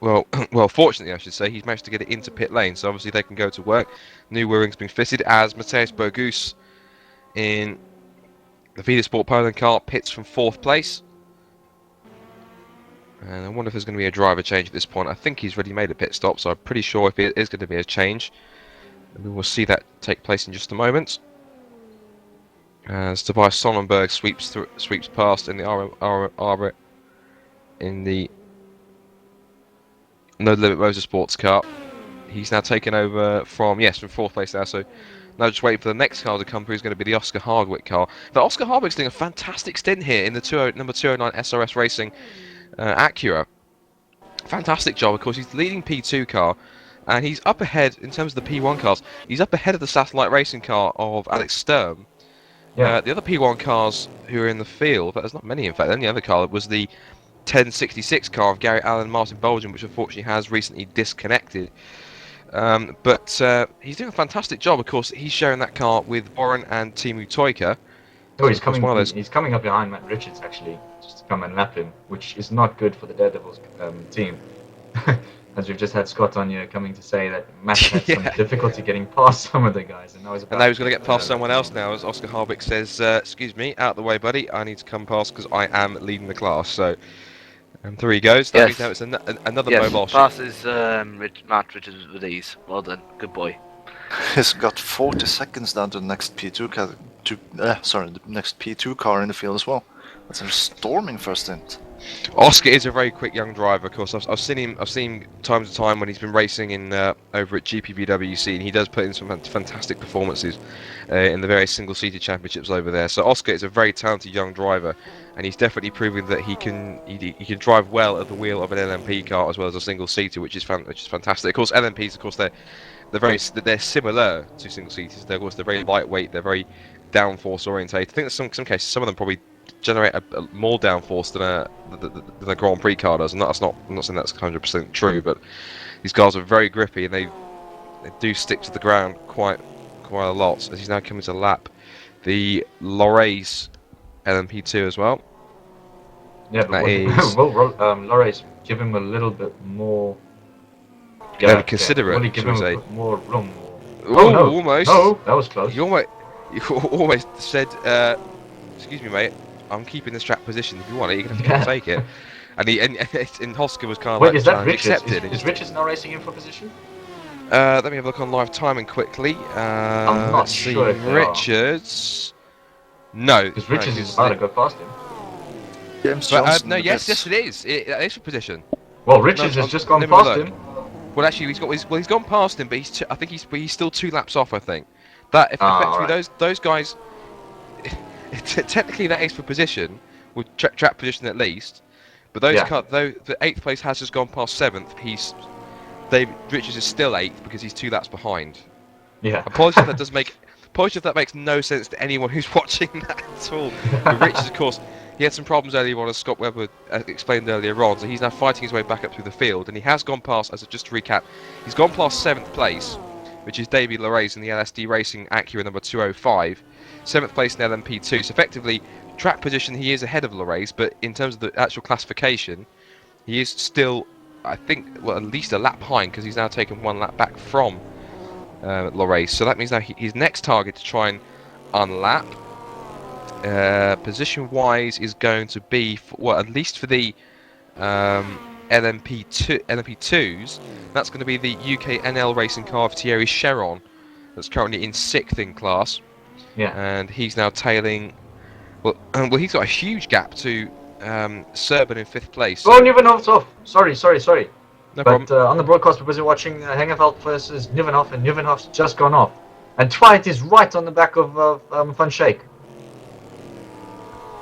Speaker 4: fortunately I should say, he's managed to get it into pit lane, so obviously they can go to work. New wheeling's been fitted as Mateusz Bogus in the FIDE Sport Poland car pits from 4th place. And I wonder if there's going to be a driver change at this point. I think he's already made a pit stop, so I'm pretty sure if it is going to be a change. And we will see that take place in just a moment. As Tobias Sonnenberg sweeps past in the No Limit Motorsports car. He's now taken over from 4th place now, so now just waiting for the next car to come through, is going to be the Oscar Hardwick car. But Oscar Hardwick's doing a fantastic stint here in the number 209 SRS Racing Acura. Fantastic job. Of course, he's the leading P2 car, and he's up ahead in terms of the P1 cars. He's up ahead of the satellite racing car of Alex Sturm.
Speaker 3: Yeah.
Speaker 4: The other P1 cars who are in the field, but there's not many in fact. The only other car was the 1066 car of Gary Allen and Martin Bolgen, which unfortunately has recently disconnected. But he's doing a fantastic job. Of course, he's sharing that car with Warren and Timu Toika.
Speaker 3: Oh, he's coming up behind Matt Richards actually, just to come and lap him, which is not good for the Daredevils team. As we've just had Scott on here coming to say that Matt had some difficulty getting past some of the guys, and now he's
Speaker 4: going to get past someone else now, as Oscar Hardwick says, "Excuse me, out the way, buddy. I need to come past because I am leading the class." So, there he goes. That means now it's another mobile ship.
Speaker 2: Passes Matt Richards with ease. Well done, good boy.
Speaker 5: He's got 40 seconds down to the next P2 car. The next P2 car in the field as well. That's a storming first stint.
Speaker 4: Oscar is a very quick young driver. Of course, I've seen him. I've seen him time to time when he's been racing in over at GPVWC, and he does put in some fantastic performances in the various single-seater championships over there. So Oscar is a very talented young driver, and he's definitely proving that he can drive well at the wheel of an LMP car as well as a single-seater, which is fantastic. Of course, LMPs, of course, they're similar to single-seaters. They're very lightweight. They're very downforce orientated. I think in some cases, some of them probably generate a more downforce than a Grand Prix car does, and I'm not saying that's 100% true, but these cars are very grippy and they do stick to the ground quite a lot. As he's now coming to lap the Lorace LMP2 as well.
Speaker 3: Yeah, but Lorace give him a little bit more.
Speaker 4: Considerate.
Speaker 3: Will he give him
Speaker 4: say?
Speaker 3: a bit more room?
Speaker 4: Oh,
Speaker 3: no,
Speaker 4: almost.
Speaker 3: No, that was close.
Speaker 4: You almost said, "Excuse me, mate. I'm keeping this track position. If you want it, you can have to take it." And Hosker was kind of
Speaker 3: Wait, is that
Speaker 4: Richards?
Speaker 3: accepted. Is Richards now racing in for position?
Speaker 4: Let me have a look on live timing quickly.
Speaker 3: I'm not sure if they are.
Speaker 4: Richards. No,
Speaker 3: Because Richards is about to go past him.
Speaker 5: James
Speaker 4: But,
Speaker 5: Johnson.
Speaker 4: no,
Speaker 5: in the
Speaker 4: yes,
Speaker 5: pits.
Speaker 4: it is. It is for position.
Speaker 3: Well, Richards
Speaker 4: No,
Speaker 3: has just gone
Speaker 4: let me have a
Speaker 3: past
Speaker 4: look.
Speaker 3: him.
Speaker 4: Well, actually, he's gone past him, but I think he's still 2 laps off. I think that effectively
Speaker 3: right.
Speaker 4: those guys. Technically, that is for position, with track position at least. But though the 8th place has just gone past 7th, Richards is still 8th because he's 2 laps behind.
Speaker 3: Yeah.
Speaker 4: Apologies if that makes no sense to anyone who's watching that at all. But Richards, of course, he had some problems earlier on, as Scott Webber explained earlier on, so he's now fighting his way back up through the field, and he has gone past, just to recap, he's gone past 7th place, which is David Lorace in the LSD Racing Acura number 205, 7th place in LMP2, so effectively, track position, he is ahead of Lorace, but in terms of the actual classification, he is still, I think, well, at least a lap behind, because he's now taken 1 lap back from Lorace, so that means now his next target to try and unlap, position-wise, is going to be, at least for the LMP2s, that's going to be the UK NL racing car of Thierry Cheron, that's currently in 6th in class.
Speaker 3: Yeah.
Speaker 4: And he's now tailing. Well, he's got a huge gap to Serban in 5th place.
Speaker 3: Oh, Nivenhoff's off. Sorry.
Speaker 4: No
Speaker 3: But
Speaker 4: problem.
Speaker 3: on the broadcast, we're busy watching Hengeveld versus Nivenhoff, and Nivenhoff's just gone off. And Twight is right on the back of Van Schaik.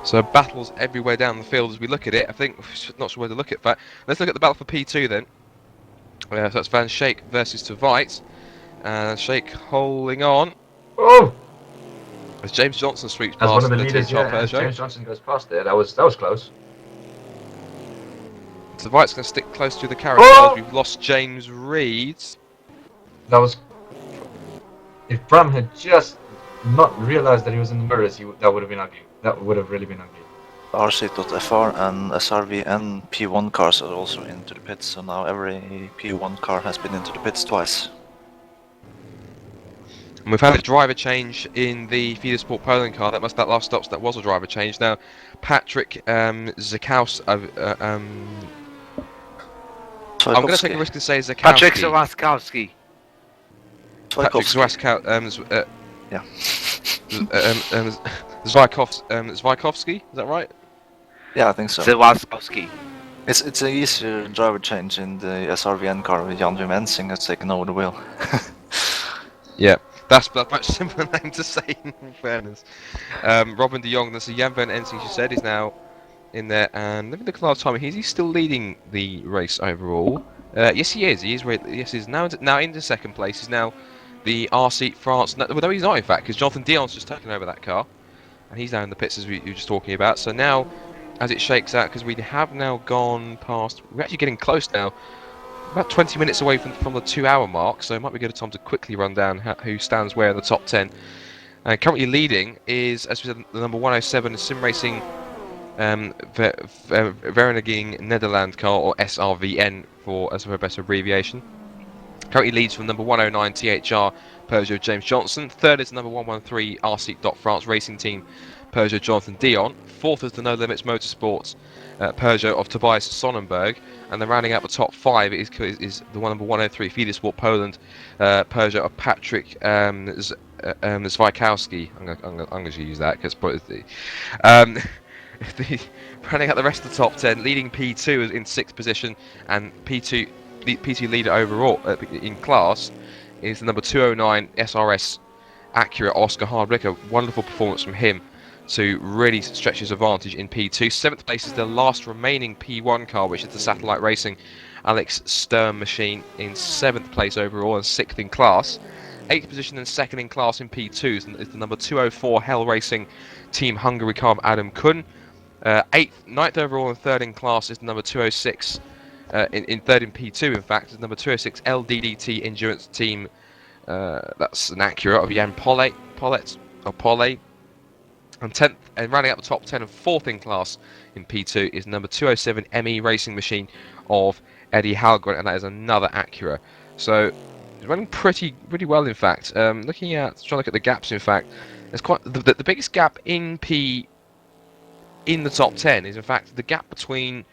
Speaker 4: So battles everywhere down the field as we look at it. I think, not sure where to look at that. Let's look at the battle for P2 then. So that's Van Schaik versus Twight. And Schaik holding on.
Speaker 3: Oh!
Speaker 4: As James Johnson sweeps
Speaker 3: As
Speaker 4: past
Speaker 3: one of the
Speaker 4: the
Speaker 3: leaders,
Speaker 4: T-Char
Speaker 3: yeah.
Speaker 4: Peugeot.
Speaker 3: James Johnson goes past there. That was close.
Speaker 4: Tvight's going to stick close to the carousel. We've lost James Reed.
Speaker 3: That was. If Bram had just not realised that he was in the mirrors, that would have been ugly. That would have really been ugly.
Speaker 5: RC.FR and SRV and P1 cars are also into the pits, so now every P1 car has been into the pits twice.
Speaker 4: And we've had a driver change in the Feeder Sport Poland car. That last stops. That was a driver change. Now, Patrick Zakaus. I'm going to take a risk and say Zakowski.
Speaker 2: Patrick Zawaskowski.
Speaker 4: Patrick Zwaskow.
Speaker 5: Yeah.
Speaker 4: Zwikovsky. Is that right?
Speaker 5: Yeah, I think so.
Speaker 2: Zawaskowski.
Speaker 5: It's an easier driver change in the SRVN car with Jan Wimensing has taken over the wheel.
Speaker 4: Yeah. That's a much simpler name to say, in fairness. Robin de Jong, that's a Jan van Ensing, she said, is now in there. And let me look at the last time. He's still leading the race overall. Yes, he is. He's now into 2nd place. He's now the RC France. No, he's not, in fact, because Jonathan Dion's just taken over that car. And he's now in the pits, as we were just talking about. So now, as it shakes out, because we have now gone past... We're actually getting close now. About 20 minutes away from the 2-hour mark, so it might be good time to quickly run down who stands where in the top 10. Currently leading is, as we said, the number 107 Sim Racing Vereniging Nederland car, or SRVN as for a better abbreviation. Currently leads from number 109 THR Peugeot James Johnson. 3rd is number 113 RC France Racing Team Peugeot Jonathan Dion. 4th is the No Limits Motorsports Peugeot of Tobias Sonnenberg, and then rounding out the top 5 is the number 103 Feeder Sport Poland Peugeot of Patrick Zwijkowski. I'm going to use that because Running out the rest of the top 10, leading P2 is in 6th position, and P2 leader overall in class is the number 209 SRS Acura Oscar Hardwick. A wonderful performance from him to really stretch his advantage in P2. 7th place is the last remaining P1 car, which is the Satellite Racing Alex Sturm machine, in 7th place overall and 6th in class. 8th position and 2nd in class in P2 is the number 204 Hell Racing Team Hungary car, Adam Kun. 9th overall and 3rd in class is the number 206, in 3rd in P2 in fact, is number 206 LDDT Endurance Team, that's an Acura of Jan Pollet. And 10th, and rounding out the top 10 and 4th in class in P2 is number 207 ME Racing Machine of Eddie Halgren, and that is another Acura. So it's running pretty well in fact. Trying to look at the gaps in fact, there's quite the biggest gap in the top 10 is in fact the gap between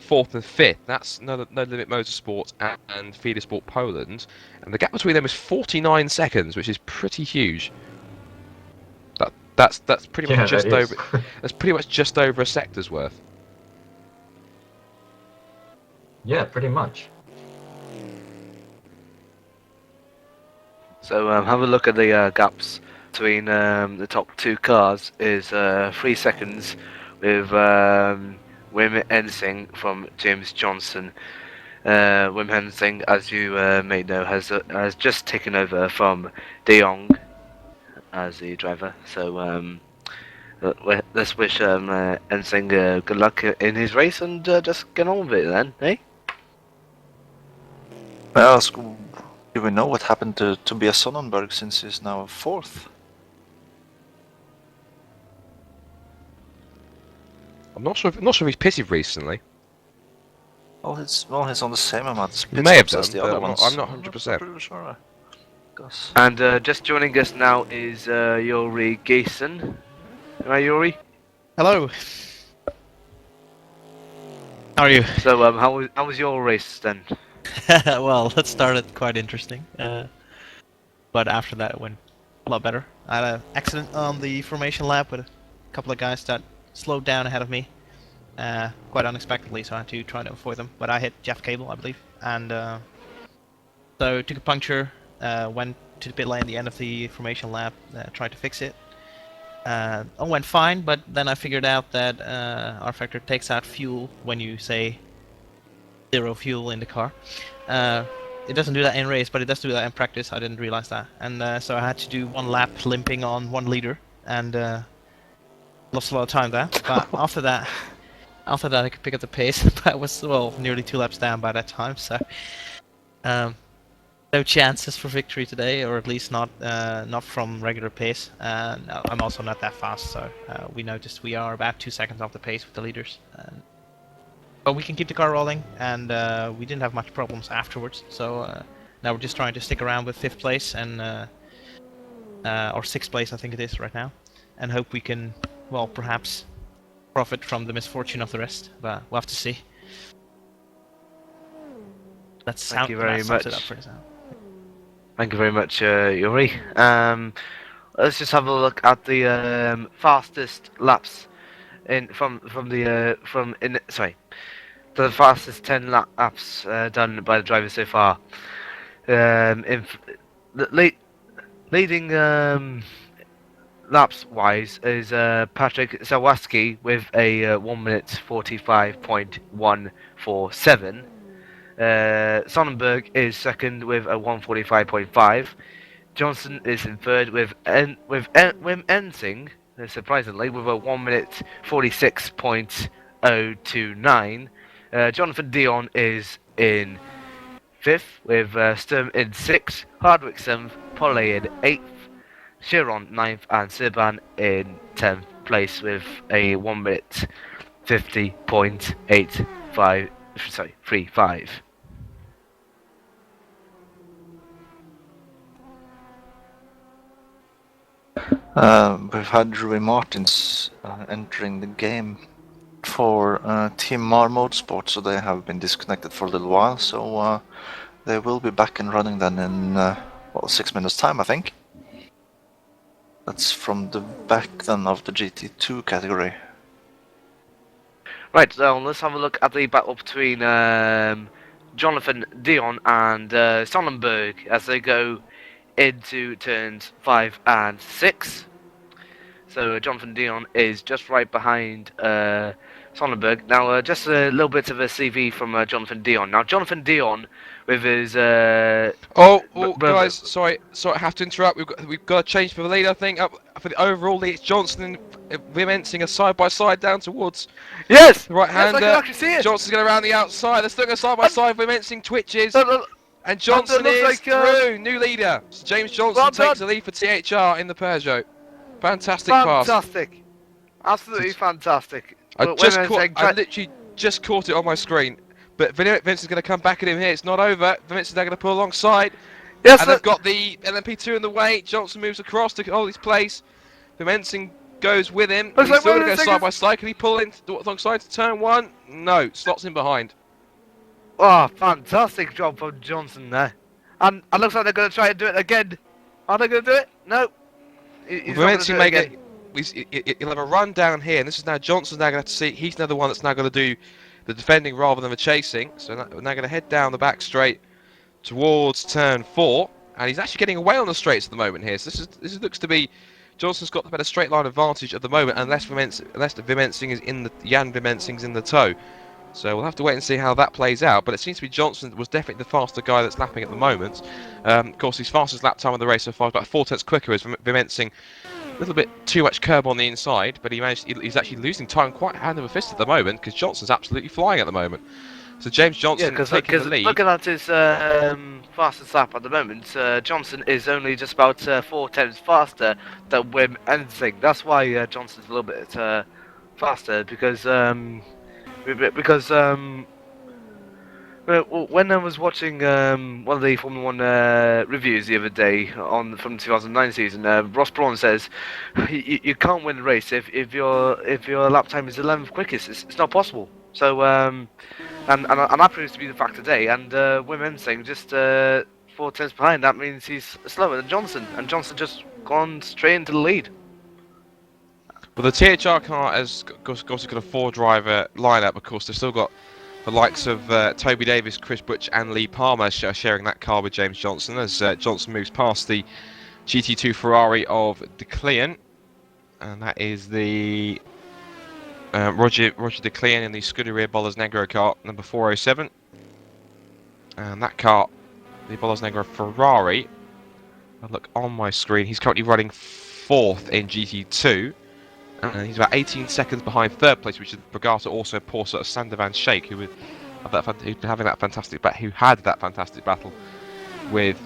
Speaker 4: 4th and 5th. That's No Limit Motorsport and Feeder Sport Poland, and the gap between them is 49 seconds, which is pretty huge. That's pretty much just over. That's pretty much just over a sector's worth.
Speaker 3: Yeah, pretty much.
Speaker 2: So have a look at the gaps between the top 2 cars. Is 3 seconds with Wim Hensing from James Johnson. Wim Hensing, as you may know, has just taken over from De Jong as the driver. So let's wish Hensing good luck in his race and just get on with it then, eh?
Speaker 5: Well, do we know what happened to Tobias Sonnenberg since he's now 4th?
Speaker 4: I'm not sure if he's pitted recently.
Speaker 5: Well, he's on the same amount of
Speaker 4: He may have
Speaker 5: as
Speaker 4: done,
Speaker 5: the other
Speaker 4: but
Speaker 5: ones.
Speaker 4: I'm not 100%.
Speaker 5: Pretty sure. Guess.
Speaker 2: And just joining us now is Yuri Gayson. Right, Yuri?
Speaker 8: Hello. How are you?
Speaker 2: So how was your race then?
Speaker 8: Well, that started quite interesting, but after that it went a lot better. I had an accident on the formation lap with a couple of guys that slowed down ahead of me, quite unexpectedly, so I had to try to avoid them. But I hit Jeff Cable, I believe, and so took a puncture, went to the pit lane at the end of the formation lap, tried to fix it. All went fine, but then I figured out that R-Factor takes out fuel when you say 0 fuel in the car. It doesn't do that in race, but it does do that in practice. I didn't realize that, and so I had to do 1 lap limping on 1 liter, and lost a lot of time there. But after that I could pick up the pace. But I was nearly 2 laps down by that time, so no chances for victory today, or at least not from regular pace. I'm also not that fast, so we noticed we are about 2 seconds off the pace with the leaders. But we can keep the car rolling, and we didn't have much problems afterwards. So now we're just trying to stick around with 5th place and or 6th place, I think it is right now, and hope we can, perhaps profit from the misfortune of the rest. But we'll have to see.
Speaker 2: Thank you very much.
Speaker 8: It up for us now.
Speaker 2: Thank you very much, Yuri. Let's just have a look at the fastest laps the fastest 10 laps done by the driver so far. Leading laps wise is Patrick Zawaski with a 1 minute 45.147. Sonnenberg is second with a 1:45.5. Johnson is in third with Wim Ensing, surprisingly, with a 1 minute 46.029. Jonathan Dion is in fifth with Sturm in sixth, Hardwick seventh, Polly in eighth, Chiron ninth, and Siban in 10th place with a 1 minute 50.35.
Speaker 5: We've had Rui Martins entering the game for Team Mar Motorsport, so they have been disconnected for a little while. So they will be back and running then in 6 minutes time, I think. That's from the back then of the GT2 category.
Speaker 2: Right, so let's have a look at the battle between Jonathan Dion and Sonnenberg as they go into turns 5 and 6. So Jonathan Dion is just right behind Sonnenberg. Now, just a little bit of a CV from Jonathan Dion. Now, Jonathan Dion, with his
Speaker 4: Guys, sorry, I have to interrupt. We've got to change for the lead. I think for the overall lead, it's Johnson and Vimensing are side by side down towards
Speaker 2: yes,
Speaker 4: the right hand.
Speaker 2: I can actually see it.
Speaker 4: Johnson's going around the outside. They're still going side by side. Vimensing twitches, and Johnson
Speaker 2: looks
Speaker 4: is
Speaker 2: like,
Speaker 4: through. New leader. So James Johnson
Speaker 2: well
Speaker 4: takes
Speaker 2: done.
Speaker 4: the lead for THR in the Peugeot. Fantastic pass.
Speaker 2: Fantastic, absolutely fantastic.
Speaker 4: I literally just caught it on my screen. But Vince is going to come back at him here. It's not over. Vince is now going to pull alongside.
Speaker 2: Yes,
Speaker 4: and they've got the LMP2 in the way. Johnson moves across to hold his place. Vimensing goes with him. He's still going to go side by side. Can he pull in alongside to turn 1? No, slots in behind.
Speaker 2: Oh, fantastic job from Johnson there. And it looks like they're going to try and do it again. Are they going to do it? No.
Speaker 4: Vimensing may get. He'll have a run down here, and this is now Johnson's now going to have to see. He's now the one that's now going to do the defending rather than the chasing. So we're now going to head down the back straight towards turn 4, and he's actually getting away on the straights at the moment here. So this looks to be Johnson's got the better straight line advantage at the moment, unless Vimensing is in the Jan Vimensing's in the tow. So we'll have to wait and see how that plays out. But it seems to be Johnson was definitely the faster guy that's lapping at the moment. Of course, his fastest lap time of the race so far is about 4 tenths quicker as Vimensing. A little bit too much curb on the inside, but he's actually losing time quite hand over fist at the moment because Johnson's absolutely flying at the moment. So James Johnson taking the lead.
Speaker 2: Looking at his fastest lap at the moment, Johnson is only just about 4 tenths faster than Wim Ensing. That's why Johnson's a little bit faster because when I was watching one of the Formula 1 reviews the other day from the 2009 season, Ross Brawn says you can't win a race if your lap time is 11th quickest. It's not possible. So and that proves to be the fact today. And Wim Ensing just 4 tenths behind. That means he's slower than Johnson, and Johnson just gone straight into the lead.
Speaker 4: Well, the THR car has got a 4-driver lineup. Of course, they've still got the likes of Toby Davis, Chris Butch and Lee Palmer sharing that car with James Johnson as Johnson moves past the GT2 Ferrari of De Cleon. And that is the Roger De Cleon in the Scuderia Bolas Negro car, number 407. And that car, the Bolas Negro Ferrari, I'll look on my screen, he's currently running 4th in GT2. And he's about 18 seconds behind 3rd place, which is Brigata also Porsche Sander van Schaik, who had that fantastic battle with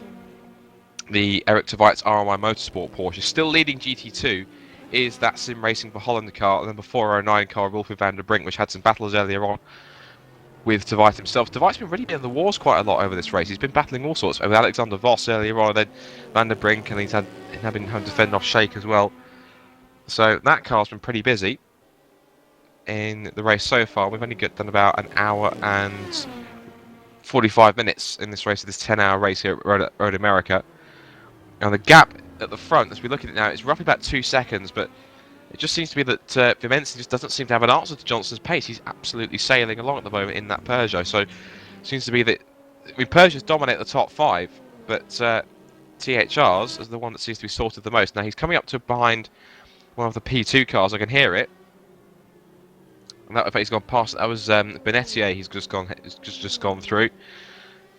Speaker 4: the Eric Tveit RMI Motorsport Porsche. Still leading GT2 is that Sim Racing for Holland car, and then the 409 car Wilfried van der Brink, which had some battles earlier on with Tveit himself. Tveit's been really in the wars quite a lot over this race. He's been battling all sorts with Alexander Voss earlier on, and then van der Brink, and he's been having to fend off Schaik as well. So that car's been pretty busy in the race so far. We've only done about an hour and 45 minutes in this race, this 10-hour race here at Road America. Now the gap at the front, as we look at it now, it's roughly about 2 seconds, but it just seems to be that Vimensing just doesn't seem to have an answer to Johnson's pace. He's absolutely sailing along at the moment in that Peugeot. So it seems to be that Peugeots dominate the top 5, but THR's is the one that seems to be sorted the most. Now he's coming up to behind one of the P2 cars. I can hear it. And that, in fact, he's gone past. That was Benetier. He's just gone through.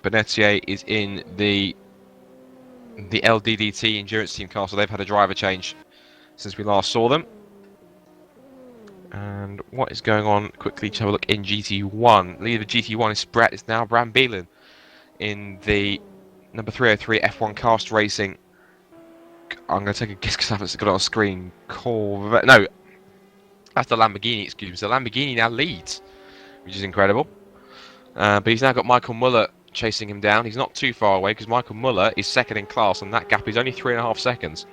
Speaker 4: Benetier is in the LDDT endurance team car, so they've had a driver change since we last saw them. And what is going on? Quickly to have a look in GT1. Leader of GT1 is now Bram Bielen in the number 303 F1 Cast Racing. I'm going to take a guess because I haven't got it on screen. No, that's the Lamborghini, excuse me. So Lamborghini now leads, which is incredible. But he's now got Michael Muller chasing him down. He's not too far away because Michael Muller is second in class, and that gap is only 3.5 seconds.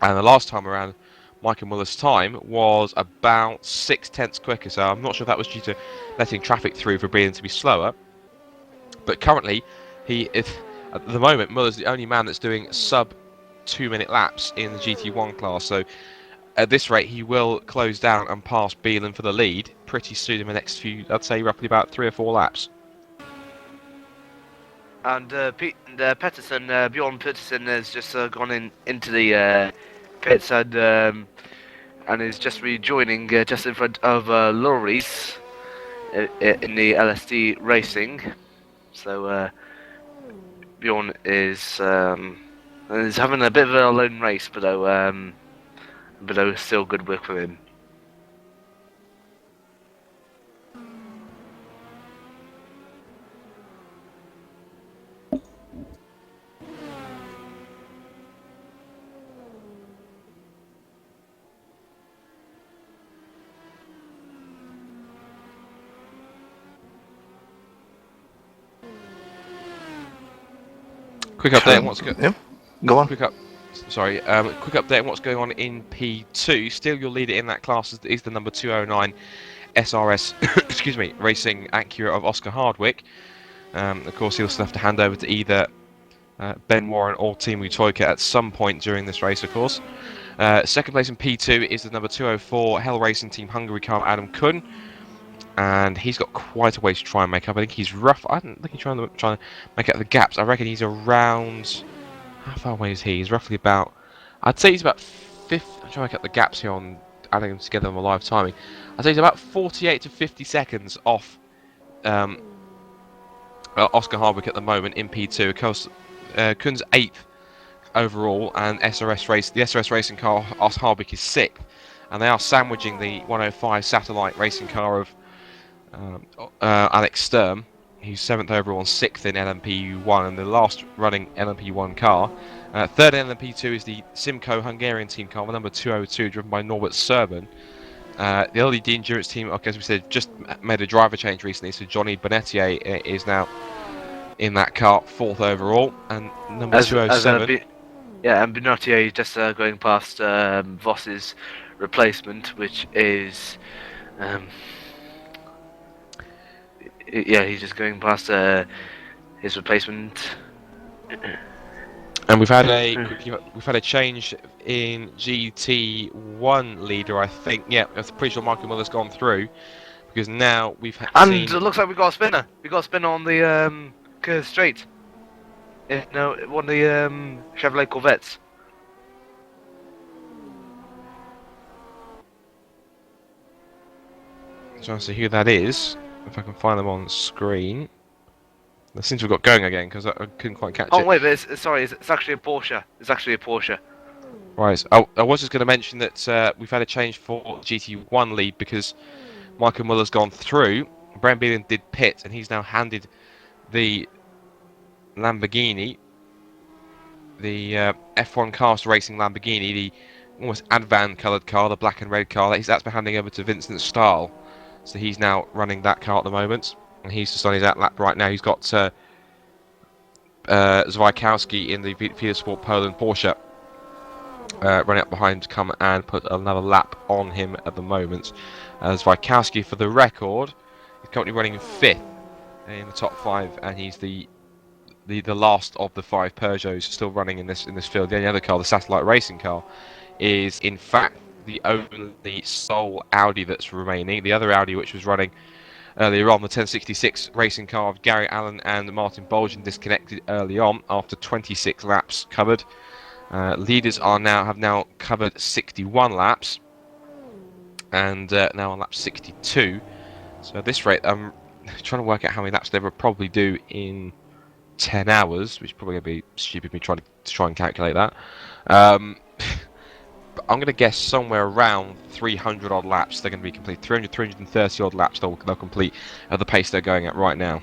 Speaker 4: And the last time around, Michael Muller's time was about 6 tenths quicker. So I'm not sure if that was due to letting traffic through for Bielen to be slower. But currently, at the moment, Muller's the only man that's doing sub 2-minute laps in the GT1 class. So at this rate, he will close down and pass Beelan for the lead pretty soon in the next few, I'd say roughly about 3 or 4 laps.
Speaker 2: And Pettersson, Bjorn Pettersson has just gone into the pits and is just rejoining just in front of Loris in the LSD Racing. So Bjorn is having a bit of a lone race, but still good work for him.
Speaker 4: Quick update on what's going.
Speaker 5: Yeah, go on.
Speaker 4: Quick update on what's going on in P2. Still, your leader in that class is the number 209 SRS, excuse me, Racing Acura of Oscar Hardwick. Of course, he'll still have to hand over to either Ben Warren or Team Utoika at some point during this race, of course. Second place in P2 is the number 204 Hell Racing Team Hungary car, Adam Kuhn. And he's got quite a way to try and make up. I think he's rough. I don't think he's trying to make up the gaps. I reckon he's around. How far away is he? He's roughly about. I'd say he's about 50. I'm trying to make up the gaps here on adding them together on the live timing. I'd say he's about 48 to 50 seconds off Oscar Hardwick at the moment in P2. Of course, Kuhn's 8th overall, and the SRS racing car Oscar Hardwick is 6th, and they are sandwiching the 105 satellite racing car of Alex Sturm. He's 7th overall and 6th in LMP1, and the last running LMP1 car. Third in LMP2 is the Simco Hungarian team car, number 202, driven by Norbert Serban. The LED Endurance team, okay, as we said, just made a driver change recently, so Johnny Bonnetier is now in that car, 4th overall, and number 207.
Speaker 2: And Bonnetier just going past Voss's replacement, which is. He's just going past his replacement.
Speaker 4: And we've had a change in GT1 leader, I think. Yeah, I'm pretty sure Michael Miller's gone through, because now we've
Speaker 2: And
Speaker 4: seen...
Speaker 2: it looks like we've got a spinner. We've got a spinner on the Curve Straight. No, one of the Chevrolet Corvettes.
Speaker 4: I'm trying to see who that is. If I can find them on screen. It seems we've got going again, because I couldn't quite catch it.
Speaker 2: Oh wait, but it's actually a Porsche. It's actually a Porsche.
Speaker 4: Right. I was just going to mention that we've had a change for GT1 lead, because Michael Muller's gone through. Brian Beelan did pit, and he's now handed the Lamborghini, the F1 Cast Racing Lamborghini, the almost Advan coloured car, the black and red car. That's been handing over to Vincent Stahl. So he's now running that car at the moment, and he's just on his lap right now. He's got Zwijkowski in the Vita Sport Poland Porsche running up behind to come and put another lap on him at the moment. Zwijkowski, for the record, is currently running 5th in the top 5, and he's the last of the 5 Peugeots still running in this field. The only other car, the satellite racing car, is in fact the only sole Audi that's remaining. The other Audi, which was running earlier on, the 1066 racing car of Gary Allen and Martin Bolgen, disconnected early on after 26 laps covered. Leaders have now covered 61 laps, and now on lap 62. So at this rate, I'm trying to work out how many laps they will probably do in 10 hours, which is probably going to be stupid of me to try and calculate that. But I'm going to guess somewhere around 300 odd laps they're going to be complete. 330 odd laps they'll complete at the pace they're going at right now.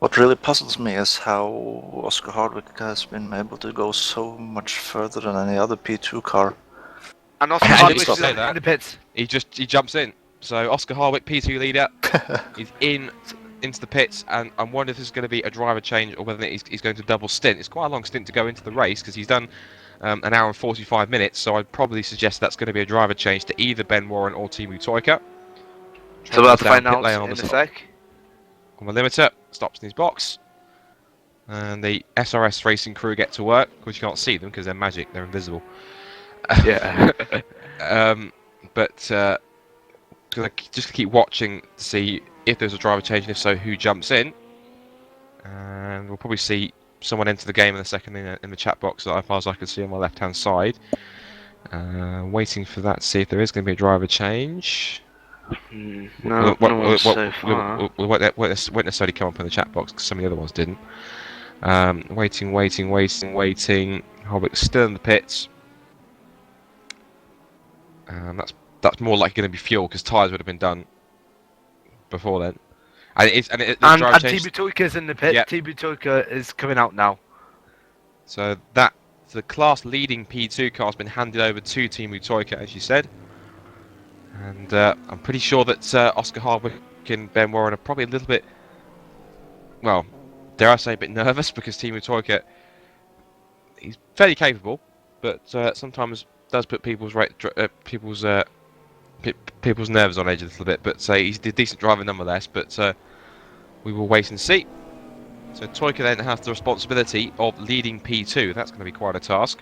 Speaker 5: What really puzzles me is how Oscar Hardwick has been able to go so much further than any other P2 car.
Speaker 2: And Oscar
Speaker 4: And
Speaker 2: Hardwick
Speaker 4: he
Speaker 2: is in the pits.
Speaker 4: He jumps in. So Oscar Hardwick, P2 leader, is into the pits, and I'm wondering if this is going to be a driver change or whether he's going to double stint. It's quite a long stint to go into the race, because he's done an hour and 45 minutes, so I'd probably suggest that's going to be a driver change to either Ben Warren or Teemu Toika.
Speaker 2: So we'll have to find out in a sec.
Speaker 4: On the limiter, stops in his box. And the SRS racing crew get to work. Of course, you can't see them because they're magic, they're invisible.
Speaker 2: Yeah.
Speaker 4: But gonna just keep watching to see if there's a driver change, and if so, who jumps in. And we'll probably see someone enter the game in a second in the chat box, as far as I can see on my left-hand side. Waiting for that to see if there is going to be a driver change.
Speaker 2: No, no one so far.
Speaker 4: Won't necessarily come up in the chat box because some of the other ones didn't. Waiting. Holbeck's still in the pits. That's more likely going to be fuel because tyres would have been done before then. And
Speaker 2: Tibu Toika's in the pit.
Speaker 4: Yep.
Speaker 2: Tibu Toika is coming out now.
Speaker 4: So the class leading P2 car has been handed over to Timu Toika, as you said. And I'm pretty sure that Oscar Hardwick and Ben Warren are probably a little bit, well, dare I say, a bit nervous because Timu Toika, he's fairly capable, but sometimes does put people's nerves on edge a little bit. But he's a decent driver nonetheless. But we will wait and see. So Toika then has the responsibility of leading P2. That's going to be quite a task.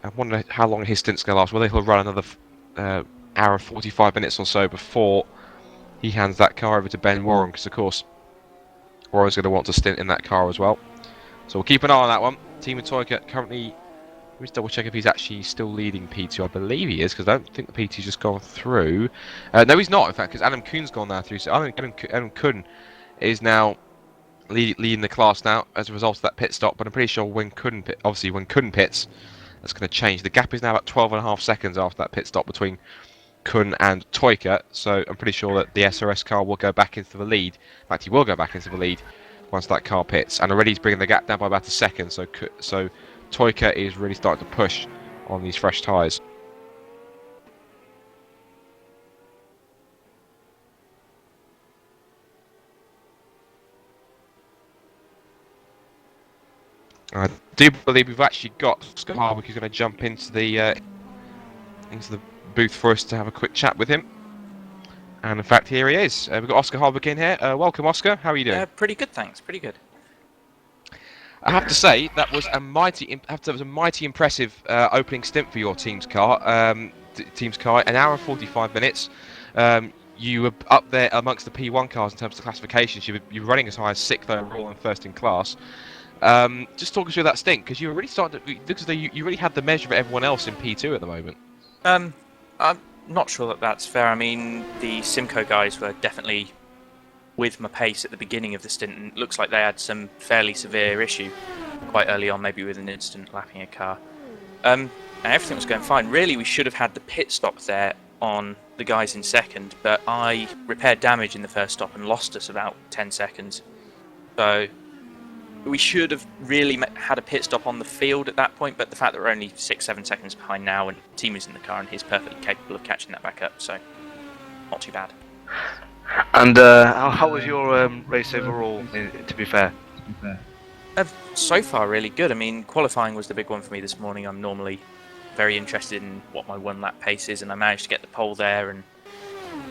Speaker 4: I wonder how long his stint's going to last. Whether he'll run another hour and 45 minutes or so before he hands that car over to Ben Warren, because of course Warren's going to want to stint in that car as well. So we'll keep an eye on that one. Team of Toika currently, let me just double check if he's actually still leading P2. I believe he is, because I don't think the P2's just gone through. No, he's not, in fact, because Adam Kuhn's gone now through. So Adam Kuhn is now leading the class now as a result of that pit stop. But I'm pretty sure when Kuhn pits, that's going to change. The gap is now about 12.5 seconds after that pit stop between Kuhn and Toika. So I'm pretty sure that the SRS car will go back into the lead. In fact, he will go back into the lead once that car pits. And already he's bringing the gap down by about a second. So Toika is really starting to push on these fresh tyres. I do believe we've actually got Oscar Hardwick who's going to jump into the booth for us to have a quick chat with him. And in fact, here he is. We've got Oscar Hardwick in here. Welcome, Oscar. How are you doing?
Speaker 9: Pretty good, thanks. Pretty good.
Speaker 4: I have to say that was a mighty impressive opening stint for your team's car. An hour and 45 minutes. You were up there amongst the P1 cars in terms of classifications. You were running as high as 6th overall and 1st in class. Just talk us through that stint, because you were really starting to look as though you really had the measure of everyone else in P2 at the moment.
Speaker 9: I'm not sure that that's fair. I mean, the Simcoe guys were definitely with my pace at the beginning of the stint, and it looks like they had some fairly severe issue quite early on, maybe with an incident lapping a car. And everything was going fine. Really, we should have had the pit stop there on the guys in second, but I repaired damage in the first stop and lost us about 10 seconds. So we should have really had a pit stop on the field at that point, but the fact that we're only 6-7 seconds behind now and Team is in the car and he's perfectly capable of catching that back up, so not too bad.
Speaker 2: And how was your race overall, to be fair?
Speaker 9: So far, really good. I mean, qualifying was the big one for me this morning. I'm normally very interested in what my one-lap pace is, and I managed to get the pole there, and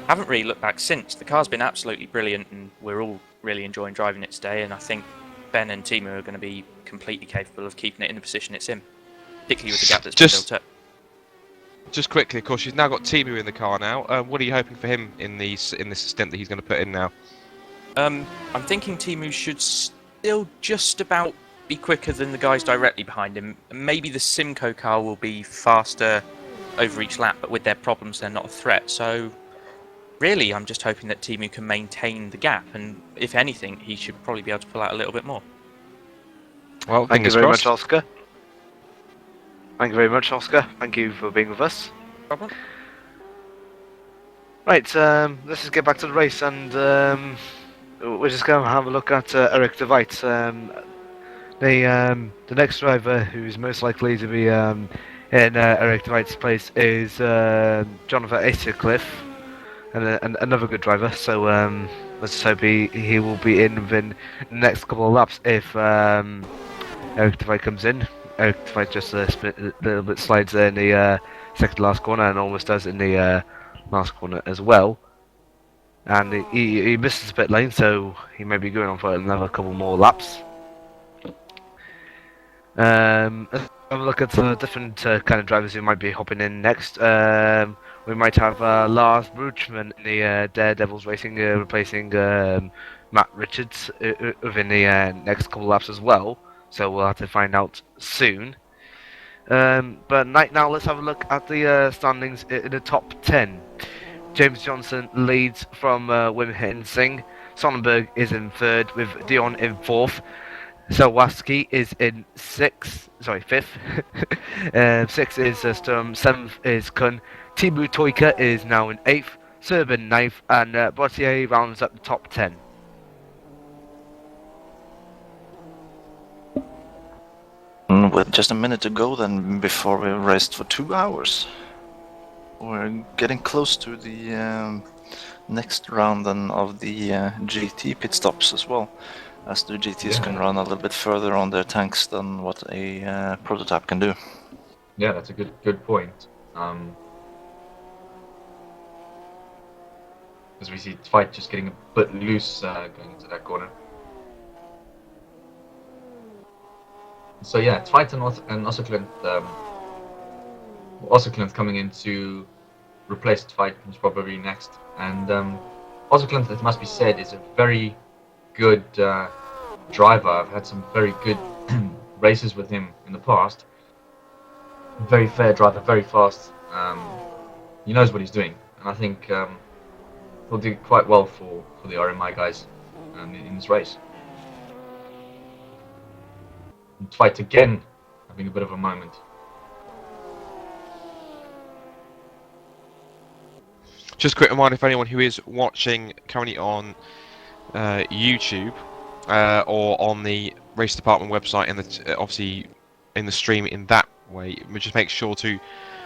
Speaker 9: haven't really looked back since. The car's been absolutely brilliant, and we're all really enjoying driving it today, and I think Ben and Timu are going to be completely capable of keeping it in the position it's in, particularly with the gap that's been built up.
Speaker 4: Just quickly, of course, you've now got Timu in the car now. What are you hoping for him in this stint that he's going to put in now?
Speaker 9: I'm thinking Timu should still just about be quicker than the guys directly behind him. Maybe the Simcoe car will be faster over each lap, but with their problems, they're not a threat. So really, I'm just hoping that Timu can maintain the gap, and if anything, he should probably be able to pull out a little bit more.
Speaker 4: Well,
Speaker 2: thank you very much, Oscar. Thank you very much, Oscar. Thank you for being with us.
Speaker 9: No problem.
Speaker 2: Right, let's just get back to the race, and we're just going to have a look at Eric de Veit. The next driver who's most likely to be in Eric de Veit's place is Jonathan Acercliffe, and another good driver. So let's just hope he will be in within the next couple of laps if Eric de Veit comes in. Eric de Veit just a little bit slides there in the second last corner, and almost does in the last corner as well. And he misses the pit lane, so he may be going on for another couple more laps. Let's have a look at the different kind of drivers who might be hopping in next. We might have Lars Bruchman in the Daredevils Racing replacing Matt Richards within the next couple laps as well. So we'll have to find out soon. But right now, let's have a look at the standings in the top 10. James Johnson leads from Wim Hensing. Sonnenberg is in third with Dion in fourth. Sawaski is in fifth. Sixth is Sturm. Seventh is Kun. Tibu Toika is now in eighth. Serban ninth, and Botier rounds up the top 10.
Speaker 5: With just a minute to go then before we raced for 2 hours. We're getting close to the next round then of the GT pit stops as well, as the GTs can run a little bit further on their tanks than what a prototype can do.
Speaker 3: Yeah, that's a good point. As we see Fight just getting a bit loose going into that corner. So yeah, Fight and Osseklint, Osseklint coming in to replace Fight, who's probably next. And Osseklint, it must be said, is a very good driver. I've had some very good races with him in the past. Very fair driver, very fast. He knows what he's doing, and I think he'll do quite well for the RMI guys in this race. And Fight again, having a bit of a moment.
Speaker 4: Just a quick reminder for anyone who is watching currently on YouTube or on the Race Department website, and obviously in the stream in that way, just make sure to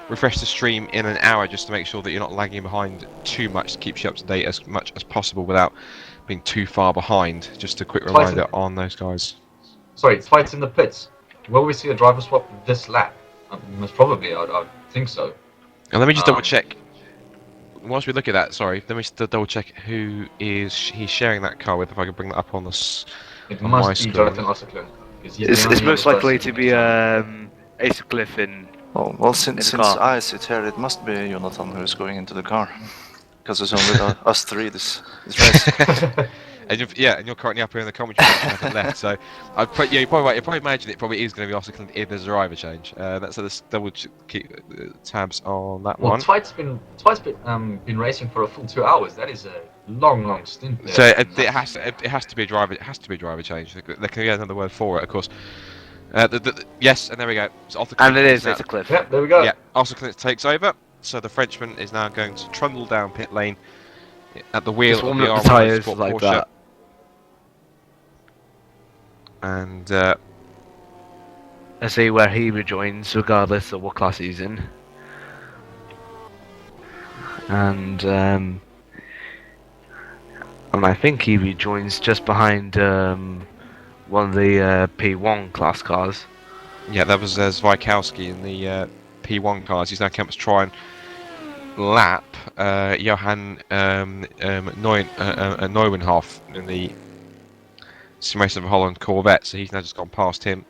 Speaker 4: refresh the stream in an hour just to make sure that you're not lagging behind too much. It keeps you up to date as much as possible without being too far behind. Just a quick reminder on those guys.
Speaker 3: Sorry, it's Fight's in the pits. Will we see a driver swap this lap? Most probably, I'd think so.
Speaker 4: And let me just double check. Whilst we look at that, sorry, let me just double check who he's sharing that car with. If I can bring that up on the
Speaker 3: It
Speaker 4: on my
Speaker 3: must be
Speaker 4: screen.
Speaker 3: Jonathan Osseklint.
Speaker 2: It's most likely to be Ace Cliff in.
Speaker 5: Oh, well, since
Speaker 2: car.
Speaker 5: I sit here, it must be Jonathan who's going into the car. Because it's only us three this race.
Speaker 4: And you're currently up here in the commentary section left. So, you're probably right. You probably imagine it probably is going to be Osseklint if there's a driver change. So let's double keep tabs on that one.
Speaker 3: Twice been racing for a full 2 hours. That is a long stint there.
Speaker 4: So it has to be a driver. It has to be a driver change. There can be another word for it, of course. Yes, and there we go. So
Speaker 2: And it is Ace Cliff.
Speaker 3: Yep, there we go.
Speaker 4: Yeah, Osseklint takes over. So the Frenchman is now going to trundle down pit lane at the wheel
Speaker 2: Just
Speaker 4: of
Speaker 2: warm
Speaker 4: the
Speaker 2: up the
Speaker 4: R1
Speaker 2: tyres
Speaker 4: Sport
Speaker 2: like
Speaker 4: Porsche.
Speaker 2: that.
Speaker 4: And
Speaker 2: Let's see where he rejoins, regardless of what class he's in. And I think he rejoins just behind one of the P1 class cars.
Speaker 4: yeah, that was Zwikowski in the P1 cars. He's now come to try and lap Johan Neuwenhoff in the Simulation of Holland Corvette, so he's now just gone past him.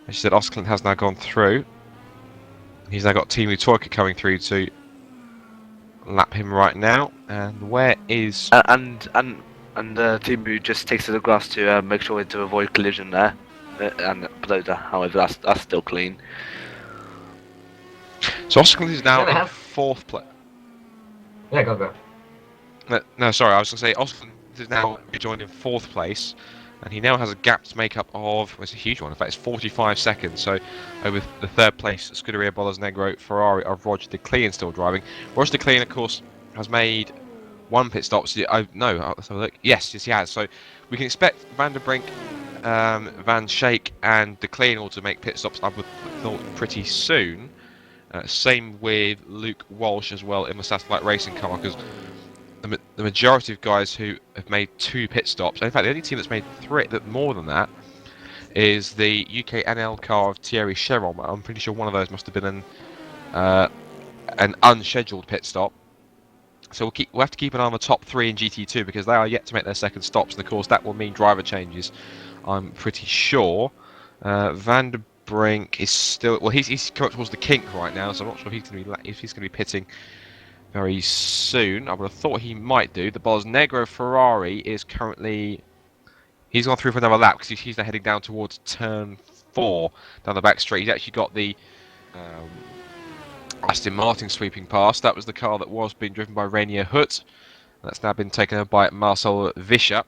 Speaker 4: As you said, Osseklint has now gone through. He's now got Timu Toika coming through to lap him right now. And where is...
Speaker 2: And Timu just takes to the grass to make sure to avoid collision there. And below that, however, that's still clean.
Speaker 4: So Osseklint is now
Speaker 3: Gonna
Speaker 4: in
Speaker 3: have-
Speaker 4: fourth place.
Speaker 3: Yeah, go.
Speaker 4: No, sorry, I was going to say Osseklint is now joined in fourth place. And he now has a gap to make up of, well, it's a huge one, in fact it's 45 seconds, so over the third place, Scuderia Bollers Negro Ferrari of Roger De Clean still driving. Roger De Clean, of course, has made one pit stop, so, let's have a look. Yes, he has, so we can expect Van der Brink, Van Schaik and De Clean all to make pit stops, I would thought, pretty soon. Same with Luke Walsh as well in the Satellite Racing car, because the majority of guys who have made 2 pit stops, and in fact the only team that's made 3 more than that is the UK NL car of Thierry Cheron. I'm pretty sure one of those must have been an unscheduled pit stop. So we'll have to keep an eye on the top 3 in GT2 because they are yet to make their second stops, and of course that will mean driver changes, I'm pretty sure. Van der brink is still he's coming towards the kink right now, so I'm not sure if he's going to be pitting very soon. I would have thought he might do. The Bosnegro Ferrari is currently he's gone through for another lap because he's now heading down towards turn 4 down the back straight. He's actually got the Aston Martin sweeping past. That was the car that was being driven by Rainier Hut. That's now been taken over by Marcel Vischer.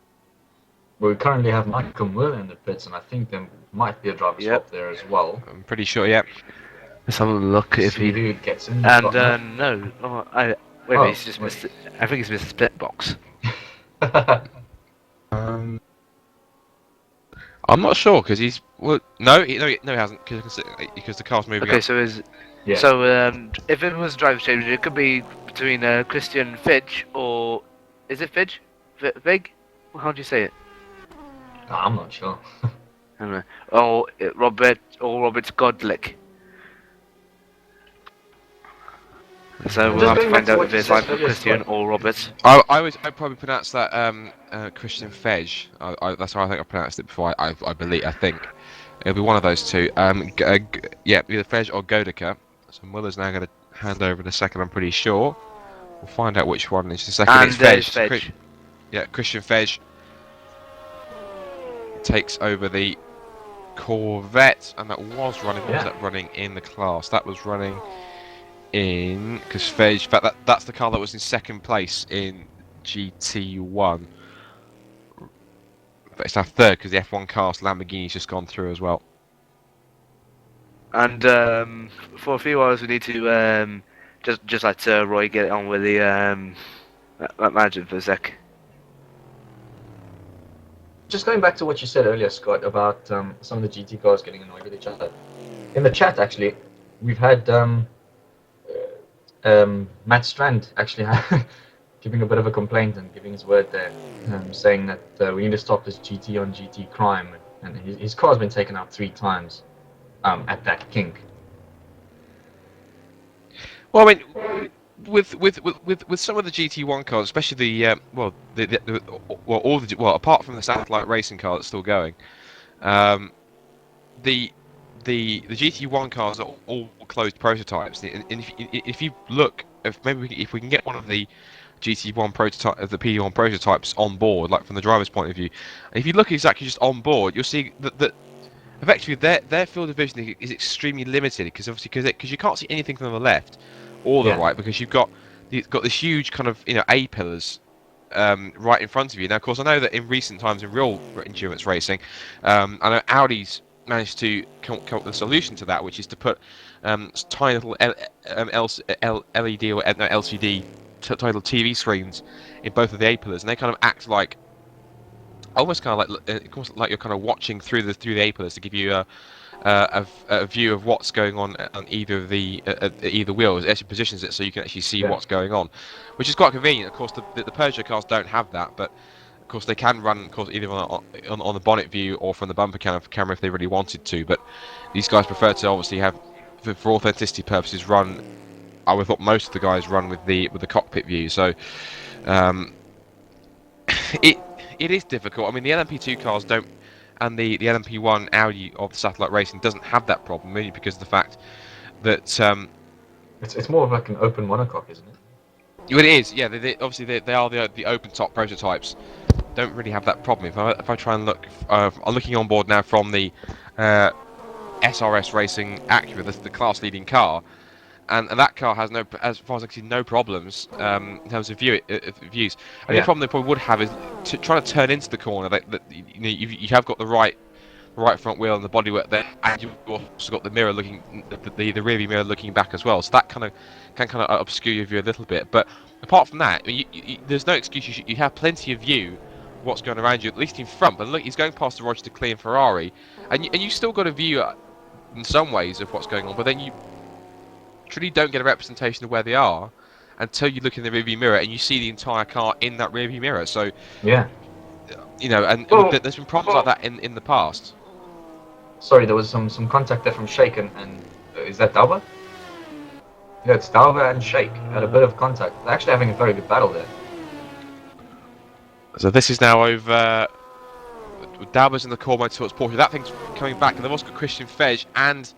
Speaker 3: Well, we currently have Michael Muller in the pits, and I think there might be a driver swap there as well.
Speaker 4: I'm pretty sure, yeah.
Speaker 2: Let's have a look if
Speaker 3: See
Speaker 2: he
Speaker 3: who gets in.
Speaker 2: and no, wait a minute, he's just missed it. I think he's missed the split box.
Speaker 4: I'm not sure because he's no, he hasn't because the car's moving.
Speaker 2: Okay,
Speaker 4: up.
Speaker 2: so
Speaker 3: Yeah.
Speaker 2: so if it was driver change, it could be between Christian Fidge or is it Fidge? Vig? How do you say it?
Speaker 3: No, I'm not sure.
Speaker 2: I don't know. Or Robert Godlick. So we'll have to find out if it's either Christian or Robert.
Speaker 4: I probably pronounced that Christian Fej. That's how I think I pronounced it before. I think it'll be one of those two. Yeah, either Fej or Godica. So Muller's now going to hand over in a second. I'm pretty sure. We'll find out which one in just a second.
Speaker 2: And
Speaker 4: it's
Speaker 2: Fej.
Speaker 4: Yeah, Christian Fej takes over the Corvette, and that was running. What was that running in the class? That was running in because Fej. In fact, that's the car that was in second place in GT1. But it's our third because the F1 cast Lamborghini's just gone through as well.
Speaker 2: And for a few hours we need to just let Roy get on with the management for a sec.
Speaker 3: Just going back to what you said earlier, Scott, about some of the GT cars getting annoyed with each other. In the chat, actually, we've had Matt Strand actually giving a bit of a complaint and giving his word there, saying that we need to stop this GT on GT crime, and his car's been taken out 3 times at that kink.
Speaker 4: Well, I mean, with some of the GT1 cars, especially the apart from the satellite racing car that's still going, the GT1 cars are all closed prototypes. And if you look, if we can get one of the GT1 prototype of the P1 prototypes on board, like from the driver's point of view, and if you look exactly just on board, you'll see that effectively their field of vision is extremely limited because you can't see anything from the left or the right because you've got this huge kind of A pillars right in front of you. Now, of course, I know that in recent times in real endurance racing, I know Audi's managed to come up with a solution to that, which is to put tiny little LED or LCD tiny little TV screens in both of the A pillars, and they kind of act like almost like you're kind of watching through the A pillars to give you a view of what's going on either of the either wheel. It actually positions it so you can actually see what's going on, which is quite convenient. Of course, the Peugeot cars don't have that, but of course they can run, of course, either on the bonnet view or from the bumper camera if they really wanted to. But these guys prefer to obviously have, for authenticity purposes, run. I would have thought most of the guys run with the cockpit view. So it is difficult. I mean, the LMP2 cars don't. And the LMP1 Audi of the satellite racing doesn't have that problem, really, because of the fact that
Speaker 3: it's more of like an open monocoque, isn't it?
Speaker 4: It is, yeah. Obviously they are the open top prototypes. Don't really have that problem. If I try and look, I'm looking on board now from the SRS Racing Acura, the class leading car, and that car has as far as I can see, no problems in terms of views. And the problem they probably would have is trying to turn into the corner. You have got the right front wheel and the bodywork there, and you've also got the mirror looking, the rear view mirror looking back as well. So that can obscure your view a little bit. But apart from that, there's no excuse. You have plenty of view of what's going around you, at least in front. But look, he's going past the Roger Clean Ferrari, and you still got a view in some ways of what's going on. But then you truly don't get a representation of where they are until you look in the rearview mirror and you see the entire car in that rearview mirror. So
Speaker 3: yeah,
Speaker 4: there's been problems like that in the past.
Speaker 3: Sorry, there was some contact there from Sheikh and is that Dauber? Yeah, it's Dauber and Sheikh had a bit of contact. They're actually having a very good battle there.
Speaker 4: So this is now over. Dalber's in the core mode towards Porsche. That thing's coming back, and they've also got Christian Fej and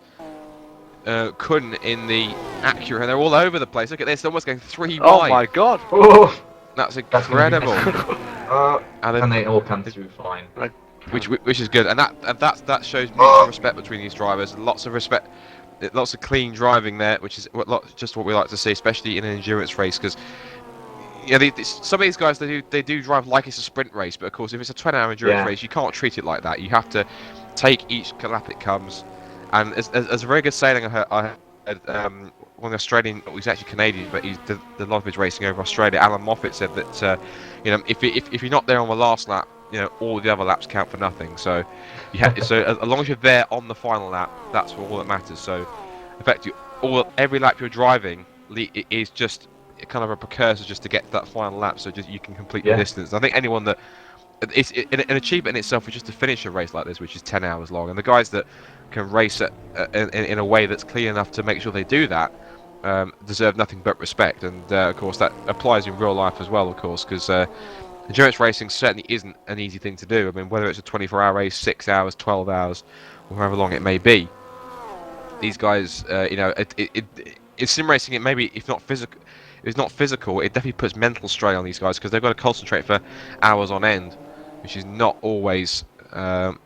Speaker 4: Kun in the Acura, and they're all over the place. Look at this, they're almost going 3
Speaker 2: Oh
Speaker 4: wide.
Speaker 2: my god!
Speaker 3: Oh,
Speaker 4: That's
Speaker 3: that's gonna be
Speaker 4: incredible.
Speaker 3: and they all come through fine.
Speaker 4: Which is good, and that shows mutual respect between these drivers. Lots of respect, lots of clean driving there, which is just what we like to see, especially in an endurance race. Because some of these guys they do drive like it's a sprint race, but of course if it's a 20-hour endurance race, you can't treat it like that. You have to take each lap it comes. And as a very good sailing, I heard one Australian, well, he's actually Canadian, but he's did a lot of his racing over Australia. Alan Moffat said that if you're not there on the last lap, all the other laps count for nothing. So so as long as you're there on the final lap, that's all that matters. So effectively, every lap you're driving is just kind of a precursor just to get to that final lap, so just you can complete the distance. I think anyone that it's an achievement in itself is just to finish a race like this, which is 10 hours long, and the guys that can race it in a way that's clean enough to make sure they do that deserve nothing but respect. And of course that applies in real life as well, of course, because endurance racing certainly isn't an easy thing to do. I mean, whether it's a 24-hour race, 6 hours, 12 hours, or however long it may be, these guys, in sim racing, it maybe if not physical. It's not physical, it definitely puts mental strain on these guys because they've got to concentrate for hours on end, which is not always an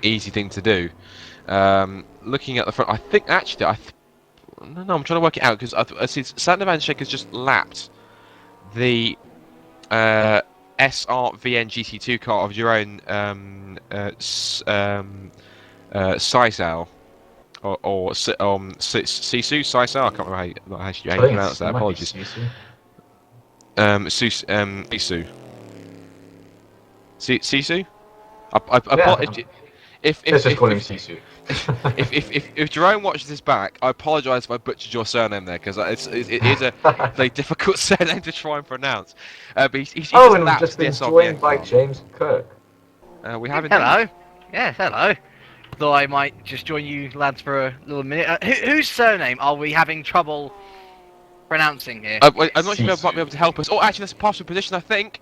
Speaker 4: easy thing to do. Looking at the front, I think actually, I'm trying to work it out because I see Sander Van Scheck has just lapped the SRVN GT2 car of your own Saisal. Or Sisu, Saisal, I can't remember how you pronounce that, apologies. Sisu. Sisu?
Speaker 3: Let's just call him Sisu.
Speaker 4: If Jerome watches this back, I apologise if I butchered your surname there, because it is a very difficult surname to try and pronounce. But he's
Speaker 3: and we've just been joined by James Kirk.
Speaker 4: We have
Speaker 10: Hello. Yeah, hello. Thought I might just join you lads for a little minute. Whose surname are we having trouble pronouncing here?
Speaker 4: I'm not sure if you might be able to help us. Oh, actually, that's a partial position, I think,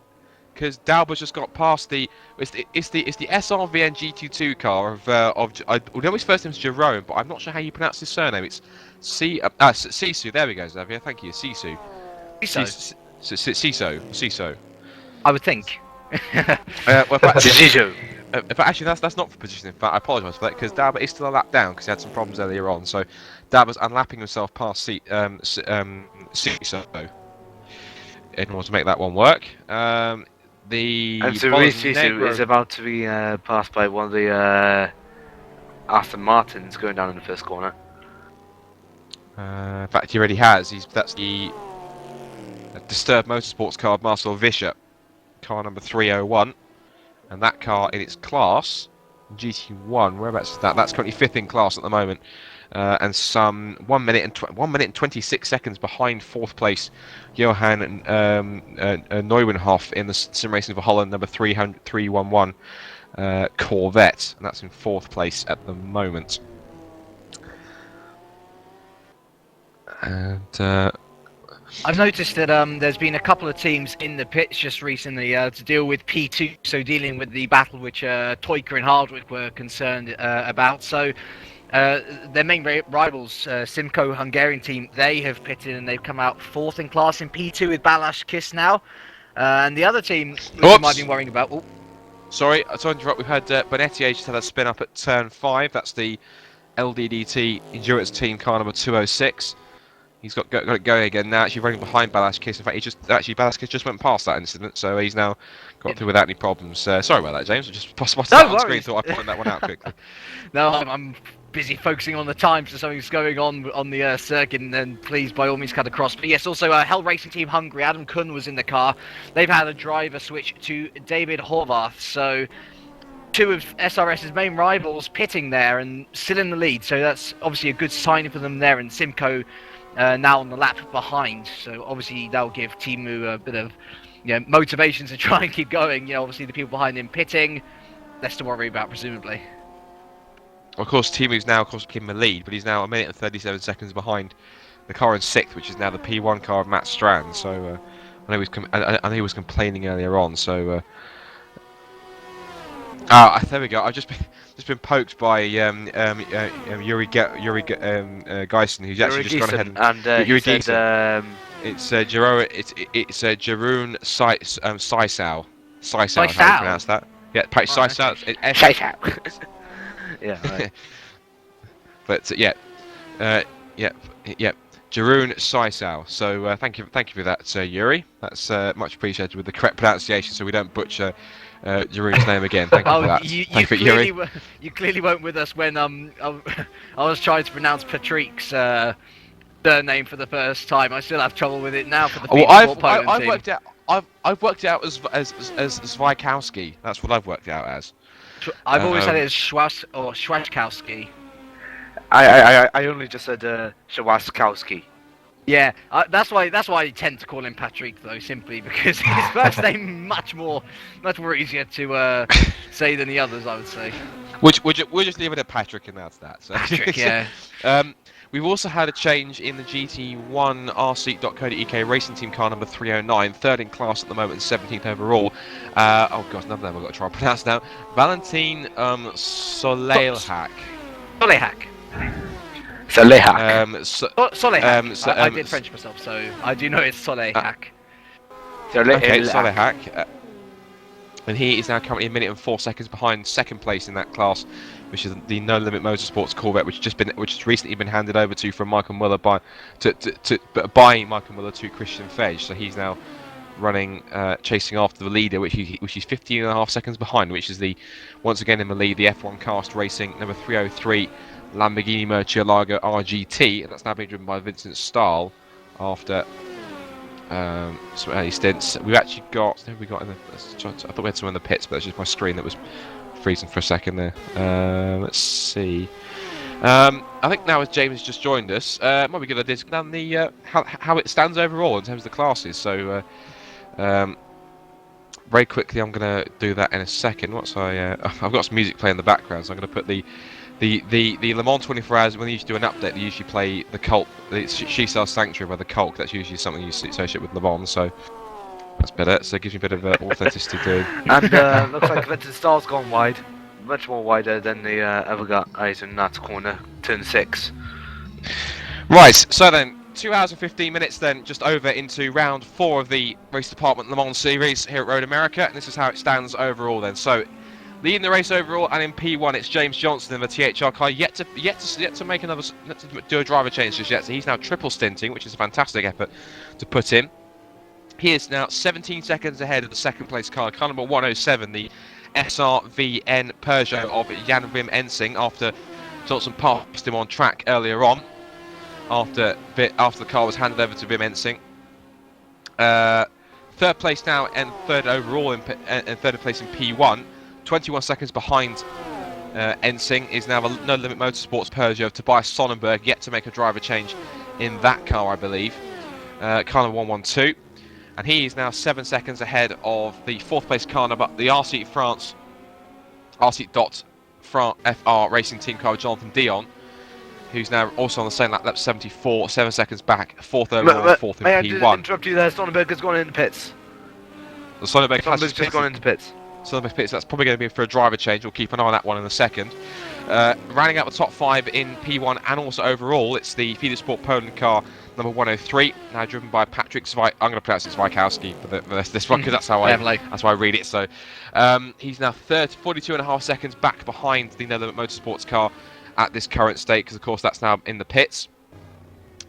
Speaker 4: because Dalber's just got past the. It's the SRVN GT2 car of we know his first name's Jerome, but I'm not sure how you pronounce his surname. It's Sisu. There we go, Xavier. Thank you, Sisu. Sisu.
Speaker 10: I would think.
Speaker 4: Sisu. But actually, that's not for position. In fact, I apologise for that because Dalber is still a lap down because he had some problems earlier on. So Dalber's unlapping himself past Sisu in order to make that one work.
Speaker 2: And so Sisu is about to be passed by one of the Aston Martins going down in the first corner.
Speaker 4: In fact, he already has. That's the Disturbed Motorsports car of Marcel Vischer, car number 301. And that car in its class, GT1, whereabouts is that? That's currently 5th in class at the moment, and some 1 minute and 26 seconds behind 4th place Johan Neuwenhoff in the Sim Racing for Holland number 311 Corvette, and that's in 4th place at the moment. And
Speaker 10: I've noticed that there's been a couple of teams in the pits just recently to deal with P2, so dealing with the battle which Toyka and Hardwick were concerned about. So their main rivals, Simco Hungarian team, they have pitted and they've come out 4th in class in P2 with Balázs Kiss now. And the other team, which you might be worrying about... Oh.
Speaker 4: Sorry to interrupt. We've had Bonetti just had a spin up at turn 5. That's the LDDT Endurance Team car number 206. He's got it going again now, actually running behind Balázs Kiss. In fact, Balázs Kiss just went past that incident, so he's now got through without any problems. Sorry about that, James. I just spotted that on screen, thought I'd point that one out quickly.
Speaker 10: No, I'm busy focusing on the time, so something's going on the circuit, and then please, by all means, cut across. But yes, also Hell Racing Team Hungary, Adam Kun was in the car. They've had a driver switch to David Horvath, so... 2 of SRS's main rivals pitting there and still in the lead, so that's obviously a good sign for them there, and Simco now on the lap behind, so obviously that'll give Timu a bit of motivation to try and keep going. Obviously the people behind him pitting, less to worry about presumably.
Speaker 4: Of course, Timu's now became the lead, but he's now 1 minute and 37 seconds behind the car in 6th, which is now the P1 car of Matt Strand. So I know he was complaining earlier on. So There we go. I've just been poked by Yuri Geisen, who's actually just gone ahead and
Speaker 2: he
Speaker 4: Yuri
Speaker 2: said,
Speaker 4: Geisen. It's Jeroen Saisao. Saisao, how do you pronounce that? Yeah, Saisao.
Speaker 2: yeah, right.
Speaker 4: But Jeroen Saisao. So thank you for that, Yuri. That's much appreciated with the correct pronunciation, so we don't butcher Jeroen's name again. Thank you for that. Thank you, Yuri.
Speaker 10: You clearly weren't with us when I was trying to pronounce Patrick's name for the first time. I still have trouble with it now for the I've
Speaker 4: worked out. I've worked it out as Zwijkowski. That's what I've worked out as.
Speaker 10: I've always had it as Schwas or Schwarzkowski.
Speaker 2: I only just said Shawaskowski.
Speaker 10: Yeah, that's why I tend to call him Patrick though, simply because his first name much more easier to say than the others, I would say.
Speaker 4: We'll just leave it at Patrick, and that's that. So.
Speaker 10: Patrick, yeah.
Speaker 4: We've also had a change in the GT1 RC.co.uk racing team car number 309, third in class at the moment, 17th overall. Oh god, none of them I've got to try and pronounce now. Valentin Solehak.
Speaker 10: Solehak. I did French myself, so I do know it's Solehak.
Speaker 4: Okay, Solehak. And he is now currently 1 minute and 4 seconds behind second place in that class, which is the No Limit Motorsports Corvette, which has recently been handed over from Michael Muller by Michael Muller to Christian Fege. So he's now running, chasing after the leader, which he's 15.5 seconds behind, which is once again in the lead, the F1 Cast Racing number 303 Lamborghini Murcielago RGT, and that's now being driven by Vincent Stahl after some early stints. We've actually got. Who have we got in the? I thought we had someone in the pits, but that's just my screen that was freezing for a second there. Let's see. I think now as James has just joined us, it might be a good idea to go down the how it stands overall in terms of the classes. So very quickly, I'm going to do that in a second. I've got some music playing in the background, so I'm going to put the Le Mans 24 Hours. When they usually do an update, they usually play the Cult, the She-Star Sanctuary by the Cult. That's usually something you associate with Le Mans, so that's better. So it gives me a bit of authenticity to.
Speaker 2: And looks like Vincent Stahl's gone wide, much more wider than the other guys in that corner, turn 6.
Speaker 4: Right. So then, 2 hours and 15 minutes. Then just over into round 4 of the Race Department Le Mans Series here at Road America, and this is how it stands overall. Then so. Leading the race overall, and in P1, it's James Johnson in the THR car. Yet to do a driver change just yet. So he's now triple stinting, which is a fantastic effort to put in. He is now 17 seconds ahead of the second place car number 107, the SRVN Peugeot of Jan Wim Ensing, after Johnson passed him on track earlier on. After the car was handed over to Wim Ensing. Third place now and third overall and third place in P1. 21 seconds behind Ensing is now a No Limit Motorsports Peugeot of Tobias Sonnenberg, yet to make a driver change in that car, I believe. Car number 112. And he is now 7 seconds ahead of the fourth place car number, the RC France, RC.FR Racing Team car of Jonathan Dion, who's now also on the same lap 74, 7 seconds back, fourth overall, fourth in P1.
Speaker 2: May I interrupt you there? Sonnenberg has gone into pits.
Speaker 4: Sonnenberg's
Speaker 2: just gone into pits.
Speaker 4: Sonnenberg's pits, that's probably going to be for a driver change. We'll keep an eye on that one in a second. Rounding out the top 5 in P1 and also overall, it's the Feeder Sport Poland car number 103, now driven by Patrick I'm going to pronounce it Zwijkowski for this one because that's how I read it. So he's now 42.5 seconds back behind the No Limit Motorsports car at this current state, because of course that's now in the pits.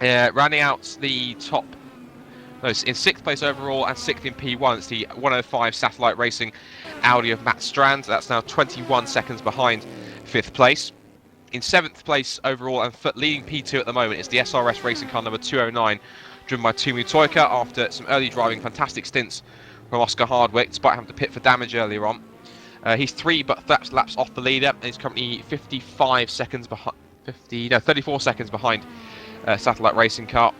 Speaker 4: Rounding out the top. No, it's in 6th place overall and 6th in P1. It's the 105 Satellite Racing Audi of Matt Strand. That's now 21 seconds behind 5th place. In 7th place overall and leading P2 at the moment is the SRS Racing car number 209, driven by Tumu Toika after some early driving, fantastic stints from Oscar Hardwick, despite having to pit for damage earlier on. He's 3 laps off the leader, and he's currently 34 seconds behind Satellite Racing car,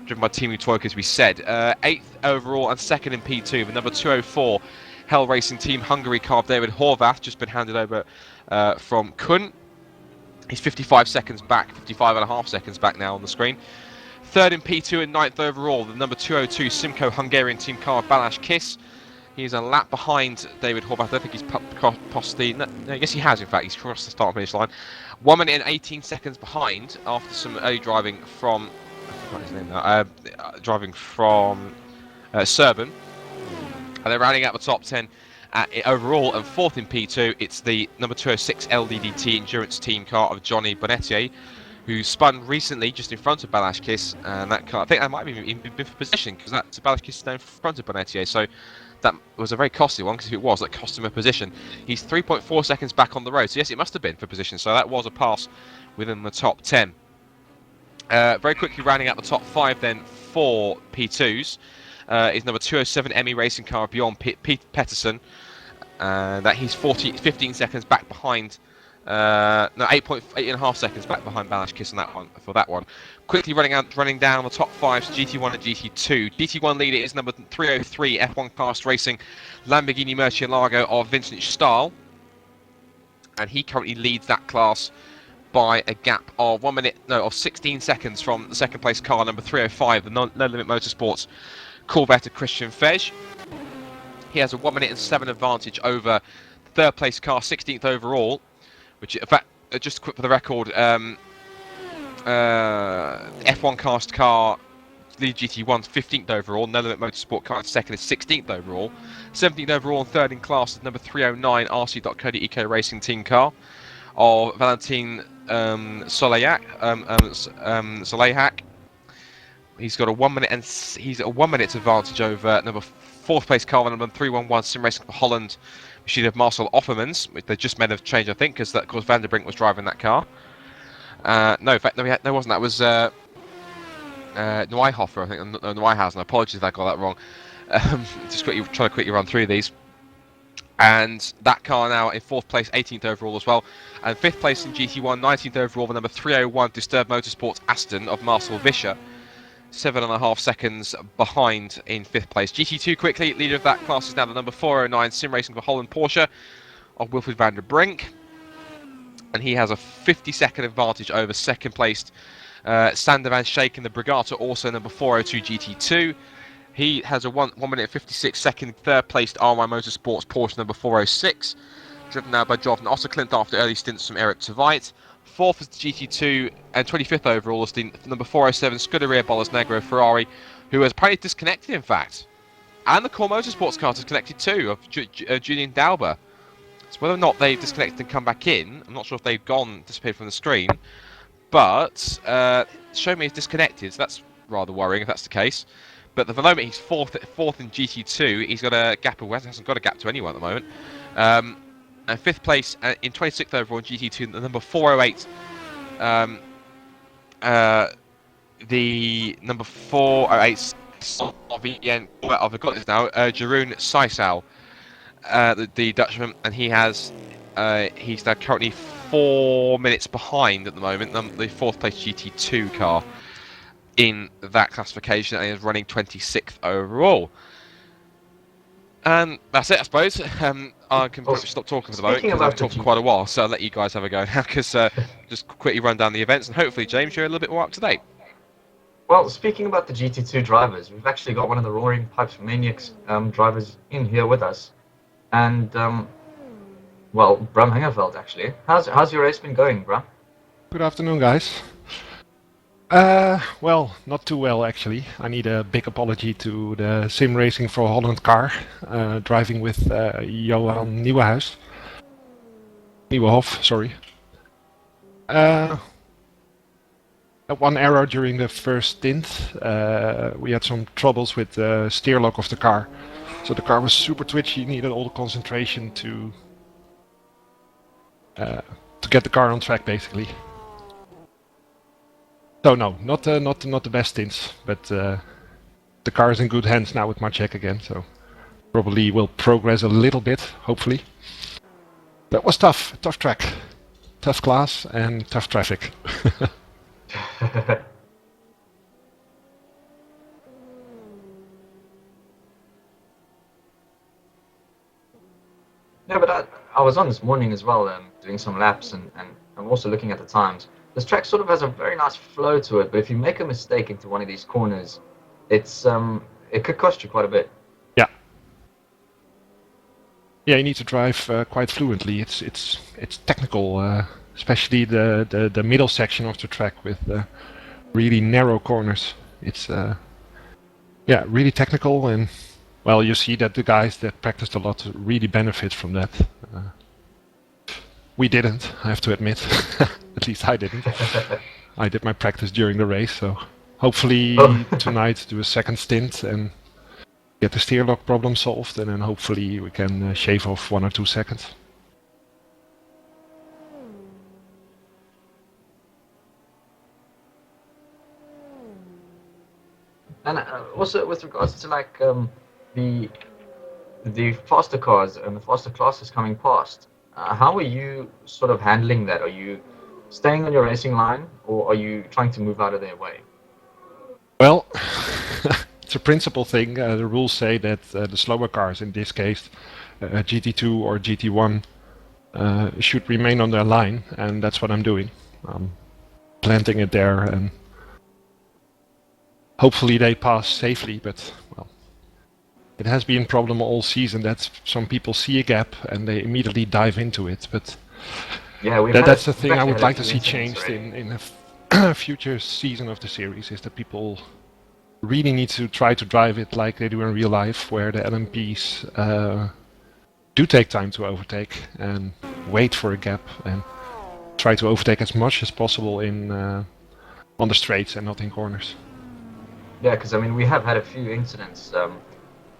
Speaker 4: driven by Timu Toika, as we said. 8th overall and 2nd in P2, the number 204 Hell Racing Team Hungary car of David Horvath, just been handed over from Kun. He's 55 seconds back, 55.5 seconds back now on the screen. 3rd in P2 and 9th overall, the number 202 Simco Hungarian Team car of Balázs Kiss. He's a lap behind David Horvath. I don't think he's passed the... No, yes, he has, in fact. He's crossed the start and finish line. 1 minute and 18 seconds behind after some early driving from... I forgot his name now. Driving from Serban. And they're rounding out the top 10 overall, and fourth in P2. It's the number 206 LDDT Endurance Team car of Johnny Bonetier, who spun recently just in front of Balazs, and that car, I think that might have even been for position, because that's Balazs now in front of Bonetier, so that was a very costly one, because if it was, that cost him a position. He's 3.4 seconds back on the road, so yes, it must have been for position, so that was a pass within the top 10. Very quickly rounding out the top 5 then for P2s is number 207 Emmy Racing car of Bjorn Pettersson, that he's 15 seconds back behind. No, 8.5 seconds back behind Balazs on that one. For that one, quickly running down the top 5's GT1 and GT2. GT1 leader is number 303 F1 Fast Racing Lamborghini Murcielago of Vincent Stahl, and he currently leads that class by a gap of 16 seconds from the second place car number 305, the No Limit Motorsports Corvette of Christian Fej. He has a 1 minute and 7 advantage over the third place car, 16th overall. Which, in fact, just quick for the record, F1 cast car, lead GT1's 15th overall, No Limit Motorsport car second is 16th overall, 17th overall and third in class is number 309 RC.co.uk Racing Team car of Valentin Solejak. He's got a 1 minute and he's a 1 minute advantage over number 4th place car, number 311 Sim Racing for Holland. Machine of Marcel Offermans, which they just made a change, I think, because of course Vanderbrink was driving that car. No, in fact, no, it wasn't. That was Neuhofer, I think, no, Neuhausen. Apologies if I got that wrong. Just trying to quickly run through these. And that car now in 4th place, 18th overall as well. And 5th place in GT1, 19th overall, the number 301 Disturbed Motorsports Aston of Marcel Vischer. 7.5 seconds behind in 5th place. GT2 quickly, leader of that class is now the number 409 Sim Racing for Holland Porsche of Wilfried van der Brink, and he has a 50-second advantage over second placed Sander van Schaik in the Brigata, also number 402 GT2. He has a 1 minute 56 second third placed RY Motorsports Porsche number 406, driven now by Jovan Otterklint after early stints from Eric Tveit. 4th is the GT2 and 25th overall is the number 407 Scuderia Bolas Negro Ferrari, who has apparently disconnected, in fact. And the Core Motorsports car disconnected too, of Julian Dauber. So whether or not they've disconnected and come back in, I'm not sure if they've disappeared from the screen, but show me it's disconnected, so that's rather worrying if that's the case. But at the moment he's fourth in GT2, he's got a gap of, hasn't got a gap to anyone at the moment. And 5th place in 26th overall in GT2, the number 408, the number 408 I've got this now, Jeroen Sisal, the Dutchman, and he's now currently 4 minutes behind at the moment, the 4th place GT2 car in that classification, and is running 26th overall. And that's it, I suppose. I can probably stop talking for the moment because I've talked for quite a while, so I'll let you guys have a go now, because just quickly run down the events, and hopefully, James, you're a little bit more up to date.
Speaker 3: Well, speaking about the GT2 drivers, we've actually got one of the Roaring Pipes Maniacs drivers in here with us. And, well, Bram Hengeveld, actually. How's your race been going, Bram?
Speaker 11: Good afternoon, guys. Well, not too well, actually. I need a big apology to the Sim Racing for Holland car, driving with Johan Nieuwenhof, sorry. One error during the first stint. We had some troubles with the steer lock of the car. So the car was super twitchy, needed all the concentration to get the car on track, basically. So no, not the best stints, but the car is in good hands now with Marcek again, so probably will progress a little bit, hopefully. That was tough track, tough class, and tough traffic.
Speaker 3: Yeah, but I was on this morning as well, doing some laps, and I'm also looking at the times. This track sort of has a very nice flow to it, but if you make a mistake into one of these corners, it could cost you quite a bit.
Speaker 11: Yeah. yeah, you need to drive quite fluently. It's technical, especially the middle section of the track with really narrow corners. It's yeah, really technical, and well, you see that the guys that practiced a lot really benefit from that. We didn't, I have to admit. At least I didn't. I did my practice during the race, so hopefully tonight do a second stint and get the steer lock problem solved, and then hopefully we can shave off 1 or 2 seconds.
Speaker 3: And also with regards to like the faster cars and the faster classes coming past, how are you sort of handling that? Are you staying on your racing line, or are you trying to move out of their way?
Speaker 11: Well, it's a principle thing. The rules say that the slower cars, in this case GT2 or GT1, should remain on their line, and that's what I'm doing. I'm planting it there, and hopefully they pass safely, but well, it has been a problem all season that some people see a gap and they immediately dive into it, but
Speaker 3: yeah,
Speaker 11: that's the thing I would like to see changed in a future season of the series, is that people really need to try to drive it like they do in real life, where the LMPs do take time to overtake and wait for a gap and try to overtake as much as possible in on the straights and not in corners.
Speaker 3: Yeah, because I mean we have had a few incidents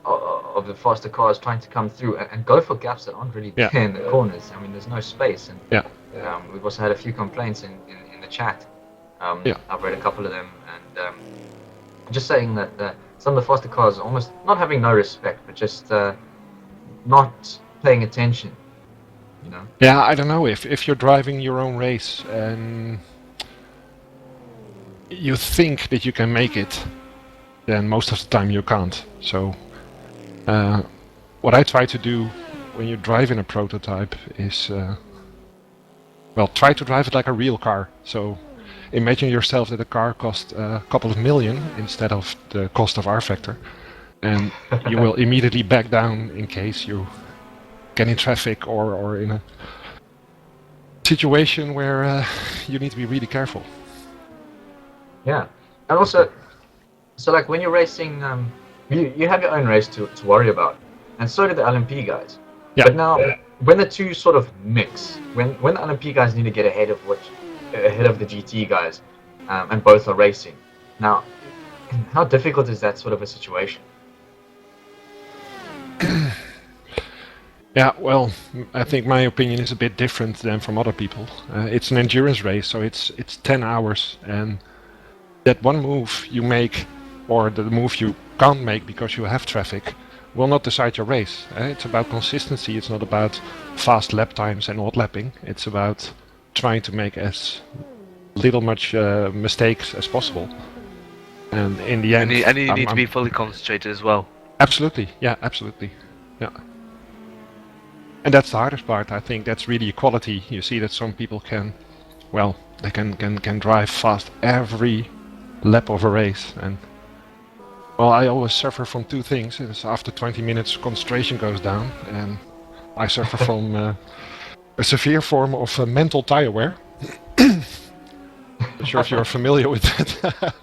Speaker 3: of the faster cars trying to come through and go for gaps that aren't really there in the corners. I mean, there's no space, and we've also had a few complaints in the chat. I've read a couple of them, and just saying that some of the faster cars are almost not having no respect, but just not paying attention. You know?
Speaker 11: Yeah, I don't know, if you're driving your own race and you think that you can make it, then most of the time you can't. So what I try to do when you drive in a prototype is well, try to drive it like a real car. So imagine yourself that a car costs a couple of million instead of the cost of R factor, and you will immediately back down in case you get in traffic or in a situation where you need to be really careful.
Speaker 3: Yeah, and also, so like when you're racing, you have your own race to worry about, and so do the LMP guys.
Speaker 11: Yeah.
Speaker 3: But now, when the two sort of mix, when the LMP guys need to get ahead of the GT guys, and both are racing, now, how difficult is that sort of a situation?
Speaker 11: Yeah, well, I think my opinion is a bit different than from other people. It's an endurance race, so it's 10 hours, and that one move you make, or the move you can't make because you have traffic, will not decide your race. It's about consistency. It's not about fast lap times and odd lapping. It's about trying to make as little mistakes as possible. And in the end,
Speaker 2: and you need to be fully concentrated as well.
Speaker 11: Absolutely, yeah, absolutely, yeah. And that's the hardest part. I think that's really equality. You see that some people can, well, they can drive fast every lap of a race, and well, I always suffer from two things. It's after 20 minutes concentration goes down, and I suffer from a severe form of mental tire wear. Not sure if you're familiar with that.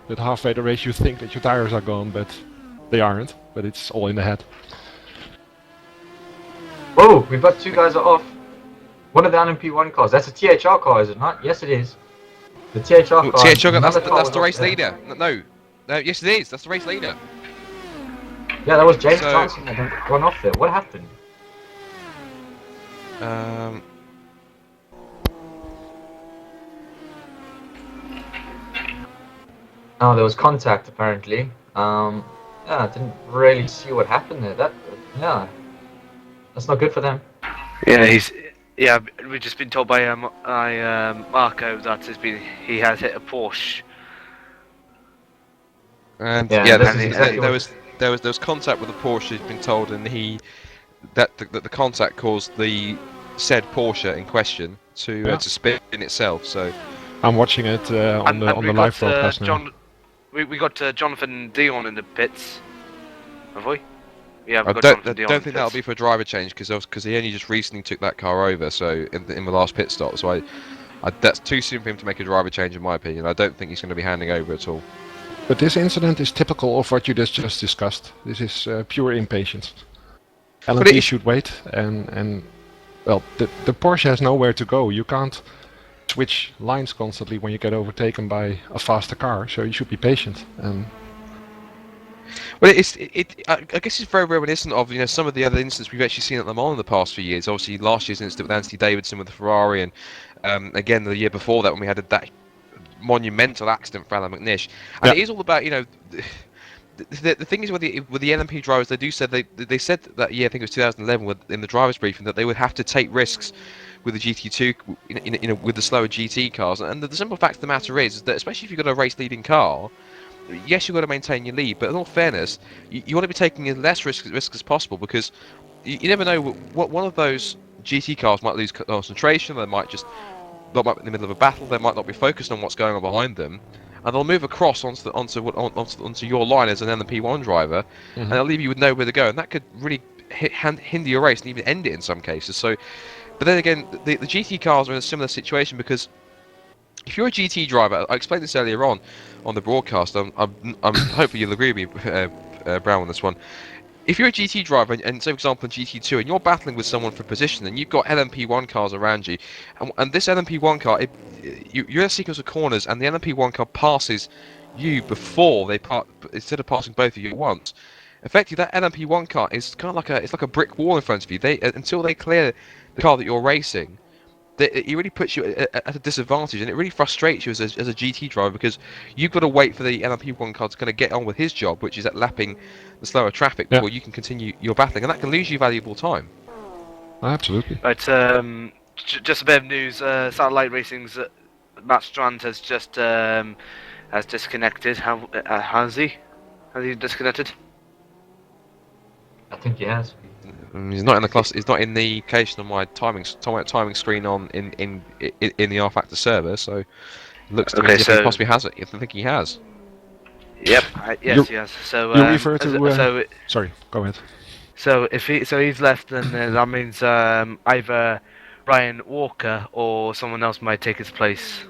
Speaker 11: That halfway the race you think that your tires are gone, but they aren't. But it's all in the head.
Speaker 3: Oh, we've got two guys are off. One of the LMP1 cars. That's a THR car, is it not? Yes, it is. The THR car.
Speaker 4: THR, that's the race leader. No, yes it is. That's the race leader.
Speaker 3: Yeah, that was James Johnson that run off there. What happened? Oh, there was contact apparently. Yeah, I didn't really see what happened there. That's not good for them.
Speaker 2: Yeah, we've just been told by Marco that he has hit a Porsche.
Speaker 4: And there was contact with the Porsche. He's been told, and that the contact caused the said Porsche in question to spin itself. So
Speaker 11: I'm watching it on the live broadcast now.
Speaker 2: We got Jonathan Dion in the pits, have we? We haven't
Speaker 4: I
Speaker 2: got
Speaker 4: don't,
Speaker 2: Jonathan
Speaker 4: I
Speaker 2: Dion
Speaker 4: don't think that'll
Speaker 2: pits.
Speaker 4: be for a driver change because he only just recently took that car over. So in the last pit stop, so that's too soon for him to make a driver change, in my opinion. I don't think he's going to be handing over at all.
Speaker 11: But this incident is typical of what you just discussed. This is pure impatience. LMP should wait, and well, the Porsche has nowhere to go. You can't switch lines constantly when you get overtaken by a faster car, so you should be patient.
Speaker 4: Well, I guess it's very reminiscent of some of the other incidents we've actually seen at Le Mans in the past few years. Obviously, last year's incident with Anthony Davidson with the Ferrari, and again the year before that when we had that monumental accident for Alan McNish. And it is all about the thing is with the LMP drivers, they said that year, I think it was 2011, in the drivers' briefing, that they would have to take risks with the GT2, with the slower GT cars. And the simple fact of the matter is that, especially if you've got a race-leading car, yes, you've got to maintain your lead, but in all fairness, you want to be taking as less risk as possible, because you never know what one of those GT cars might lose concentration. They might be in the middle of a battle. They might not be focused on what's going on behind them, and they'll move across onto your line as an LMP1 driver, and they'll leave you with nowhere to go, and that could really hinder your race and even end it in some cases. So, but then again, the GT cars are in a similar situation, because if you're a GT driver, I explained this earlier on the broadcast. I'm hopefully you'll agree with me, Brown, on this one. If you're a GT driver, and say for example in GT2, and you're battling with someone for position, and you've got LMP1 cars around you, and this LMP1 car, you're in a sequence of corners, and the LMP1 car passes you before instead of passing both of you at once. Effectively, that LMP1 car is kind of like a brick wall in front of you. Until they clear the car that you're racing, it really puts you at a disadvantage, and it really frustrates you as a GT driver, because you've got to wait for the LMP1 car to kind of get on with his job, which is at lapping the slower traffic before you can continue your battling, and that can lose you valuable time.
Speaker 11: Absolutely.
Speaker 2: Right, just a bit of news. Satellite Racing's Matt Strand has just has disconnected. Has he? Has he disconnected?
Speaker 3: I think he has.
Speaker 4: He's not in the class. He's not in the location on my timing screen in the R Factor server. So it looks to me as if he possibly has it. I think he has.
Speaker 2: Yep. Yes, he has. So
Speaker 11: you refer to. Sorry, go ahead.
Speaker 2: So if he's left, then that means either Ryan Walker or someone else might take his place.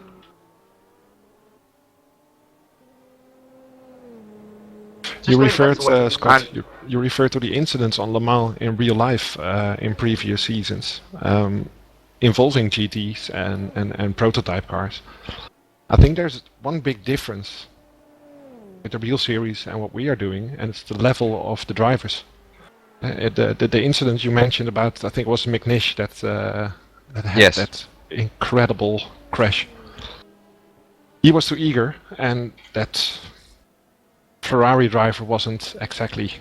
Speaker 11: You referred, Scott. You referred to the incidents on Le Mans in real life in previous seasons, involving GTs and prototype cars. I think there's one big difference with the real series and what we are doing, and it's the level of the drivers. The incident you mentioned about, I think it was McNish that had that incredible crash. He was too eager, and that Ferrari driver wasn't exactly,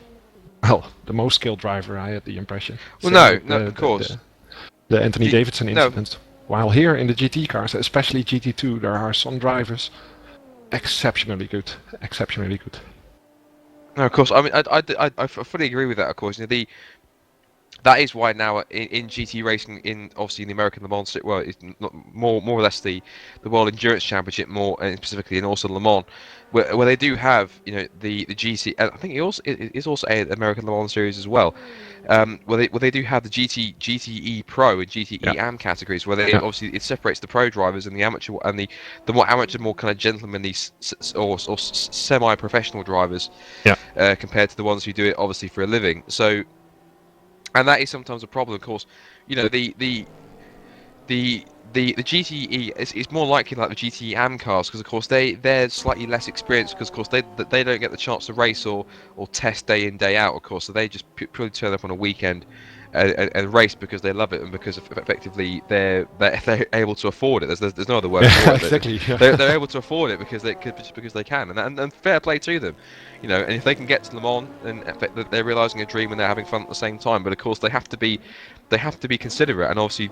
Speaker 11: the most skilled driver, I had the impression.
Speaker 4: Well, no, of course.
Speaker 11: The Anthony Davidson incident. While here in the GT cars, especially GT2, there are some drivers exceptionally good.
Speaker 4: No, of course. I mean, I fully agree with that. Of course, that is why now in GT racing, obviously in the American Le Mans, well, it's more or less the World Endurance Championship, more and specifically, and also Le Mans, where they do have the GT. I think it is also an American Le Mans series as well, where they do have the GTE Pro and GTE Am categories, where obviously it separates the pro drivers and the amateur and the more amateur, more kind of gentlemanly or semi-professional drivers, compared to the ones who do it obviously for a living. So. And that is sometimes a problem, of course. The GTE is more likely like the GTE Am cars, because of course they're slightly less experienced, because of course they don't get the chance to race or test day in day out, of course. So they just purely turn up on a weekend and race because they love it, and because effectively they're able to afford it. There's no other word for it.
Speaker 11: Exactly.
Speaker 4: They're able to afford it because they can, and fair play to them. And if they can get to Le Mans, then they're realising a dream and they're having fun at the same time. But of course, they have to be considerate, and obviously,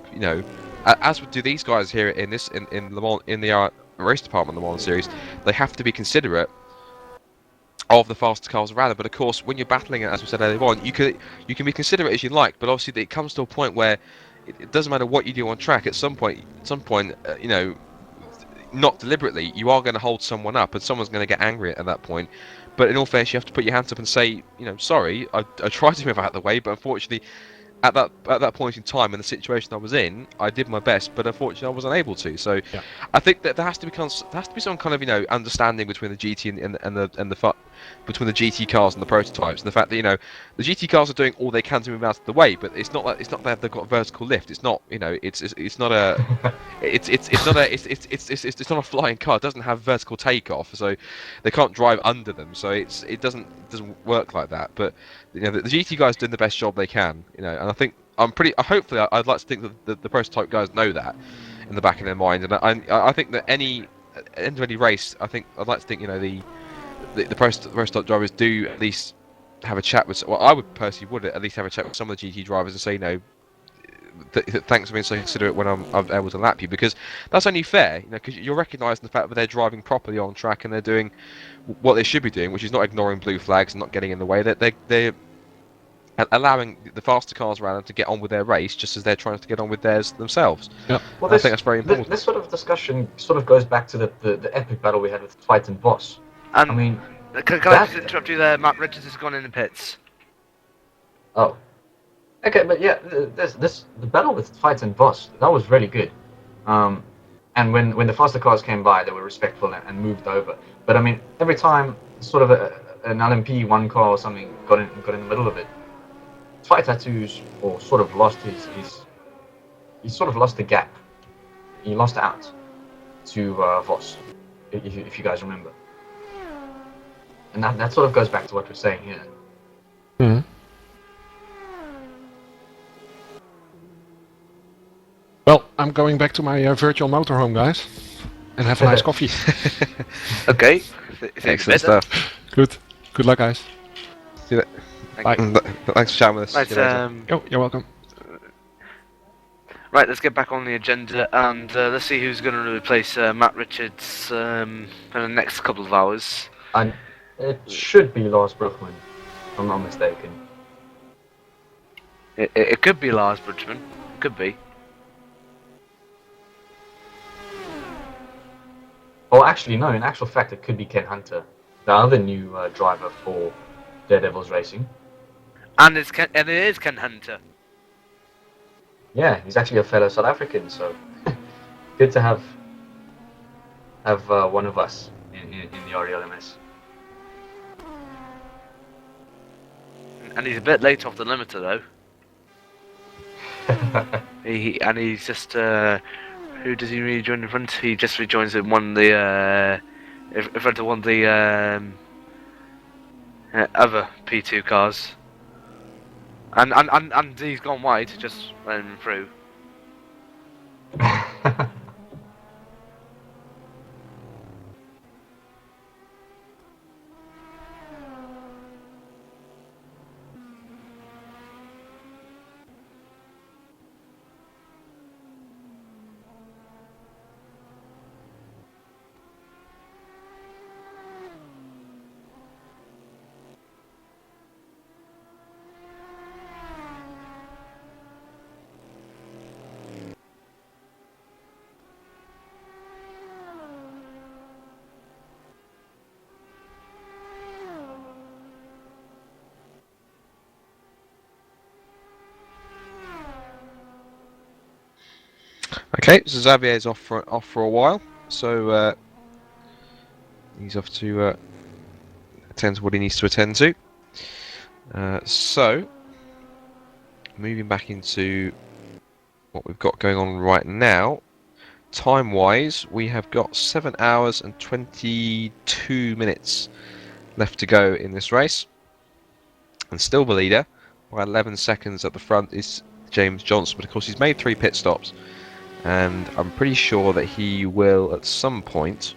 Speaker 4: as do these guys here in Le Mans, in the race department, Le Mans series, they have to be considerate of the faster cars around them. But of course, when you're battling it, as we said earlier on, you can be considerate as you like, but obviously it comes to a point where it doesn't matter what you do on track. At some point, not deliberately, you are going to hold someone up, and someone's going to get angry at that point. But in all fairness, you have to put your hands up and say, sorry, I tried to move out of the way, but unfortunately, at that point in time, in the situation I was in, I did my best, but unfortunately, I wasn't able to. So,
Speaker 11: Yeah.
Speaker 4: I think that there has to be some kind of understanding between the GT between the GT cars and the prototypes, and the fact that the GT cars are doing all they can to move out of the way, but it's not that they've got vertical lift. It's not it's not a it's not a flying car. It doesn't have vertical takeoff, so they can't drive under them. So it doesn't work like that. But the GT guys doing the best job they can, and I think hopefully I'd like to think that the prototype guys know that in the back of their mind, and I think that end of any race, I'd like to think the prototype drivers do at least have a chat with. Well, I would personally at least have a chat with some of the GT drivers and say thanks for being so considerate when I'm able to lap you, because that's only fair, because you're recognising the fact that they're driving properly on track and they're doing what they should be doing, which is not ignoring blue flags and not getting in the way. That they're allowing the faster cars around them to get on with their race, just as they're trying to get on with theirs themselves.
Speaker 11: Yeah.
Speaker 3: Well,
Speaker 4: I think that's very important.
Speaker 3: This sort of discussion sort of goes back to the epic battle we had with Fight and Boss.
Speaker 2: And
Speaker 3: I mean,
Speaker 2: can I just interrupt you there? Matt Richards has gone in the pits.
Speaker 3: oh, okay, but yeah, the battle with Fight and Boss, that was really good. And when the faster cars came by, they were respectful and moved over. But I mean, every time sort of an LMP one car or something got in the middle of it, Fight Tattoos sort of lost he sort of lost the gap. He lost out to Voss, if you guys remember. And that sort of goes back to what we're saying here.
Speaker 11: Hmm. Well, I'm going back to my virtual motorhome, guys, and have a nice coffee.
Speaker 2: Okay.
Speaker 4: Excellent stuff.
Speaker 11: Good luck, guys.
Speaker 4: See you
Speaker 11: Bye.
Speaker 4: Thanks for chatting with us.
Speaker 2: Right,
Speaker 4: See you later.
Speaker 11: You're welcome.
Speaker 2: right, let's get back on the agenda and let's see who's going to replace Matt Richards in the next couple of hours.
Speaker 3: And it should be Lars Brookman, if I'm not mistaken.
Speaker 2: It could be Lars Bridgman. Could be.
Speaker 3: Oh, actually, no. In actual fact, it could be Ken Hunter, the other new driver for Daredevils Racing.
Speaker 2: And it is Ken Hunter.
Speaker 3: Yeah, he's actually a fellow South African, so good to have one of us in the RDLMS.
Speaker 2: And he's a bit late off the limiter though. He's just who does he rejoin in front? He just rejoins in one of the in front of one of the other P2 cars. And he's gone wide, just letting him through.
Speaker 4: Okay, so Xavier's off for a while, so he's off to attend to what he needs to attend to. So, moving back into what we've got going on right now, time-wise, we have got 7 hours and 22 minutes left to go in this race, and still the leader by 11 seconds at the front is James Johnson, but of course he's made 3 pit stops. And I'm pretty sure that he will, at some point,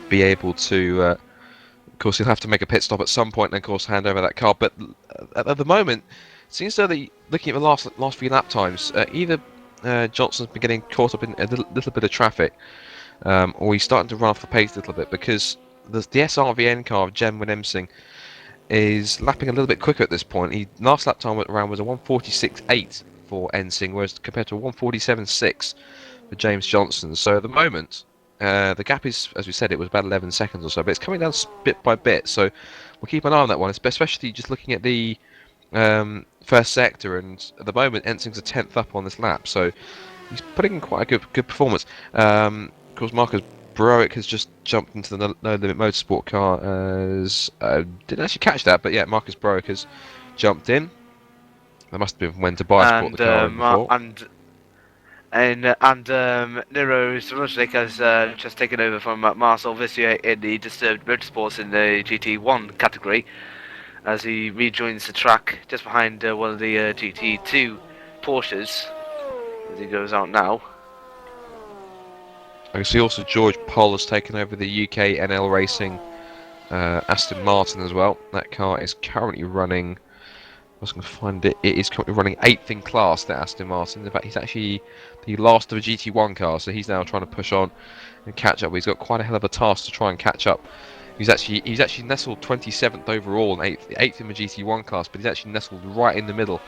Speaker 4: be able to... of course, he'll have to make a pit stop at some point and, of course, hand over that car. But at the moment, it seems that looking at the last few lap times, either Johnson's been getting caught up in a little bit of traffic, or he's starting to run off the pace a little bit, because the SRVN car of Jem Williamson is lapping a little bit quicker at this point. Last lap time around was a 1:46.8 for Ensing, whereas compared to 1:47.6 for James Johnson. So at the moment, The gap is, as we said, it was about 11 seconds or so, but it's coming down bit by bit. So we'll keep an eye on that one, especially just looking at the first sector. And at the moment, Ensing's a 10th up on this lap, so he's putting in quite a good performance. Of course, Marcus Broick has just jumped into the No Limit Motorsport car. As didn't actually catch that, but yeah, Marcus Broick has jumped in. That must have been when Tobias bought the car in before.
Speaker 2: And Nero Sroznik has just taken over from Marcel Vissier in the Disturbed Motorsports in the GT1 category, as he rejoins the track just behind one of the GT2 Porsches as he goes out now.
Speaker 4: I can see also George Poll has taken over the UK NL Racing Aston Martin as well. That car is currently running. I was going to find it. It is currently running 8th in class, the Aston Martin. In fact, he's actually the last of a GT1 car, so he's now trying to push on and catch up. He's got quite a hell of a task to try and catch up. He's actually nestled 27th overall and 8th in the GT1 class, but he's actually nestled right in the middle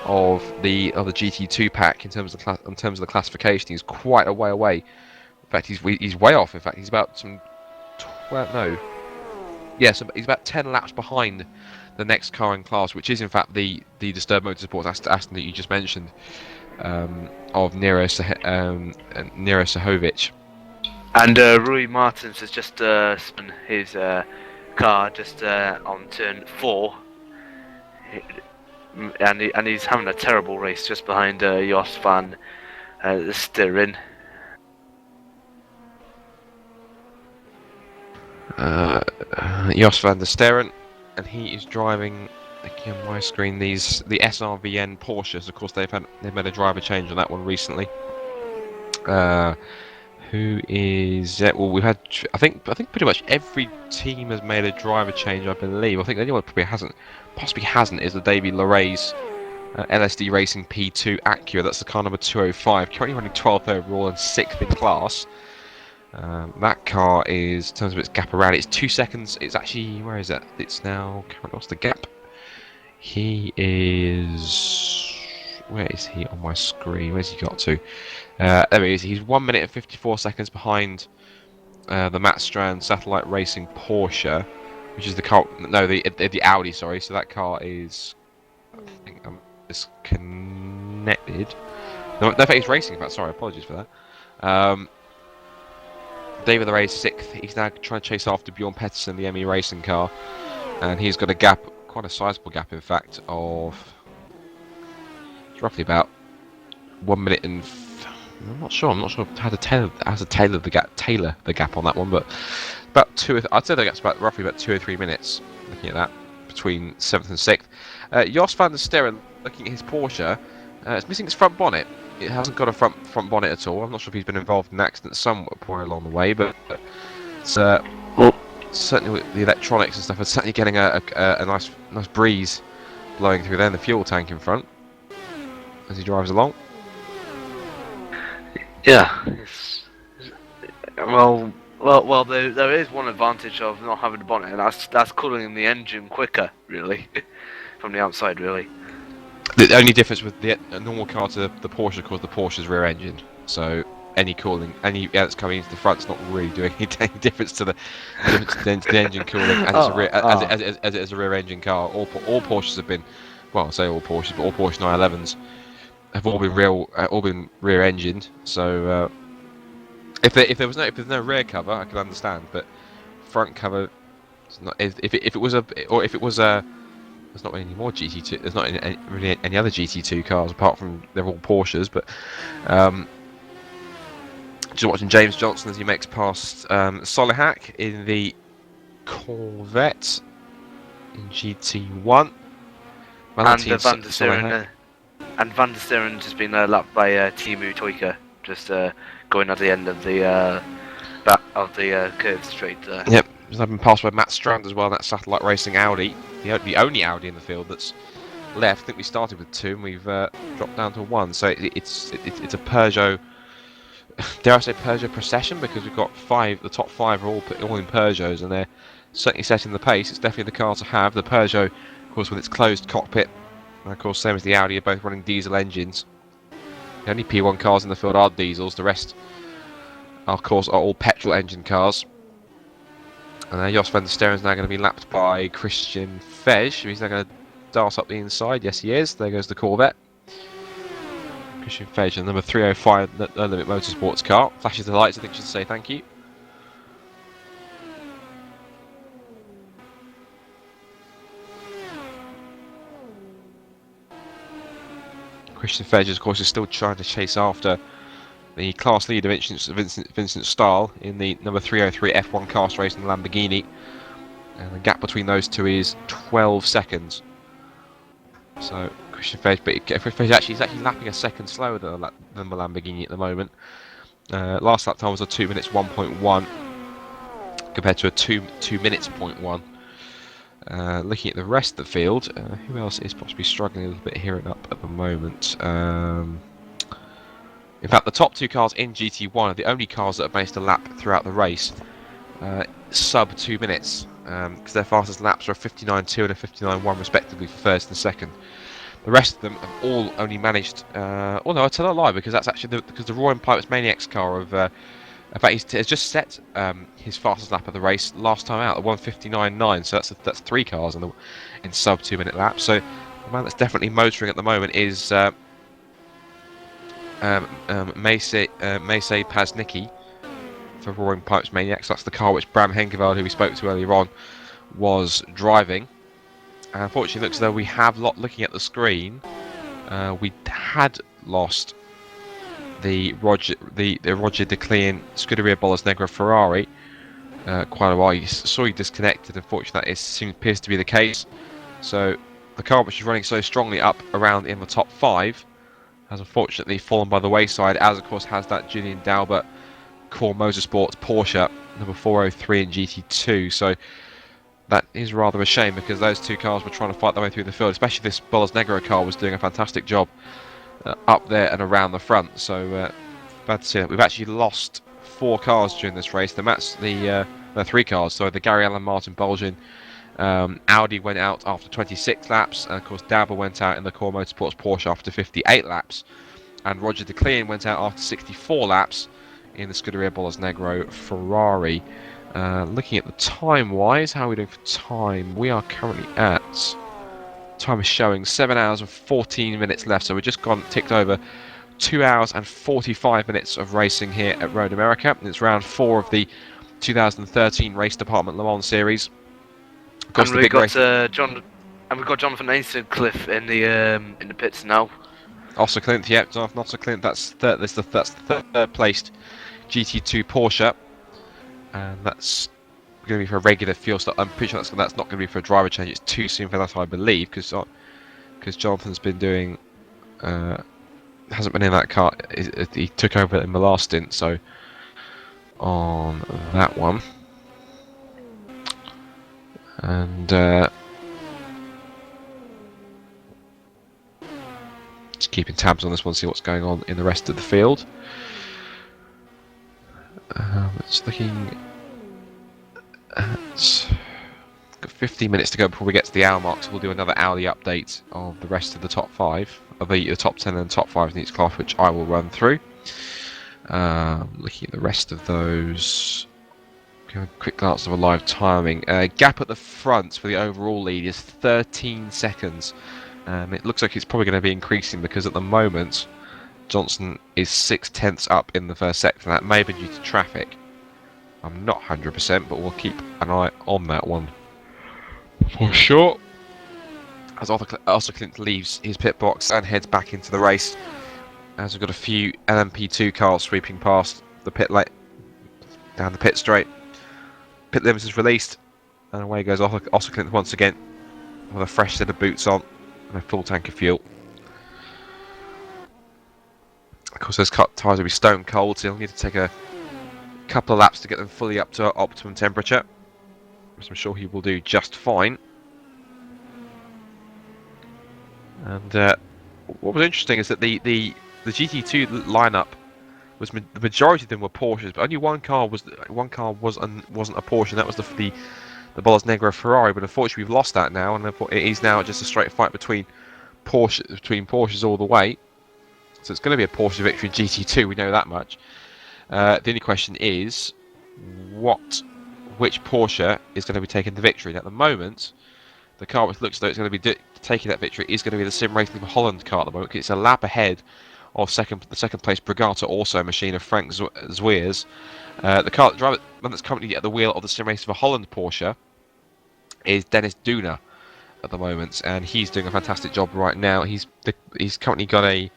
Speaker 4: of the GT2 pack in terms of the classification. He's quite a way away. In fact, he's way off. In fact, he's about he's about 10 laps behind the next car in class, which is in fact the Disturbed Motorsports Aston that you just mentioned, of Nero Sahovic.
Speaker 2: And Rui Martins has just spun his car just on turn 4, and he's having a terrible race just behind Jos van Steren.
Speaker 4: Jos van der Steren, and he is driving, looking on my screen, the SRVN Porsches. Of course, they've made a driver change on that one recently. Who is? Well, we've had. I think pretty much every team has made a driver change. I believe. I think the only one that possibly hasn't, is the Davy Laray's LSD Racing P2 Acura. That's the car number 205. Currently running 12th overall and 6th in class. That car is, in terms of its gap around, it's 2 seconds. It's actually, where is that? It's now currently, what's the gap? He is, where is he on my screen? Where's he got to? There he is. He's 1 minute and 54 seconds behind the Matt Strand Satellite Racing Porsche, which is the car. No, the Audi. Sorry. So that car is, I think I'm disconnected. No, he's racing. In fact, sorry. Apologies for that. David Laray's 6th. He's now trying to chase after Bjorn Pettersson, the ME Racing car, and he's got a gap, quite a sizable gap, in fact, of roughly about 1 minute and. I'm not sure how to tailor the gap on that one, but about I'd say the gap's roughly about 2 or 3 minutes. Looking at that between 7th and 6th. Jos van der Steren, looking at his Porsche, it's missing its front bonnet. It hasn't got a front bonnet at all. I'm not sure if he's been involved in an accident somewhere along the way, but it's certainly with the electronics and stuff, it's certainly getting a nice breeze blowing through there, and the fuel tank in front as he drives along.
Speaker 2: Yeah. Well. There is one advantage of not having the bonnet, and that's cooling the engine quicker, really, from the outside, really.
Speaker 4: The only difference with a normal car to the Porsche, of course, the Porsche's rear engine. So any cooling, any air that's coming into the front's not really doing any difference to the engine cooling, as it is a rear engine car. All Porsches have been, well, I say all Porsches, but all Porsche 911s have all been rear engined. So if there's no rear cover, I can understand, but front cover, if it was there's not any more GT2. There's not really any other GT2 cars apart from they're all Porsches. But just watching James Johnson as he makes past Solihak in the Corvette in GT1.
Speaker 2: And Van der Steren has been lapped by Timu Toika, just going at the end of the curve straight there.
Speaker 4: Yep, he's been passed by Matt Strand as well. That Satellite Racing Audi, the only Audi in the field that's left. I think we started with 2 and we've dropped down to 1. So it's a Peugeot. Dare I say Peugeot procession, because we've got 5. The top 5 are all in Peugeots, and they're certainly setting the pace. It's definitely the car to have. The Peugeot, of course, with its closed cockpit, and of course, same as the Audi, are both running diesel engines. The only P1 cars in the field are diesels. The rest of course, are all petrol engine cars. And Jos van der Sterren is now going to be lapped by Christian Fej. He's now going to dart up the inside. Yes, he is. There goes the Corvette. Christian Fej, and number 305 No Limit Motorsports car. Flashes the lights, I think should say thank you. Christian Fej, of course, is still trying to chase after the class leader Vincent Stahl in the number 303 F1 cast race in the Lamborghini. And the gap between those two is 12 seconds. So Christian Fej, but Fej he's actually lapping a second slower than the Lamborghini at the moment. Last lap time was a 2 minutes 1.1 compared to a 2 minutes 0.1. Looking at the rest of the field, who else is possibly struggling a little bit here and up at the moment? In fact, the top two cars in GT1 are the only cars that have managed to lap throughout the race sub 2 minutes, because their fastest laps are a 59.2 and a 59.1 respectively for first and second. The rest of them have all only managed. Oh no, I tell a lie, because that's actually because the Roaring Pipes Maniacs car of. In fact, has just set his fastest lap of the race last time out at 1:59.9. So that's 3 cars in sub 2 minute laps. So the man that's definitely motoring at the moment is Maciej Pasnicki for Roaring Pipes Maniacs. That's the car which Bram Henkeveld, who we spoke to earlier on, was driving. And unfortunately, it looks as though we have, looking at the screen, we had lost the Roger de Clean Scuderia Bolas Negra Ferrari quite a while. You saw he disconnected. Unfortunately, that appears to be the case. So the car which is running so strongly up around in the top 5 has unfortunately fallen by the wayside, as of course has that Julian Daubert Core Motorsports Porsche number 403 in GT2. So that is rather a shame, because those two cars were trying to fight their way through the field. Especially this Bolas Negra car was doing a fantastic job up there and around the front. So bad to see that. We've actually lost 4 cars during this race. The 3 cars. So the Gary Allen Martin Bolgin Audi went out after 26 laps, and of course Dauber went out in the Core Motorsports Porsche after 58 laps, and Roger de Clean went out after 64 laps in the Scuderia Bolas Negro Ferrari. Looking at the time wise, how are we doing for time? We are currently at, time is showing 7 hours and 14 minutes left, so we've just ticked over 2 hours and 45 minutes of racing here at Road America. It's round 4 of the 2013 Race Department Le Mans Series. Of course,
Speaker 2: and we've got Jonathan Ainston-Cliff in the pits now.
Speaker 4: Oscar Clint, yeah, Jonathan Oscar Clint. That's the third placed GT2 Porsche, and that's going to be for a regular fuel stop. I'm pretty sure that's not going to be for a driver change. It's too soon for that, I believe, because Jonathan's been doing hasn't been in that car. He took over in the last stint, so on that one. And just keeping tabs on this one, see what's going on in the rest of the field. It's looking at got 15 minutes to go before we get to the hour mark, so we'll do another hourly update of the rest of the top 5, of the top 10 and top 5 in each class, which I will run through. Looking at the rest of those. A quick glance of a live timing. Gap at the front for the overall lead is 13 seconds. It looks like it's probably going to be increasing, because at the moment Johnson is 6/10 up in the first sector. That may be due to traffic. I'm not 100%, but we'll keep an eye on that one for sure. As Oscar Clint leaves his pit box and heads back into the race, as we've got a few LMP2 cars sweeping past the pit lane, down the pit straight. Pit limit is released, and away goes Oscar Clint once again with a fresh set of boots on and a full tank of fuel. Of course, those tyres will be stone cold, so you'll need to take a couple of laps to get them fully up to optimum temperature, which I'm sure he will do just fine. And what was interesting is that the GT2 lineup was the majority of them were Porsches, but only one car wasn't a Porsche, and that was the Bolas Negra Ferrari. But unfortunately, we've lost that now, and it is now just a straight fight between Porsches all the way. So it's going to be a Porsche victory in GT2. We know that much. The only question is, which Porsche is going to be taking the victory? And at the moment, the car which looks like it's going to be taking that victory is going to be the Sim Racing Holland car at the moment. It's a lap ahead of the second place Brigata also machine of Frank Zweers. The driver that's currently at the wheel of the Sim Racing Holland Porsche is Dennis Duna at the moment, and he's doing a fantastic job right now. He's currently got a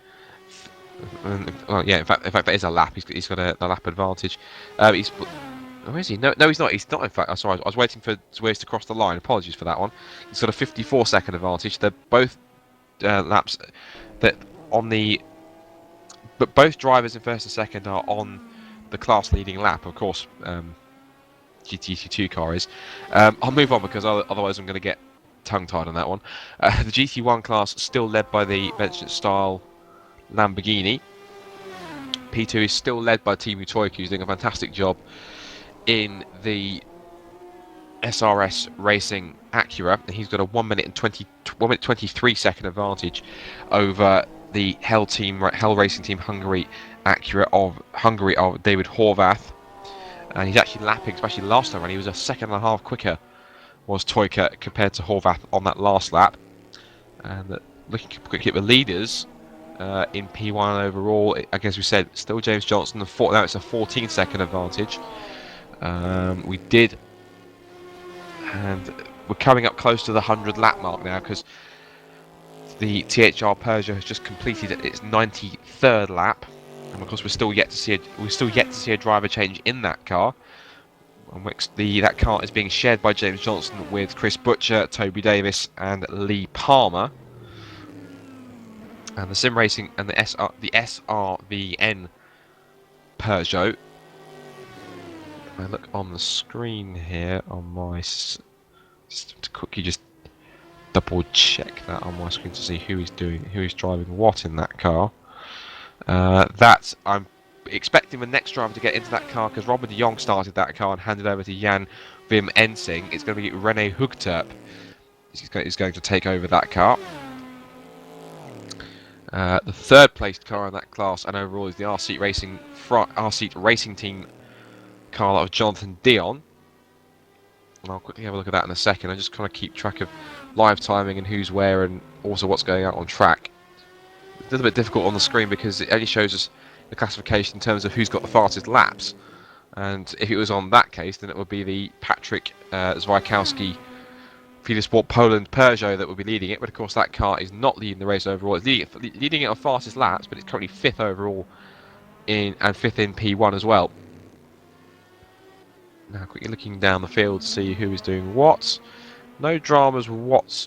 Speaker 4: well, yeah. In fact, that is a lap. He's got a lap advantage. Where is he? No, he's not. He's not. In fact, I'm sorry. I was waiting for Zweers to cross the line. Apologies for that one. He's got a 54-second advantage. They're both laps that on the. But both drivers in first and second are on the class-leading lap. Of course, GT2 car is. I'll move on because otherwise I'm going to get tongue-tied on that one. The GT1 class still led by the Venture-style Lamborghini. P2 is still led by Teemu Toiku, who's doing a fantastic job in the SRS Racing Acura. And he's got a 1 minute 23 second advantage over the Hell Racing Team Hungary Acura of David Horvath. And he's actually lapping, especially last time around, he was a second and a half quicker, was Toiku, compared to Horvath on that last lap. And looking quickly at the leaders in P1 overall, as we said, still James Johnson. Now it's a 14-second advantage. And we're coming up close to the 100 lap mark now because the THR Peugeot has just completed its 93rd lap, and of course we're still yet to see a driver change in that car. On which that car is being shared by James Johnson with Chris Butcher, Toby Davis, and Lee Palmer. And the Sim Racing and the SRVN Peugeot. If I look on the screen here on my system to quickly just double check that on my screen to see who's driving what in that car. That I'm expecting the next driver to get into that car because Robin de Jong started that car and handed over to Jan Wim Ensing. It's going to be Rene Hugterp. He's going to take over that car. The third placed car in that class and overall is the R-Seat Racing Team car of Jonathan Dion. And I'll quickly have a look at that in a second. I just kind of keep track of live timing and who's where and also what's going out on track. It's a little bit difficult on the screen because it only shows us the classification in terms of who's got the fastest laps. And if it was on that case, then it would be the Patrick Zwijkowski Sport Poland Peugeot that would be leading it. But of course that car is not leading the race overall. It's leading it on fastest laps, but it's currently 5th overall and 5th in P1 as well. Now quickly looking down the field to see who is doing what. No dramas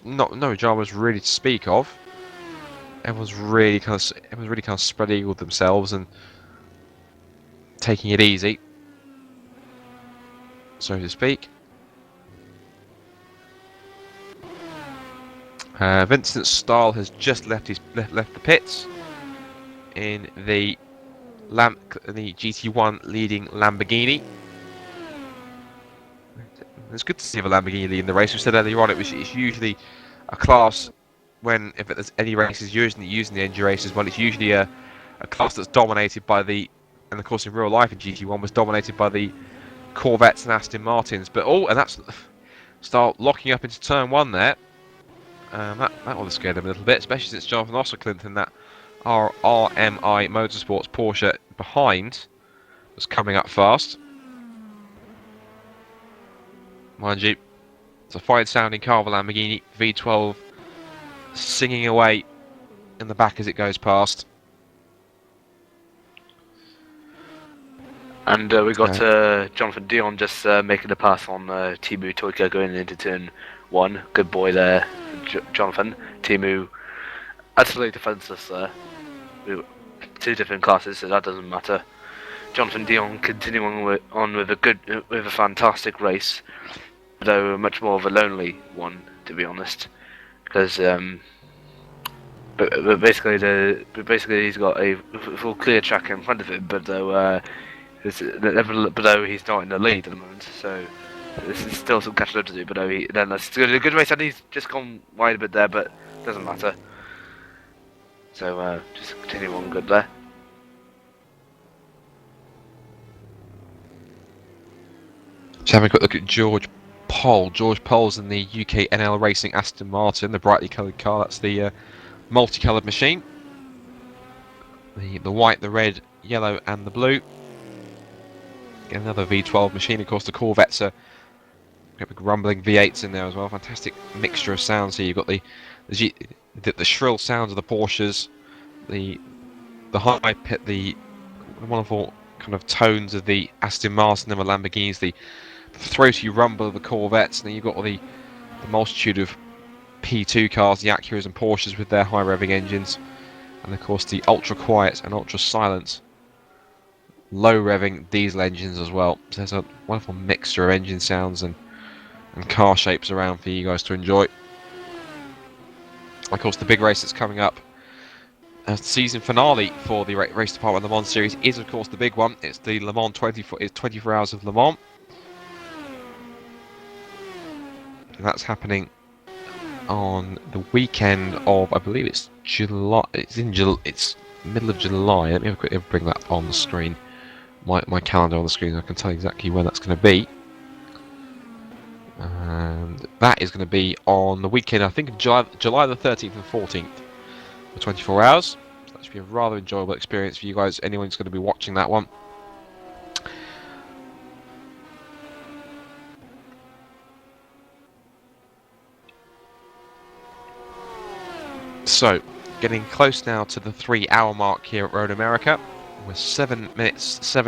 Speaker 4: no dramas really to speak of. Everyone's really kind of spread eagled themselves and taking it easy, so to speak. Vincent Stahl has just left the pits in the GT1 leading Lamborghini. It's good to see the Lamborghini leading the race. We said earlier on it's usually a class if there's any races using the NG races, well, it's usually a class that's dominated by and of course in real life in GT1 was dominated by the Corvettes and Aston Martins. But and that's start locking up into turn 1 there. That would have scared them a little bit, especially since Jonathan Osserklint and that RMI Motorsports Porsche behind was coming up fast. Mind you, it's a fine sounding car, the Lamborghini V12 singing away in the back as it goes past.
Speaker 2: And we got Jonathan Dion just making a pass on Teemu Toiku going into turn 1. Good boy there, Jonathan. Teemu utterly defenseless there. 2 different classes, so that doesn't matter. Jonathan Dion continuing on with a fantastic race, though much more of a lonely one, to be honest. Because but basically he's got a full clear track in front of him, but though he's not in the lead at the moment, so this is still some catching up to do. But then that's a good race, and he's just gone wide a bit there, but doesn't matter. So just continue on good there.
Speaker 4: have a quick look at George Pole. George Pole's in the UK NL Racing Aston Martin, the brightly coloured car. That's the multicoloured machine. The white, the red, yellow and the blue. Again, another V12 machine. Of course, the Corvettes are got big rumbling V8s in there as well. Fantastic mixture of sounds here. You've got the shrill sounds of the Porsches, the high pit, the wonderful kind of tones of the Aston Martin and the Lamborghinis, the throaty rumble of the Corvettes, and then you've got all the multitude of P2 cars, the Acuras and Porsches with their high revving engines, and of course the ultra quiet and ultra silent low revving diesel engines as well. So there's a wonderful mixture of engine sounds and car shapes around for you guys to enjoy. Of course, the big race that's coming up as the season finale for the Race Department Le Mans Series is, of course, the big one. It's the Le Mans 24 Hours of Le Mans. And that's happening on the weekend of, I believe it's July. It's middle of July. Let me quickly bring that on the screen. My calendar on the screen. I can tell you exactly when that's going to be. And that is going to be on the weekend, I think, of July the 13th and 14th for 24 hours. So that should be a rather enjoyable experience for you guys, anyone who's going to be watching that one. So, getting close now to the 3-hour mark here at Road America. We're 7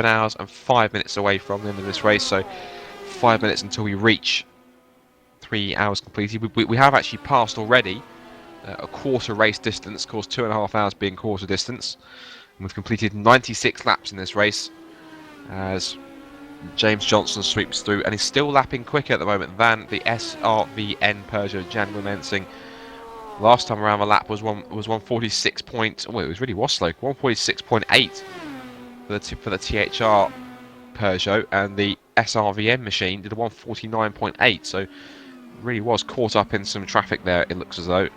Speaker 4: hours and 5 minutes away from the end of this race, so 5 minutes until we reach 3 hours completed. We have actually passed already a quarter race distance, of course 2.5 hours being quarter distance. And we've completed 96 laps in this race as James Johnson sweeps through and is still lapping quicker at the moment than the SRVN Peugeot Jan Wilmensing. Last time around the lap was 146 point. Oh, it really was slow. 146.8 for the THR Peugeot, and the SRVN machine did a 149.8. So really was caught up in some traffic there, it looks as though.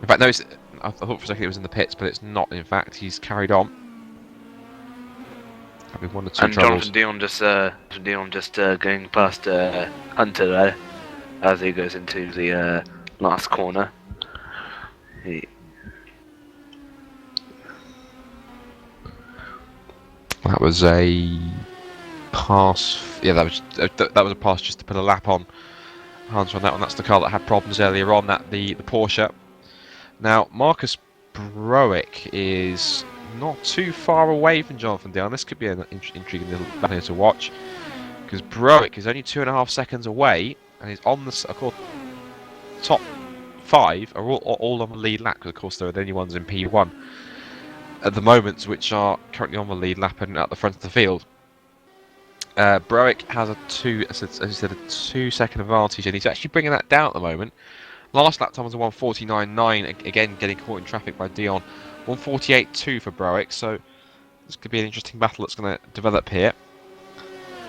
Speaker 4: In fact, no, I thought for a second it was in the pits, but it's not. In fact, he's carried on. Having one or two troubles.
Speaker 2: Jonathan Dion just going past Hunter there as he goes into the last corner.
Speaker 4: That was a pass. Yeah, that was a pass just to put a lap on Hunter on that one. That's the car that had problems earlier on. The Porsche. Now Marcus Broick is not too far away from Jonathan Dion. This could be an intriguing little battle to watch, because Broick is only 2.5 seconds away and is on the top 5 are all on the lead lap, because of course they're the only ones in P1 at the moment which are currently on the lead lap and at the front of the field. Broick has a 2-second advantage, and he's actually bringing that down at the moment. Last lap time was a 149.9, again getting caught in traffic by Dion. 148.2 for Broick, so this could be an interesting battle that's going to develop here.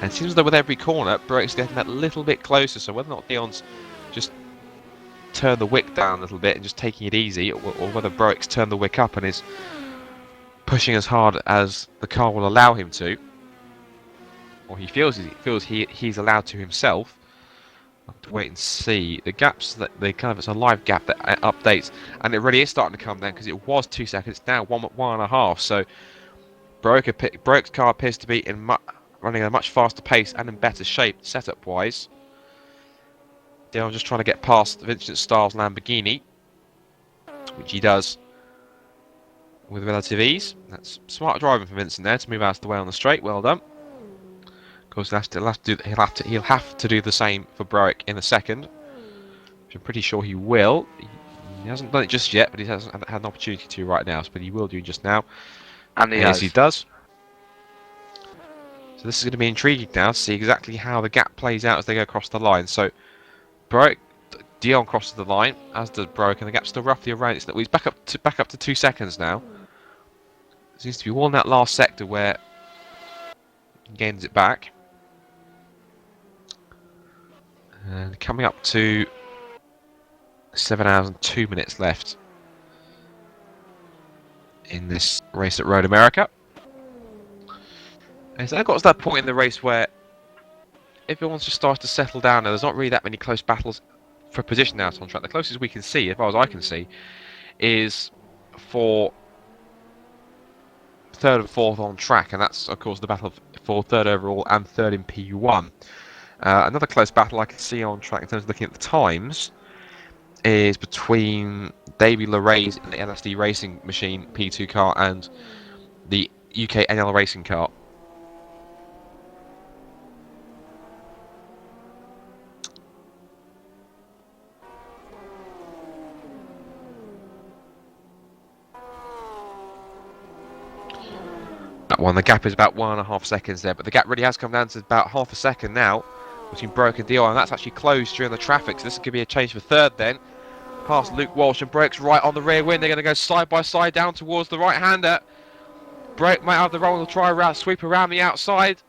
Speaker 4: And it seems as though with every corner, Broick's getting that little bit closer, so whether or not Dion's just turned the wick down a little bit and just taking it easy, or whether Broick's turned the wick up and is pushing as hard as the car will allow him to, or he feels he's allowed to himself. I'll have to wait and see. The gaps that it's a live gap that updates, and it really is starting to come down, because it was 2 seconds, it's now 1.5. So Broick's car appears to be running at a much faster pace and in better shape setup wise. Dion just trying to get past Vincent Starr's Lamborghini, which he does with relative ease. That's smart driving from Vincent there to move out of the way on the straight. Well done. Of course, he'll have to do the same for Broick in a second, which I'm pretty sure he will. He hasn't done it just yet, but he hasn't had an opportunity to right now. But he will do just now.
Speaker 2: And
Speaker 4: he does. So this is going to be intriguing now to see exactly how the gap plays out as they go across the line. So Dion crosses the line, as does Broick, and the gap's still roughly around. He's back up to 2 seconds now. Seems to be all in that last sector where he gains it back. And coming up to 7 hours and 2 minutes left in this race at Road America. And so I got to that point in the race where everyone's just started to settle down. Now, there's not really that many close battles for position out on track. The closest we can see, as far as I can see, is for third and fourth on track, and that's of course the battle for third overall and third in P1. Another close battle I can see on track in terms of looking at the times is between Davy Laray's in the LSD Racing Machine P2 car and the UK NL Racing car. That one, the gap is about 1.5 seconds there, but the gap really has come down to about half a second now between Broek and Dion, and that's actually closed during the traffic, so this could be a change for third then. Past Luke Walsh, and Broek's right on the rear wing. They're going to go side by side down towards the right-hander. Broek might have the roll to try around, sweep around the outside.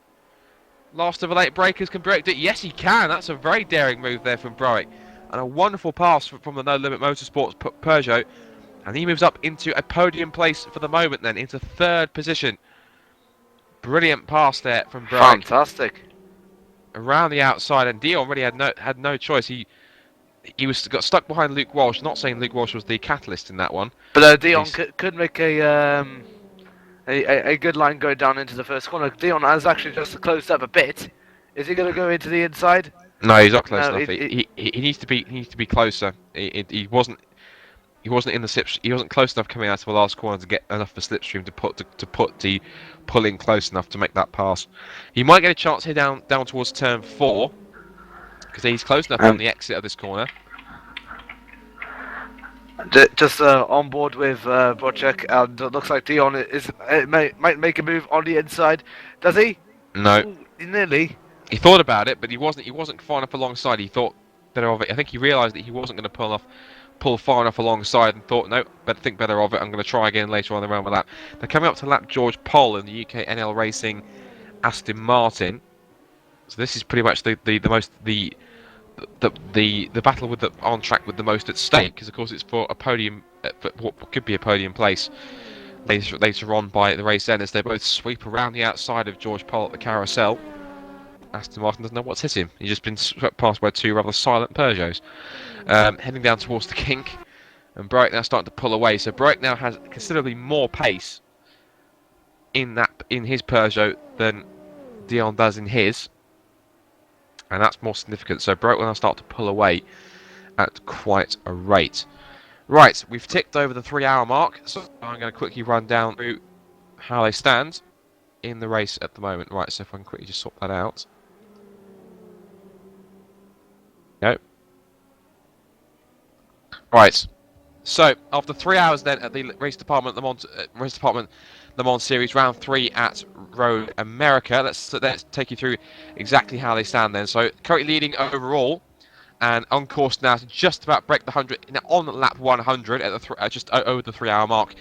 Speaker 4: Last of the late breakers, can Broek do it? Yes, he can. That's a very daring move there from Broek, and a wonderful pass from the No Limit Motorsports Peugeot, and he moves up into a podium place for the moment then, into third position. Brilliant pass there from Broek.
Speaker 2: Fantastic.
Speaker 4: Around the outside, and Dion really had no choice. He got stuck behind Luke Walsh. Not saying Luke Walsh was the catalyst in that one.
Speaker 2: But Dion could make a good line going down into the first corner. Dion has actually just closed up a bit. Is he going to go into the inside?
Speaker 4: No, he's not close
Speaker 2: No,
Speaker 4: enough. He needs to be closer. He wasn't in the slip. He wasn't close enough coming out of the last corner to get enough of a slipstream to put the pull in close enough to make that pass. He might get a chance here down towards turn 4 because he's close enough on the exit of this corner.
Speaker 2: Just on board with Bocek, and it looks like Dion might make a move on the inside. Does he?
Speaker 4: No.
Speaker 2: Ooh, nearly.
Speaker 4: He thought about it, but he wasn't far enough alongside. He thought better of it. I think he realised that he wasn't going to pull far enough alongside, and thought, no, think better of it. I'm going to try again later on around the lap. They're coming up to lap George Poll in the UK NL Racing Aston Martin. So this is pretty much the battle with the on track with the most at stake, because of course it's for a podium, for what could be a podium place later on by the race end, as they both sweep around the outside of George Poll at the carousel. Aston Martin doesn't know what's hit him. He's just been swept past by two rather silent Peugeots. Heading down towards the kink, and Broek now starting to pull away. So Broek now has considerably more pace in his Peugeot than Dion does in his, and that's more significant. So Broek will now start to pull away at quite a rate. Right, we've ticked over the 3-hour mark, so I'm going to quickly run down through how they stand in the race at the moment. Right, so if I can quickly just sort that out. Go. Right, so after 3 hours then at the Race Department Le Mans Series Round 3 at Road America, let's take you through exactly how they stand then. So currently leading overall and on course now to just about break the 100, now on lap 100 at just over the 3-hour mark,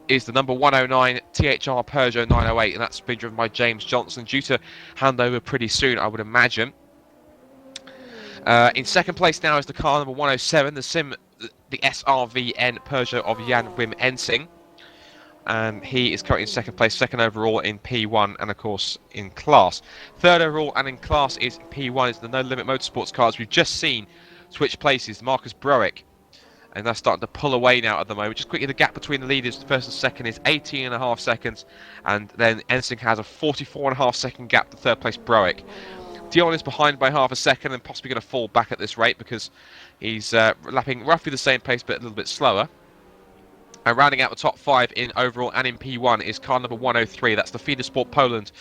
Speaker 4: is the number 109 THR Peugeot 908, and that's been driven by James Johnson, due to hand over pretty soon, I would imagine. In second place now is the car number 107, the SRVN Peugeot of Jan Wim Ensing, and he is currently in second place, second overall in P1 and of course in class. Third overall and in class is P1 is the No Limit Motorsports cars we've just seen switch places, Marcus Broek, and they're starting to pull away now at the moment. Just quickly, the gap between the leaders, the first and second, is 18.5 seconds, and then Ensing has a 44.5 second gap to third place Broek. Dion is behind by half a second and possibly going to fall back at this rate because he's lapping roughly the same pace but a little bit slower. And rounding out the top 5 in overall and in P1 is car number 103. That's the Feeder Sport Poland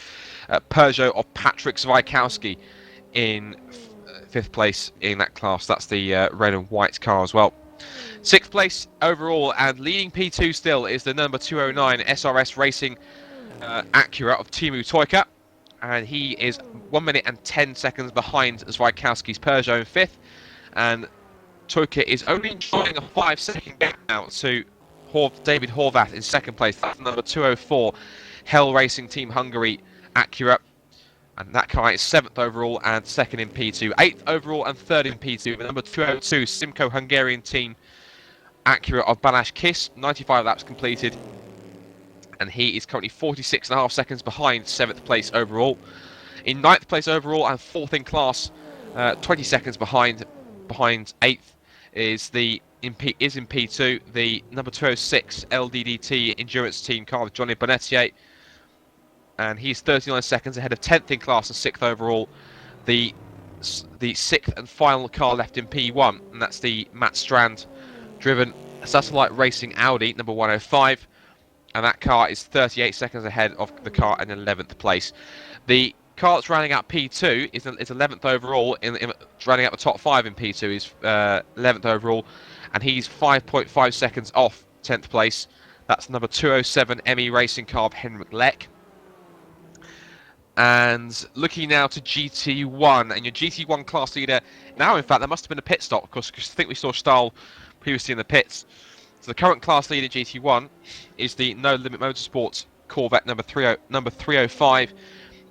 Speaker 4: Peugeot of Patrick Zwijkowski in 5th place in that class. That's the red and white car as well. 6th place overall and leading P2 still is the number 209 SRS Racing Acura of Timu Toika. And he is 1 minute and 10 seconds behind Zwijkowski's Peugeot in 5th. And Toika is only enjoying a 5-second gap now to David Horvath in 2nd place. That's number 204 Hell Racing Team Hungary Acura. And that car is 7th overall and 2nd in P2. 8th overall and 3rd in P2. Number 202 Simco Hungarian Team Acura of Balázs Kiss. 95 laps completed. And he is currently 46.5 seconds behind 7th place overall. In 9th place overall and 4th in class, 20 seconds behind 8th is in P2 the number 206 LDDT endurance team car with Johnny Bonetier, and he's 39 seconds ahead of 10th in class and 6th overall. The 6th and final car left in P1, and that's the Matt Strand driven Satellite Racing Audi number 105, and that car is 38 seconds ahead of the car in 11th place. The car that's rounding out P2 is 11th overall, rounding out the top 5 in P2 is 11th overall, and he's 5.5 seconds off 10th place. That's number 207 ME Racing car of Henrik Leck. And looking now to GT1, and your GT1 class leader, now in fact there must have been a pit stop, because I think we saw Stahl previously in the pits. So the current class leader GT1 is the No Limit Motorsports Corvette number 305,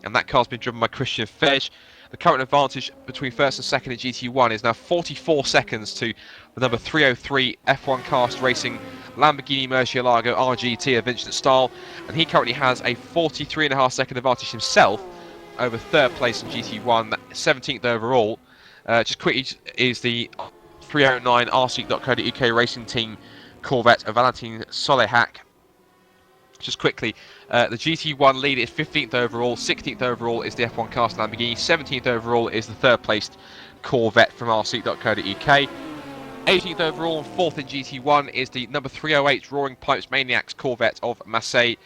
Speaker 4: and that car's been driven by Christian Fej. The current advantage between first and second in GT1 is now 44 seconds to the number 303 F1 Cast Racing Lamborghini Murcielago RGT of Vincent Stahl, and he currently has a 43.5 second advantage himself over third place in GT1, 17th overall. Just quickly is the 309 RC.co.uk Racing Team Corvette of Valentin Solehak. Just quickly, the GT1 leader is 15th overall, 16th overall is the F1 Cast Lamborghini, 17th overall is the third placed Corvette from RC.co.uk. 18th overall and 4th in GT1 is the number 308 Roaring Pipes Maniacs Corvette of Maciej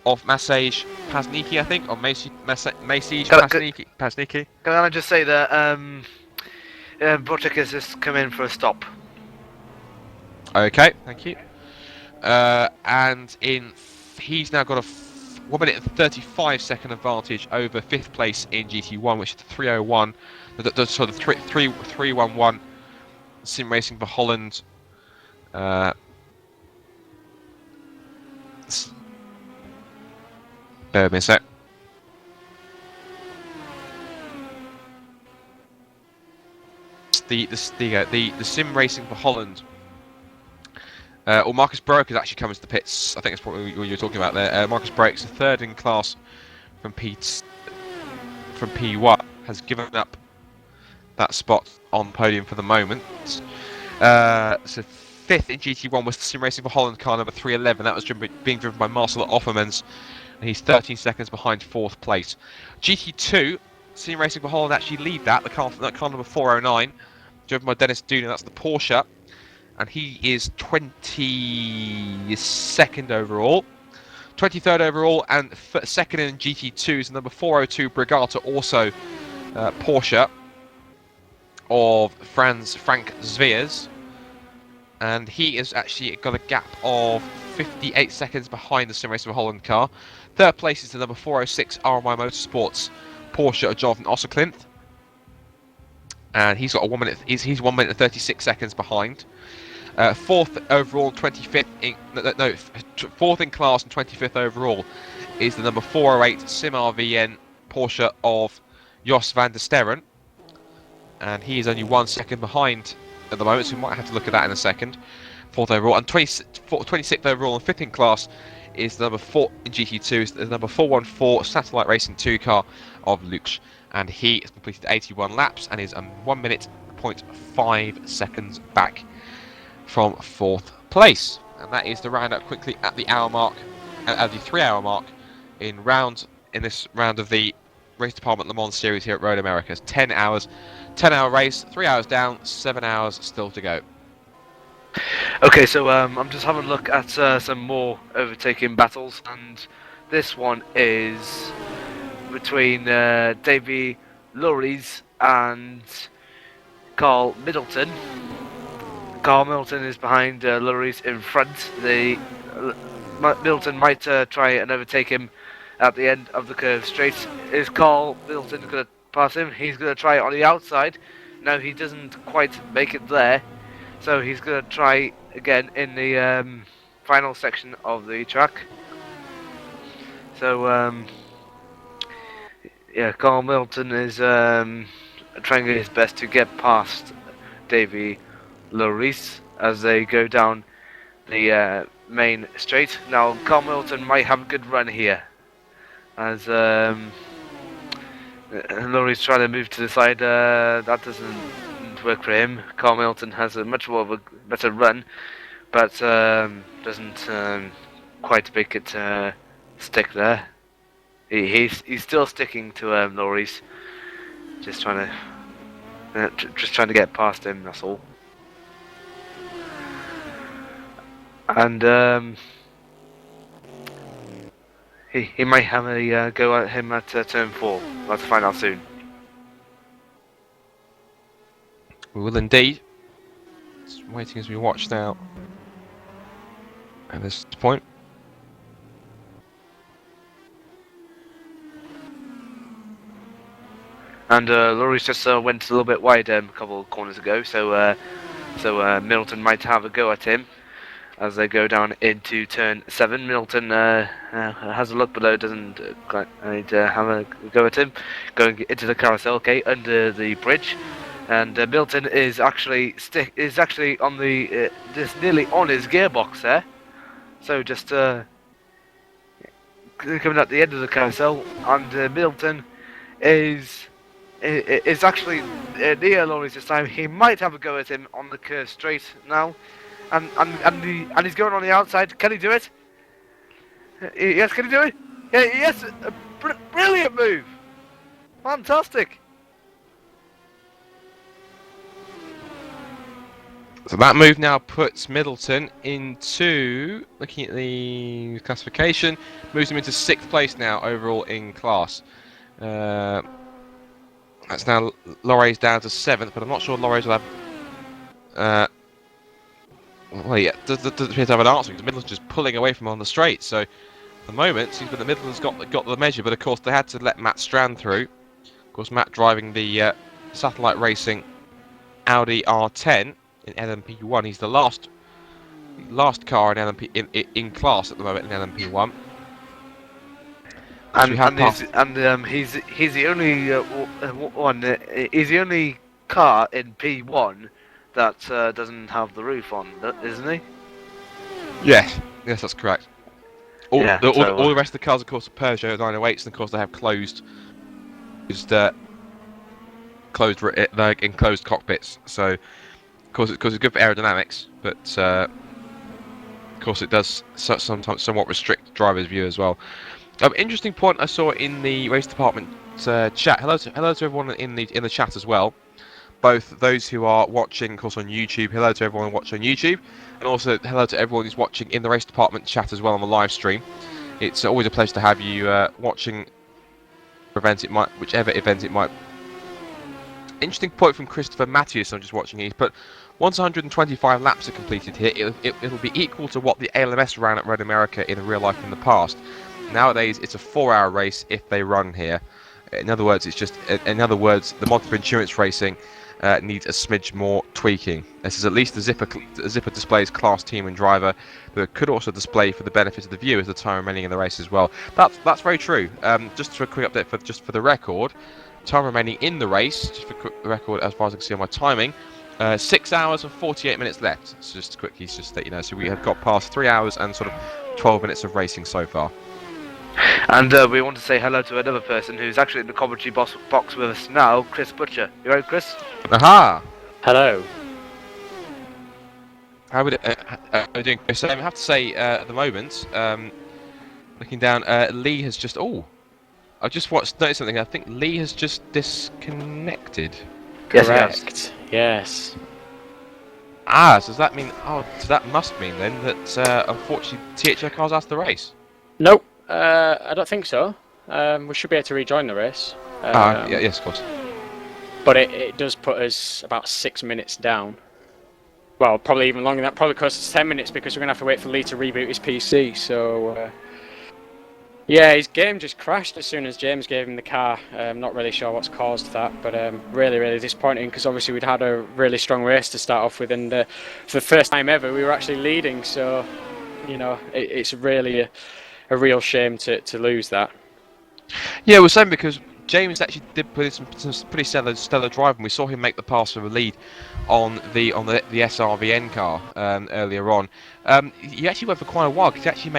Speaker 4: Pazniki, I think, or Maciej Pazniki.
Speaker 2: Can I just say that Boczek has just come in for a stop.
Speaker 4: Okay, thank you. And he's now got a 1 minute and 35 second advantage over 5th place in GT1, which is the 301, the 311 Sim Racing for Holland. Bear with me a sec. The Sim Racing for Holland. Or Marcus Broek has actually come into the pits. I think that's what you were talking about there. Marcus Broek's the third in class from P1, has given up that spot on podium for the moment. So 5th in GT1 was the Sim Racing for Holland car number 311. That was being driven by Marcel Offermans, and he's 13 seconds behind 4th place. GT2, Sim Racing for Holland actually lead that car number 409, driven by Dennis Duna. That's the Porsche, and he is 22nd overall. 23rd overall, and second in GT2 is the number 402 Brigata, also Porsche of Frank Zviers, and he has actually got a gap of 58 seconds behind the Sim Racing for Holland car. Third place is the number 406 RMI Motorsports Porsche of Jonathan Osserklinth, and he's got a 1 minute. He's 1 minute and 36 seconds behind. 4th overall, 25th fourth in class and 25th overall is the number 408 Sim RVN Porsche of Jos van der Sterren, and he is only 1 second behind at the moment, so we might have to look at that in a second. 4th overall, and 26th overall and 5th in class is the number 4 in GT2, is the number 414 Satellite Racing 2 car of Lux, and he has completed 81 laps and is 1 minute 0.5 seconds back from 4th place. And that is the round up quickly at the hour mark, at the 3 hour mark in this round of the Race Department Le Mans Series here at Road America. It's 10 hours, 10 hour race, 3 hours down, 7 hours still to go.
Speaker 2: Okay, so I'm just having a look at some more overtaking battles, and this one is between Davy Lorries and Carl Middleton. Carl Middleton is behind Lorries in front. Middleton might try and overtake him at the end of the curve straight. Is Carl Middleton going to pass him? He's going to try it on the outside. No, he doesn't quite make it there. So he's going to try again in the final section of the track. So, yeah, Carl Middleton is trying his best to get past Davy Lorries as they go down the main straight. Now, Carl Middleton might have a good run here, as Laurie's trying to move to the side. That doesn't work for him. Carl Milton has a much more of a better run, but doesn't quite make it stick there. He's still sticking to Laurie's. Just trying to get past him. That's all. And he might have a go at him at turn 4. We'll have to find out soon.
Speaker 4: We will indeed. Just waiting as we watch now. At this point.
Speaker 2: And Laurie's just went a little bit wide a couple of corners ago, so Middleton might have a go at him as they go down into turn 7. Middleton has a look below, doesn't quite have a go at him. Going into the carousel, okay, under the bridge, and Middleton is actually on the just nearly on his gearbox there. So just coming at the end of the carousel, and Middleton is actually near Laurie's this time. He might have a go at him on the curve straight now. And he's going on the outside. Can he do it? Yes, can he do it? Yeah, yes, brilliant move. Fantastic.
Speaker 4: So that move now puts Middleton into, looking at the classification, moves him into 6th place now overall in class. That's now, Laurie's down to 7th, but I'm not sure Laurie's will have... well, yeah, doesn't appear to have an answer because Middleton's just pulling away from him on the straight. So, at the moment, seems that the Middleton's got the measure, but of course they had to let Matt Strand through. Of course, Matt driving the Satellite Racing Audi R10 in LMP1. He's the last car in LMP in class at the moment in LMP1. He's the only one. He's the only car in P1 that doesn't have the roof on, isn't he? Yes, that's correct. All the rest of the cars, of course, are Peugeot 908s, and of course they have closed enclosed cockpits. So, of course, it's good for aerodynamics, but of course it does sometimes somewhat restrict drivers' view as well. Interesting point I saw in the race department chat. Hello to everyone in the chat as well. Both those who are watching, of course, on YouTube. Hello to everyone watching on YouTube, and also hello to everyone who's watching in the race department chat as well on the live stream. It's always a pleasure to have you watching whichever event it might. Interesting point from Christopher Matthews. I'm just watching. He's put once 125 laps are completed here, it'll be equal to what the ALMS ran at Road America in real life in the past. Nowadays, it's a 4-hour race if they run here. In other words, the mod for endurance racing needs a smidge more tweaking. This is at least the zipper displays class, team and driver, but it could also display for the benefit of the viewers the time remaining in the race as well. That's very true. Just for a quick update for the record, time remaining in the race, just for quick record as far as I can see on my timing, 6 hours and 48 minutes left. So just quickly, just that you know, so we have got past 3 hours and sort of 12 minutes of racing so far.
Speaker 2: And we want to say hello to another person who's actually in the commentary box with us now, Chris Butcher. You right, Chris?
Speaker 4: Aha!
Speaker 12: Hello.
Speaker 4: How are we doing, Chris? I have to say, at the moment, looking down, Lee has just... Oh! I just noticed something. I think Lee has just disconnected.
Speaker 12: Correct. Yes.
Speaker 4: Ah, so does that mean... Oh, so that must mean then that, unfortunately, THR cars asked the race.
Speaker 12: Nope. I don't think so. We should be able to rejoin the race.
Speaker 4: Yes, of course.
Speaker 12: But it does put us about 6 minutes down. Well, probably even longer than that. Probably close to 10 minutes because we're going to have to wait for Lee to reboot his PC. So, yeah, his game just crashed as soon as James gave him the car. I'm not really sure what's caused that, but really, really disappointing because obviously we'd had a really strong race to start off with, and for the first time ever we were actually leading. So, you know, it's really a real shame to lose that.
Speaker 4: Yeah, we're saying because James actually did put in some pretty stellar driving. We saw him make the pass for the lead on the SRVN car earlier on. He actually went for quite a while. He actually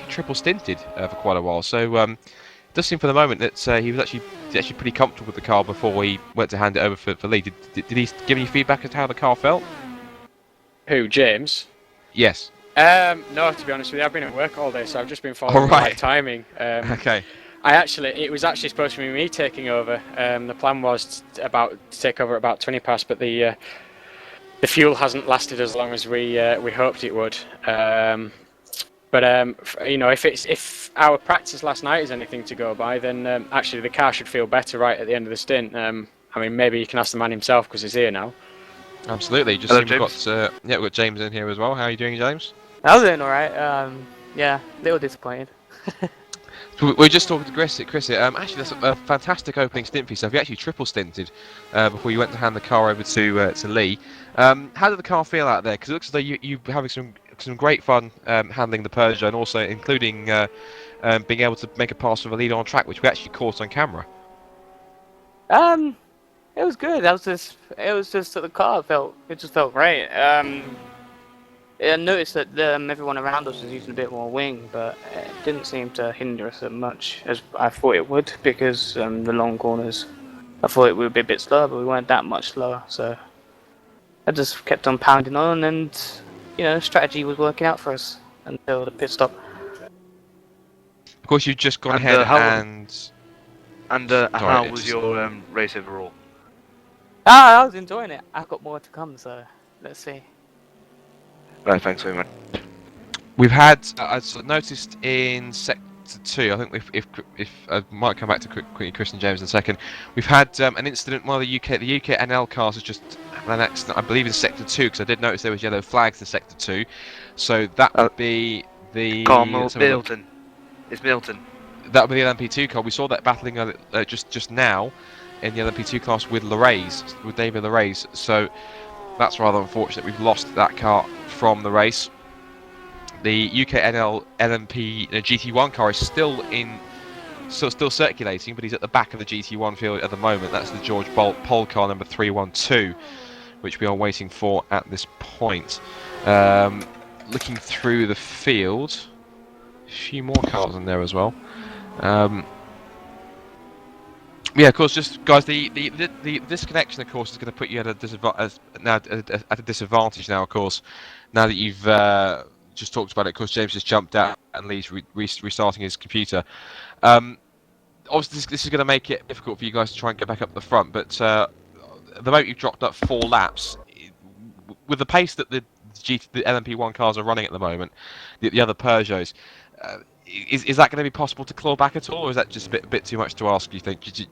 Speaker 4: triple stinted for quite a while. So does seem for the moment that he was actually pretty comfortable with the car before he went to hand it over for Lee. Did he give any feedback as to how the car felt?
Speaker 12: Who, James?
Speaker 4: Yes.
Speaker 12: No, to be honest with you, I've been at work all day, so I've just been following the right timing.
Speaker 4: Okay.
Speaker 12: It was actually supposed to be me taking over. The plan was to take over at about 20 past, but the fuel hasn't lasted as long as we hoped it would. You know, if our practice last night is anything to go by, then actually the car should feel better right at the end of the stint. I mean, maybe you can ask the man himself because he's here now.
Speaker 4: Absolutely. Just
Speaker 2: Hello,
Speaker 4: we've got James in here as well. How are you doing, James?
Speaker 13: I was doing alright. Yeah, a little disappointed.
Speaker 4: So we're just talking to Chris. Actually, that's a fantastic opening stint for yourself. You actually triple stinted before you went to hand the car over to Lee. How did the car feel out there? Because it looks as though you were having some great fun handling the Peugeot, and also including being able to make a pass from a lead on track, which we actually caught on camera.
Speaker 13: It was good. It was just that the car just felt great. I noticed that everyone around us was using a bit more wing, but it didn't seem to hinder us as much as I thought it would, because the long corners, I thought it would be a bit slower, but we weren't that much slower, so I just kept on pounding on, and you know, strategy was working out for us until the pit stop.
Speaker 4: Of course, you've just gone ahead
Speaker 2: how was your race overall?
Speaker 13: I was enjoying it. I've got more to come, so let's see.
Speaker 2: Right, thanks very much.
Speaker 4: We've had, as noticed in Sector 2, I think if I might come back to quickly Chris and James in a second, we've had an incident, one of the UK NL cars has just had an accident, I believe in Sector 2, because I did notice there was yellow flags in Sector 2, so that would be the...
Speaker 2: Milton. It's Milton.
Speaker 4: That would be the LMP2 car. We saw that battling just now in the LMP2 class with David Larrays, so that's rather unfortunate. We've lost that car from the race. The UK NL LMP GT1 car is still circulating, but he's at the back of the GT1 field at the moment. That's the George Pole car number 312, which we are waiting for at this point. Looking through the field, a few more cars in there as well. Yeah, of course. Just guys, the disconnection, of course, is going to put you at a disadvantage now. Of course, now that you've just talked about it. Of course, James just jumped out and Lee's restarting his computer. Obviously, this is going to make it difficult for you guys to try and get back up the front. But the moment you've dropped up 4 laps, with the pace that the LMP1 cars are running at the moment, the other Peugeots. Is that going to be possible to claw back at all, or is that just a bit too much to ask? Do you think?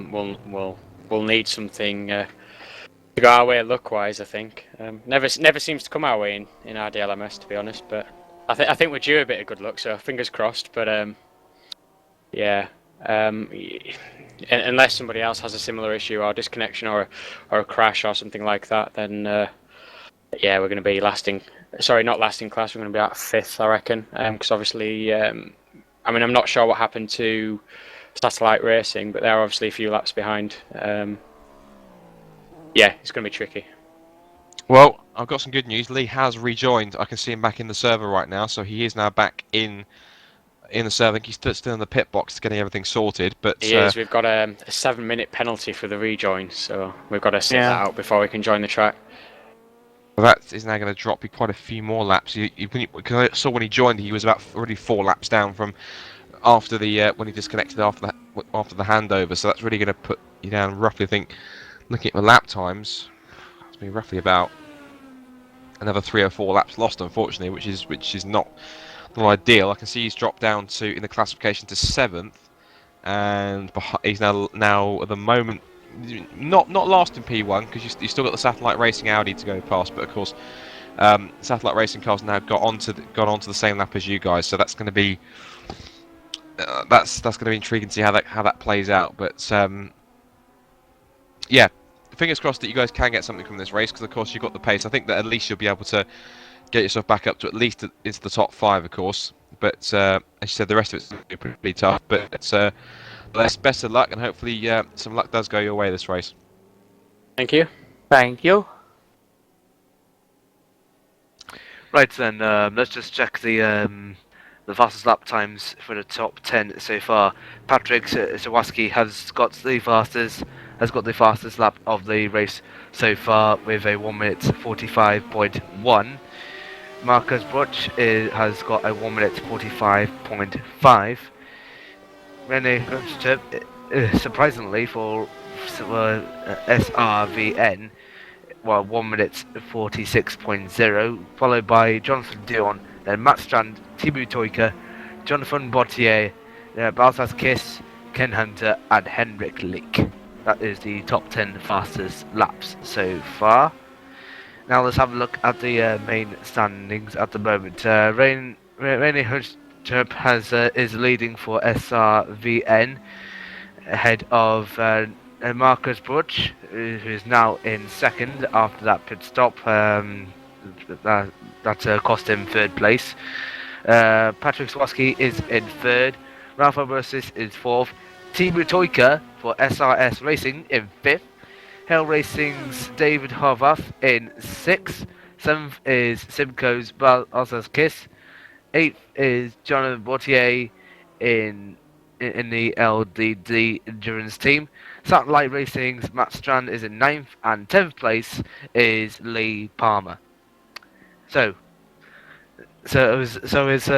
Speaker 12: We'll need something to go our way luck-wise. I think never seems to come our way in RDLMS, to be honest. But I think we're due a bit of good luck, so fingers crossed. But yeah, unless somebody else has a similar issue, or disconnection, or a crash, or something like that, then yeah, we're going to be not lasting class. We're going to be at 5th, I reckon. Because obviously, I mean, I'm not sure what happened to Satellite Racing, but they're obviously a few laps behind. Yeah, it's going to be tricky.
Speaker 4: Well, I've got some good news. Lee has rejoined. I can see him back in the server right now, so he is now back in the server. I think he's still in the pit box getting everything sorted. But
Speaker 12: he is. We've got a 7-minute penalty for the rejoin, so we've got to sit that out before we can join the track.
Speaker 4: Well, that is now going to drop you quite a few more laps. Because I saw when he joined, he was about already 4 laps down from after the when he disconnected after the handover. So that's really going to put you down roughly. I think, looking at the lap times, it's been roughly about another 3 or 4 laps lost, unfortunately, which is not ideal. I can see he's dropped down in the classification to 7th, and he's now at the moment. Not last in P1, because you still got the Satellite Racing Audi to go past, but of course Satellite Racing cars now got onto the same lap as you guys, so that's going to be that's going to be intriguing to see how that plays out. But yeah, fingers crossed that you guys can get something from this race, because of course you've got the pace. I think that at least you'll be able to get yourself back up to at least into the top 5, of course. But as you said, the rest of it's going to be pretty tough. But it's best of luck, and hopefully some luck does go your way this race.
Speaker 12: Thank you.
Speaker 13: Thank you.
Speaker 2: Right then, let's just check the the fastest lap times for the top 10 so far. Patrick Sawaski has got the fastest lap of the race so far with a 1 minute 45.1. Marcus Bruch has got a 1 minute 45.5. Rene Hunter, surprisingly for SRVN, well, 1 minute 46.0, followed by Jonathan Dion, then Matt Strand, Thibaut Toika, Jonathan Bottier, Balthas Kiss, Ken Hunter, and Henrik Leek. That is the top 10 fastest laps so far. Now let's have a look at the main standings at the moment. Rene Hunter is leading for SRVN, ahead of Marcus Bruch, who is now in second after that pit stop. That cost him third place. Patrick Swaski is in third. Rafa Versus is fourth. Thibaut Toika for SRS Racing in fifth. Hell Racing's David Horvath in sixth. Seventh is Simcoe's Balthas Kiss. Eighth is Jonathan Bautier in the LDD endurance team. Satellite Racing's Matt Strand is in 9th, and 10th place is Lee Palmer. So it's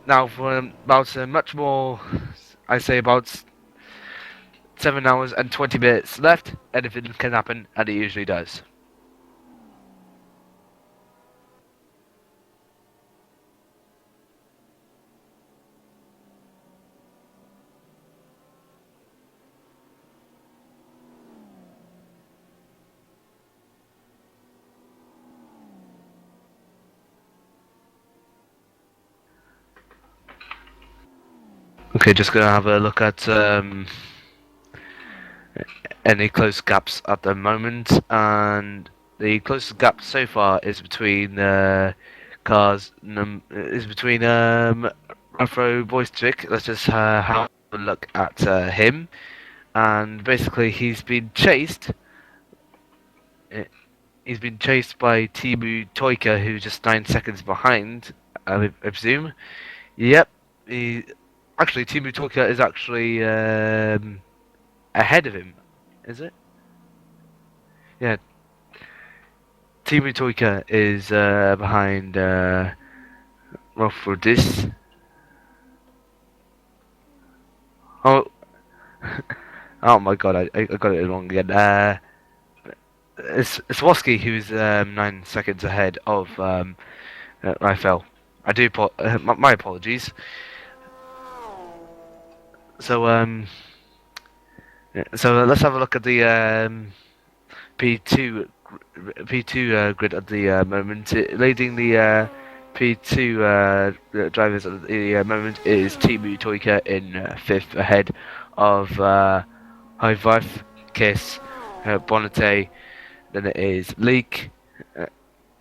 Speaker 2: now for about much more. I say about 7 hours and 20 minutes left. Anything can happen, and it usually does. Okay, just gonna have a look at any close gaps at the moment, and the closest gap so far is between cars. Is between Afro Boystrick. Let's just have a look at him, and basically he's been chased. He's been chased by Thibaut Toika, who's just 9 seconds behind. I presume. Yep. Actually, Thibaut Toika is actually ahead of him, is it? Yeah. Thibaut Toika is behind Rofrodis. Oh, oh my God! I got it wrong again. It's Swaski who's 9 seconds ahead of Rafael. I do my apologies. So let's have a look at the P2 grid at the moment. Leading the P2 drivers at the moment is Thibaut Toika in 5th, ahead of Hivarth, Kiss, Bonate. Then it is Leek,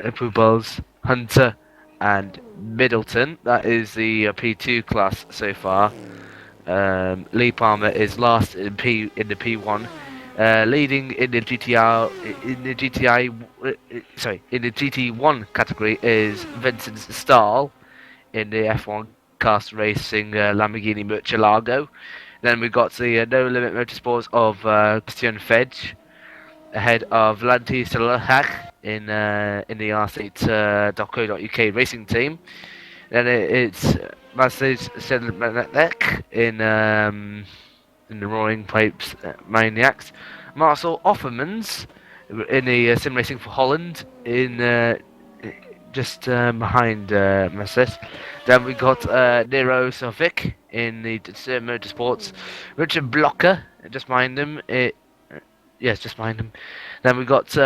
Speaker 2: Pubals, Hunter, and Middleton. That is the P2 class so far. Lee Palmer is last in the P1, leading in the GT1 category is Vincent Stahl in the F1 Cast Racing Lamborghini Murcielago. Then we've got the No Limit Motorsports of Christian Fedge, ahead of Lanti Salahak in the R8.co.uk racing team. Then it's Massage Sedlmanek in the Roaring Pipes Maniacs. Marcel Offermans in the Sim Racing for Holland in just behind Massage. Then we got Nero Sofik in the Motorsports. Richard Blocker just behind him. Yes, just behind him. Then we got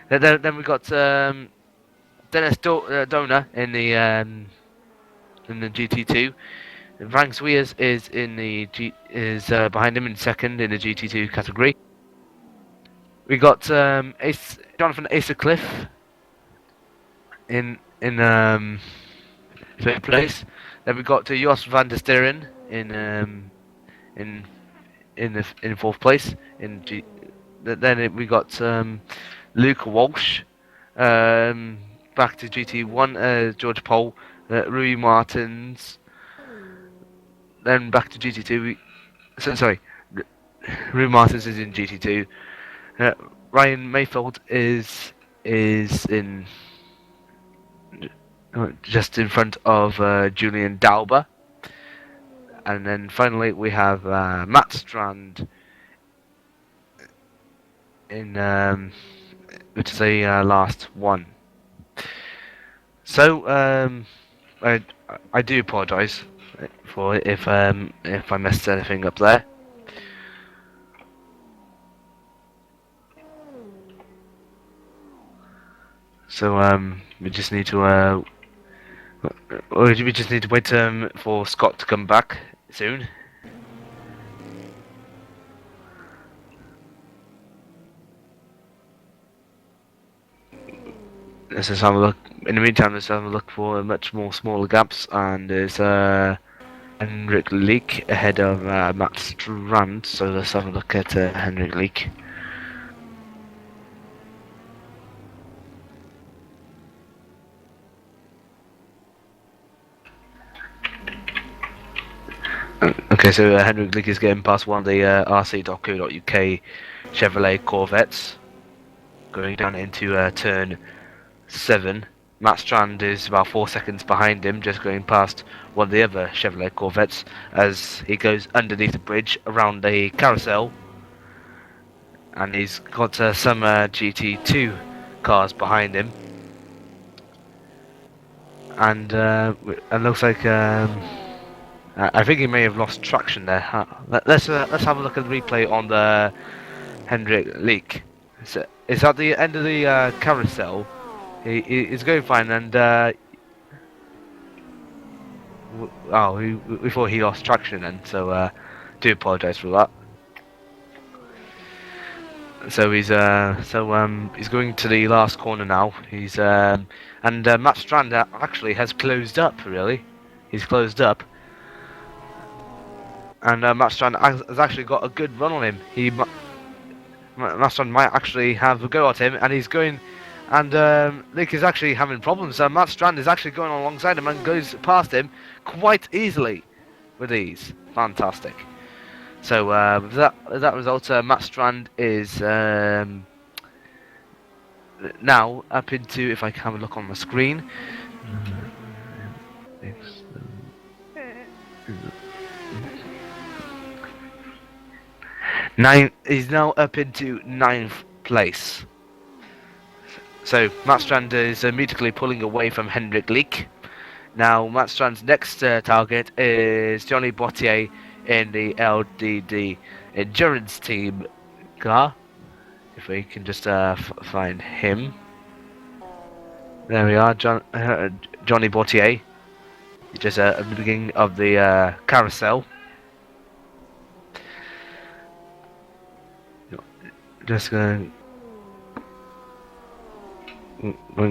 Speaker 2: Then we got Dennis Dona in the GT2. Frank Sweers is behind him in second in the GT2 category. We got Jonathan Acercliffe in third place. Then we got Jos van der Sterren in fourth place Then we got Luke Walsh back to GT1, George Pole, Rui Martins, then back to GT2. Sorry, Rui Martins is in GT2. Ryan Mayfield is in just in front of Julian Dauber, and then finally we have Matt Strand in which is the last one. So I do apologise for if I messed anything up there. So we just need to we just need to wait for Scott to come back soon. Let's just have a look. In the meantime, let's have a look for much more smaller gaps, and there's Henrik Leek ahead of Matt Strand. So let's have a look at Henrik Leek. Okay, so Henrik Leek is getting past one of the rc.co.uk Chevrolet Corvettes, going down into turn 7. Matt Strand is about 4 seconds behind him, just going past one of the other Chevrolet Corvettes as he goes underneath the bridge around the carousel, and he's got some GT2 cars behind him, and it looks like I think he may have lost traction there. Let's have a look at the replay on the Henrik Leek. It's at the end of the carousel. He's going fine, and we thought he lost traction then, so do apologise for that. So he's going to the last corner now. He's and Matt Strand actually has closed up. Really, he's closed up, and Matt Strand has actually got a good run on him. Matt Strand might actually have a go at him, and he's going. And Leek is actually having problems. Matt Strand is actually going alongside him and goes past him quite easily with ease. Fantastic. So with that result, Matt Strand is now up into, if I can have a look on the screen, he's now up into 9th place. So Matt Strand is immediately pulling away from Henrik Leek. Now Matt Strand's next target is Johnny Bottier in the LDD Endurance Team car. If we can just find him. There we are, Johnny Bottier. Just at the beginning of the carousel. Just going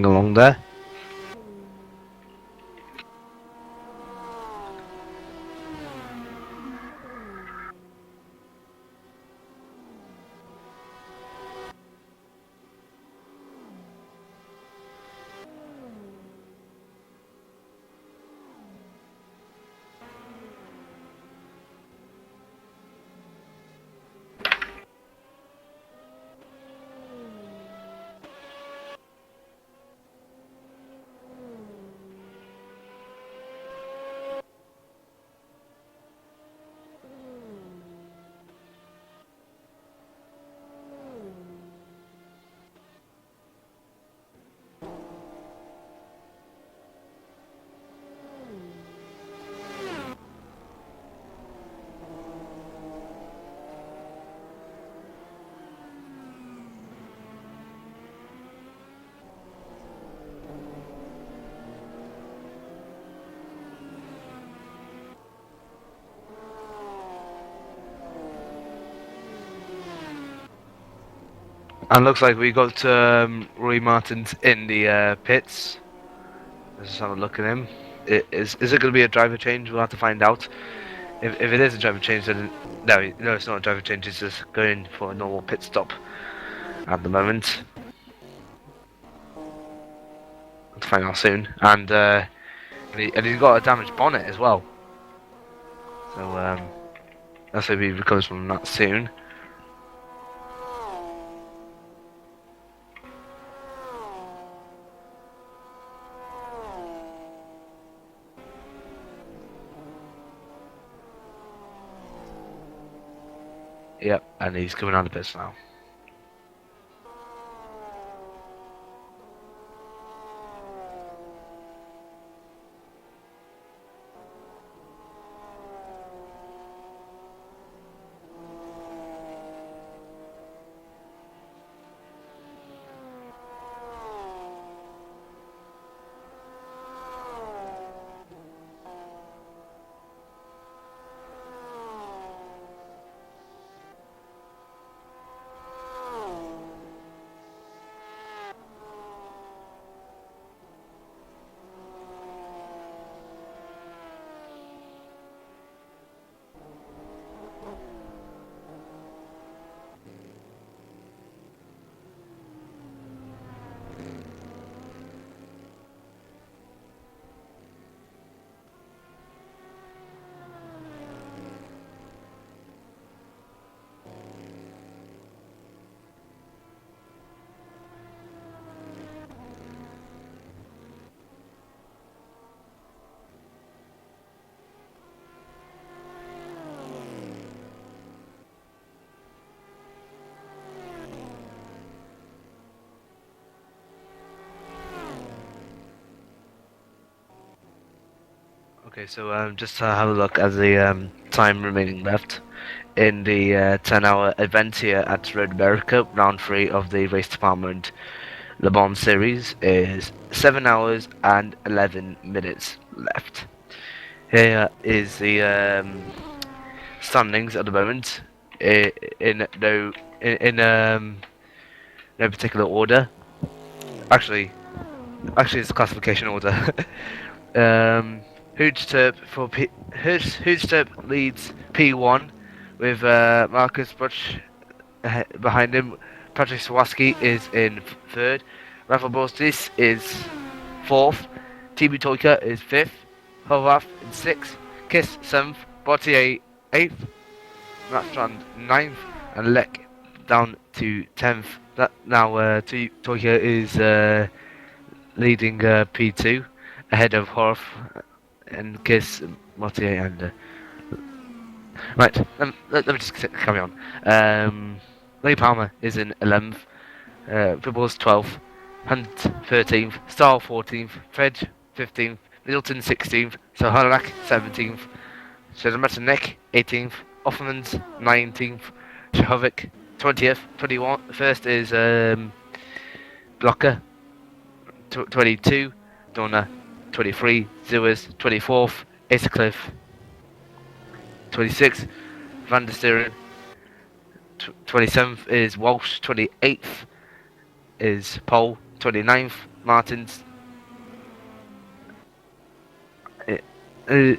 Speaker 2: along there. And looks like we got Roy Martins in the pits. Let's just have a look at him. Is it going to be a driver change? We'll have to find out. If it is a driver change, then no, it's not a driver change. It's just going for a normal pit stop at the moment. to find out soon. And he's got a damaged bonnet as well. So let's hope he recovers from that soon. Yep, and he's coming out of bits now. Okay, so just to have a look at the time remaining left in the 10-hour event here at Road America, round 3 of the Race Department Le Mans Series is 7 hours and 11 minutes left. Here is the standings at the moment in no particular order. Actually, it's classification order. Hoodsterp leads P1 with Marcus Butch behind him. Patrick Sawaski is in 3rd. Rafael Bostis is 4th. TB Toika is 5th. Horvath in 6th. Kiss 7th. Botier 8th. Matstrand 9th. And Lek down to 10th. That now Toika is leading P2 ahead of Horvath and Kiss, Botier and right, let me just carry on. Lee Palmer is in 11th, Pibbles 12th, Hunt 13th, Stahl 14th, Fred 15th, Middleton 16th, Soharak 17th, Shedemetanek 18th, Offermans 19th, Shahovic 20th, 21st is Blocker 22, Donna 23, Zewers 24th, Iscliffe 26th, Van der Steren 27th is Walsh, 28th is Pole, 29th Martins is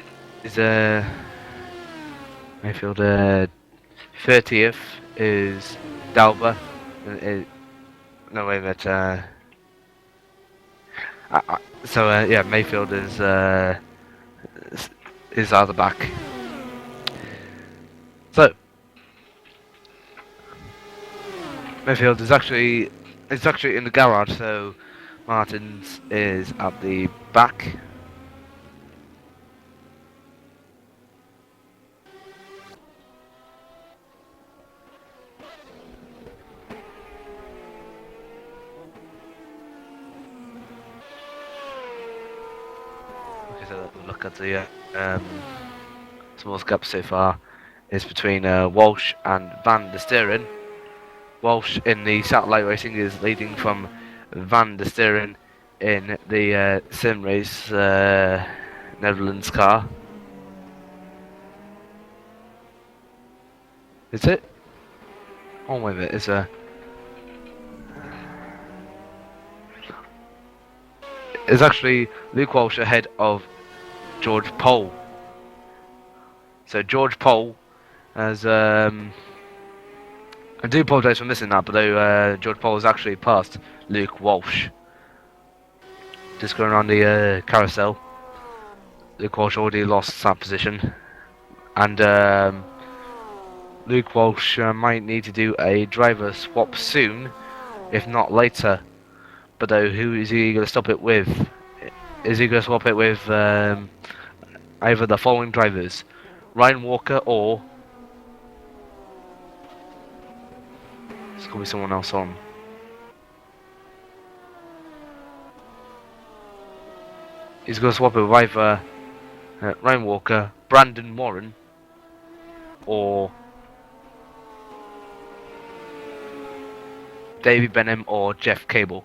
Speaker 2: Mayfield, 30th is Dalba. No way that yeah, Mayfield is out the back. So Mayfield is actually in the garage, so Martins is at the back. Okay, so look at the smallest gap so far is between Walsh and Van der Steren. Walsh in the satellite racing is leading from Van der Steren in the sim race Netherlands car. Is it? Oh wait a minute, it's actually Luke Walsh ahead of George Pole. So George Pole has I do apologise for missing that, but though George Pole has actually passed Luke Walsh. just going around the carousel. Luke Walsh already lost that position, and Luke Walsh might need to do a driver swap soon, if not later. But though, who is he going to stop it with? Is he going to swap it with either the following drivers, Ryan Walker or there's going to be someone else on? He's going to swap it with either Ryan Walker, Brandon Warren, or David Benham or Jeff Cable.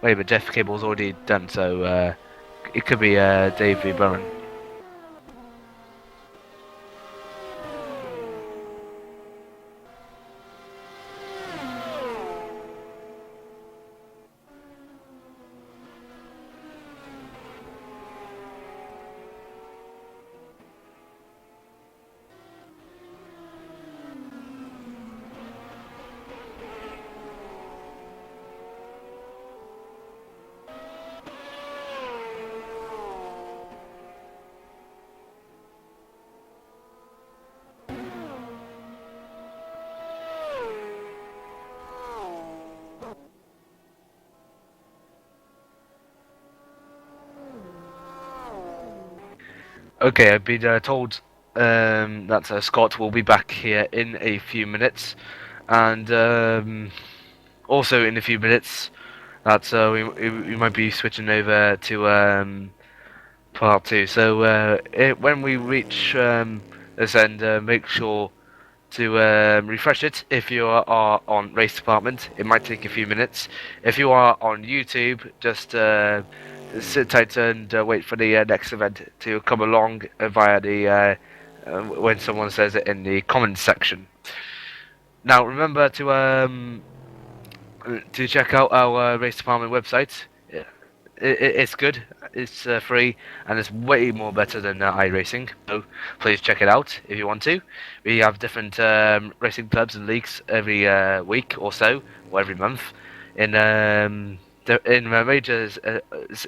Speaker 2: Wait, but Jeff Cable's already done, so it could be Davey Burren. Okay, I've been told that Scott will be back here in a few minutes, and also in a few minutes that we might be switching over to part 2. So when we reach this end, make sure to refresh it if you are on Race Department. It might take a few minutes. If you are on YouTube, just sit tight and wait for the next event to come along via the when someone says it in the comments section. Now remember to check out our Race Department website. It's good, it's free, and it's way more better than iRacing, so please check it out if you want to. We have different racing clubs and leagues every week or so, or every month, in major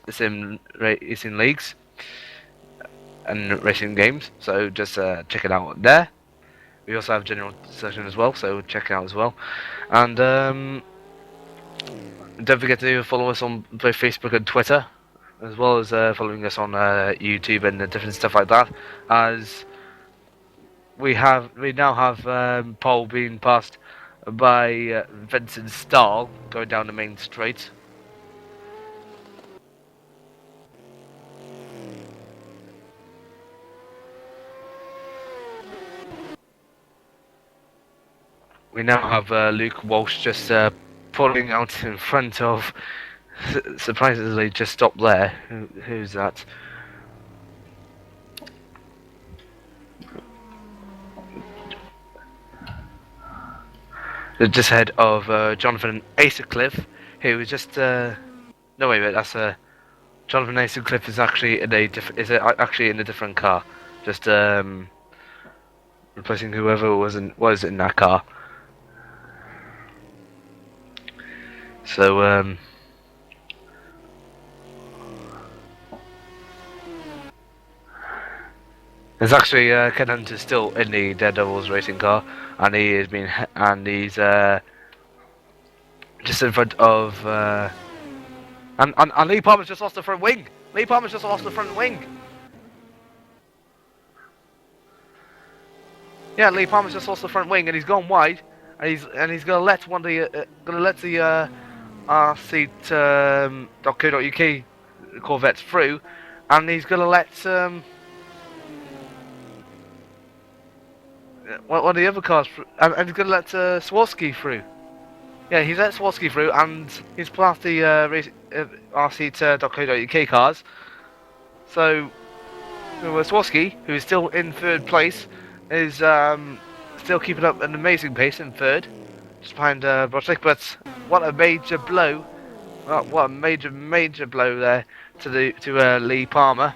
Speaker 2: sim racing leagues and racing games, so just check it out there. We also have general session as well, so check it out as well. And don't forget to follow us on both Facebook and Twitter, as well as following us on YouTube and different stuff like that. As we now have Paul being passed by Vincent Stahl going down the main straight. We now have Luke Walsh just pulling out in front of, surprisingly, just stopped there. Who's that? Just ahead of Jonathan Acercliffe, who was just no wait, that's Jonathan Acercliffe is actually in a different car, just replacing whoever was in that car. So there's actually Ken Hunter still in the Daredevils racing car, and he's just in front of and Lee Palmer's just lost the front wing. Lee Palmer's just lost the front wing. Yeah, Lee Palmer's just lost the front wing, and he's gone wide, and he's gonna let the RC.co.uk Corvettes through, and he's gonna let one of the other cars through, and he's gonna let Swarovski through. Yeah, he's let Swarovski through, and he's past the RC.co.uk cars. So Swarovski, who is still in third place, is still keeping up an amazing pace in third, just behind Brodzick. But what a major blow! What a major blow there to Lee Palmer.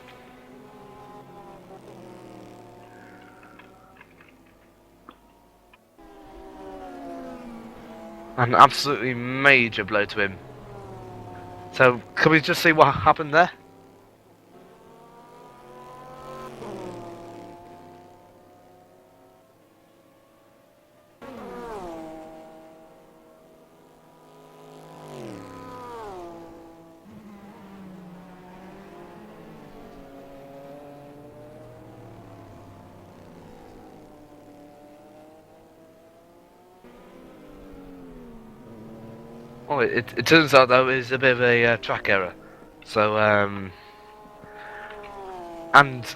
Speaker 2: An absolutely major blow to him. So, can we just see what happened there? Oh, it turns out though it's a bit of a track error. So and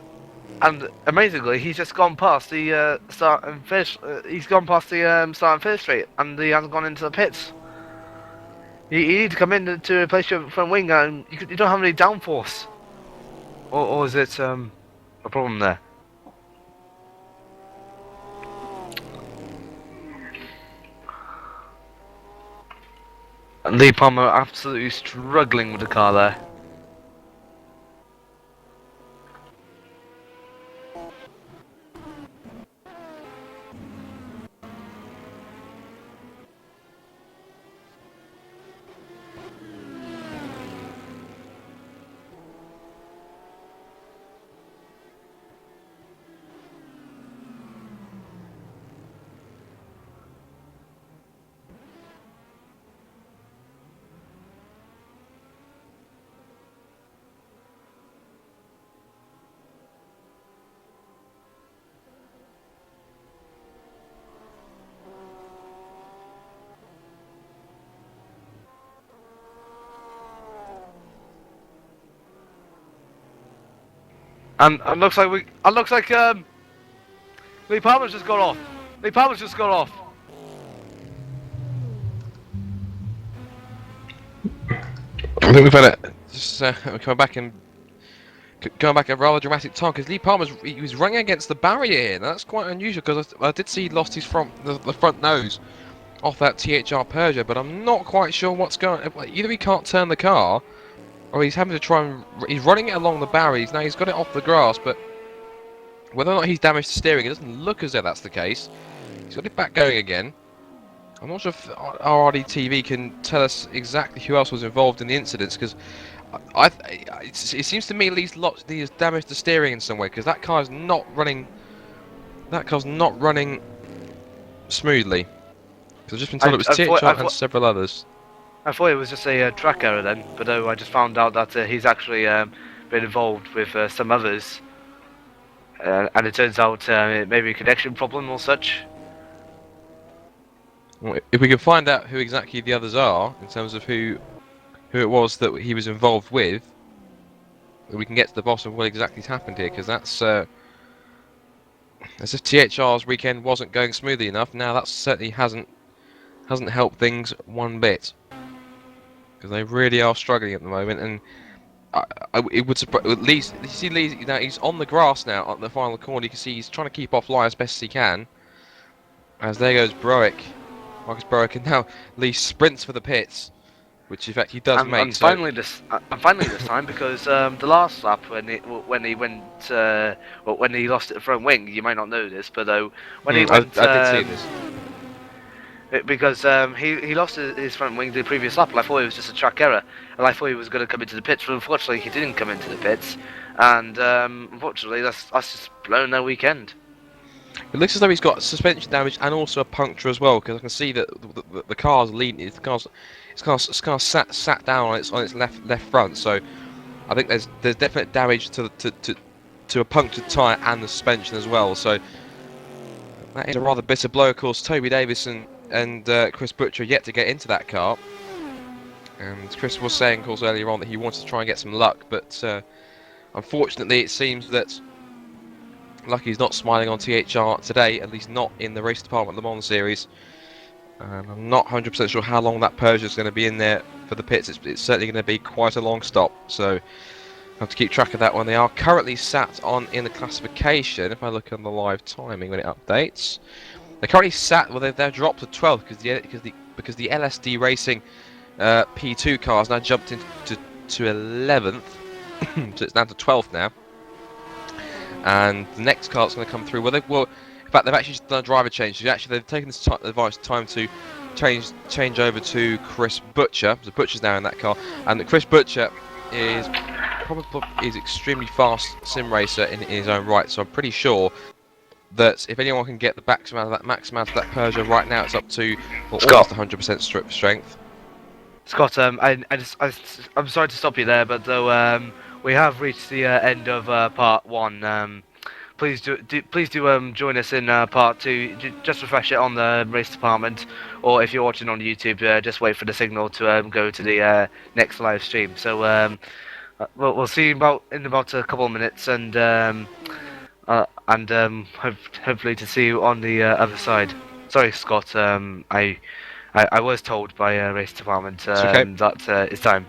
Speaker 2: amazingly he's just gone past the start and finish. He's gone past the start and finish straight, and he hasn't gone into the pits. You need to come in to replace your front wing, and you don't have any downforce. Or is it a problem there? And Lee Palmer absolutely struggling with the car there. And looks like Lee Palmer's just got off. Lee Palmer's just got off.
Speaker 4: I think we've had coming back a rather dramatic time because Lee Palmer's he was running against the barrier here. Now, that's quite unusual because I did see he lost his the front nose off that THR Peugeot, but I'm not quite sure what's going on. Either he can't turn the car, or he's having to try and he's running it along the barriers. Now he's got it off the grass, but whether or not he's damaged the steering, it doesn't look as though that's the case. He's got it back going again. I'm not sure if our RDTV can tell us exactly who else was involved in the incidents, because it seems to me at least he has damaged the steering in some way, because that car's not running. That car's not running smoothly. Because I've just been told it was THR and several others.
Speaker 2: I thought it was just a track error then, but I just found out that he's actually been involved with some others, and it turns out it may be a connection problem or such.
Speaker 4: Well, if we can find out who exactly the others are, in terms of who it was that he was involved with, we can get to the bottom of what exactly's happened here, because that's as if THR's weekend wasn't going smoothly enough. Now that certainly hasn't helped things one bit, because they really are struggling at the moment. And it would surprise, at least you see Lee, now he's on the grass now at the final corner. You can see he's trying to keep offline as best as he can. As there goes Marcus Broek, and now Lee sprints for the pits, which in fact he does make.
Speaker 2: And finally this time, because the last lap when he lost at the front wing, you might not know this, but when he went,
Speaker 4: I did see this.
Speaker 2: Because he lost his front wing the previous lap, and I thought it was just a track error, and I thought he was going to come into the pits, but unfortunately he didn't come into the pits, and unfortunately that's just blown their weekend.
Speaker 4: It looks as though he's got suspension damage and also a puncture as well, because I can see that the car's leaning. His car's sat down on its left front. So I think there's definite damage to a punctured tyre and the suspension as well. So that is a rather bitter blow. Of course, Toby Davis and Chris Butcher yet to get into that car. And Chris was saying, of course, earlier on that he wanted to try and get some luck, but unfortunately, it seems that Lucky's not smiling on THR today, at least not in the Race Department Le Mans series. And I'm not 100% sure how long that Peugeot is going to be in there for the pits. It's certainly going to be quite a long stop, so I have to keep track of that one. They are currently sat on in the classification. If I look on the live timing when it updates, they're currently sat. Well, they're dropped to 12th because the LSD Racing P2 car has now jumped into 11th, so it's down to 12th now. And the next car that's going to come through, in fact, they've actually just done a driver change. They've taken this time to change over to Chris Butcher. So Butcher's now in that car, and Chris Butcher is extremely fast sim racer in his own right. So I'm pretty sure that if anyone can get the max amount of that Peugeot right now, it's up to almost 100% strength.
Speaker 2: Scott, I'm sorry to stop you there, but though we have reached the end of part 1. Please do join us in part 2. Just refresh it on the race department, or if you're watching on YouTube, just wait for the signal to go to the next live stream. So we'll see you in about a couple of minutes, and hopefully to see you on the other side. Sorry, Scott. I was told by race department
Speaker 4: okay.
Speaker 2: that it's time.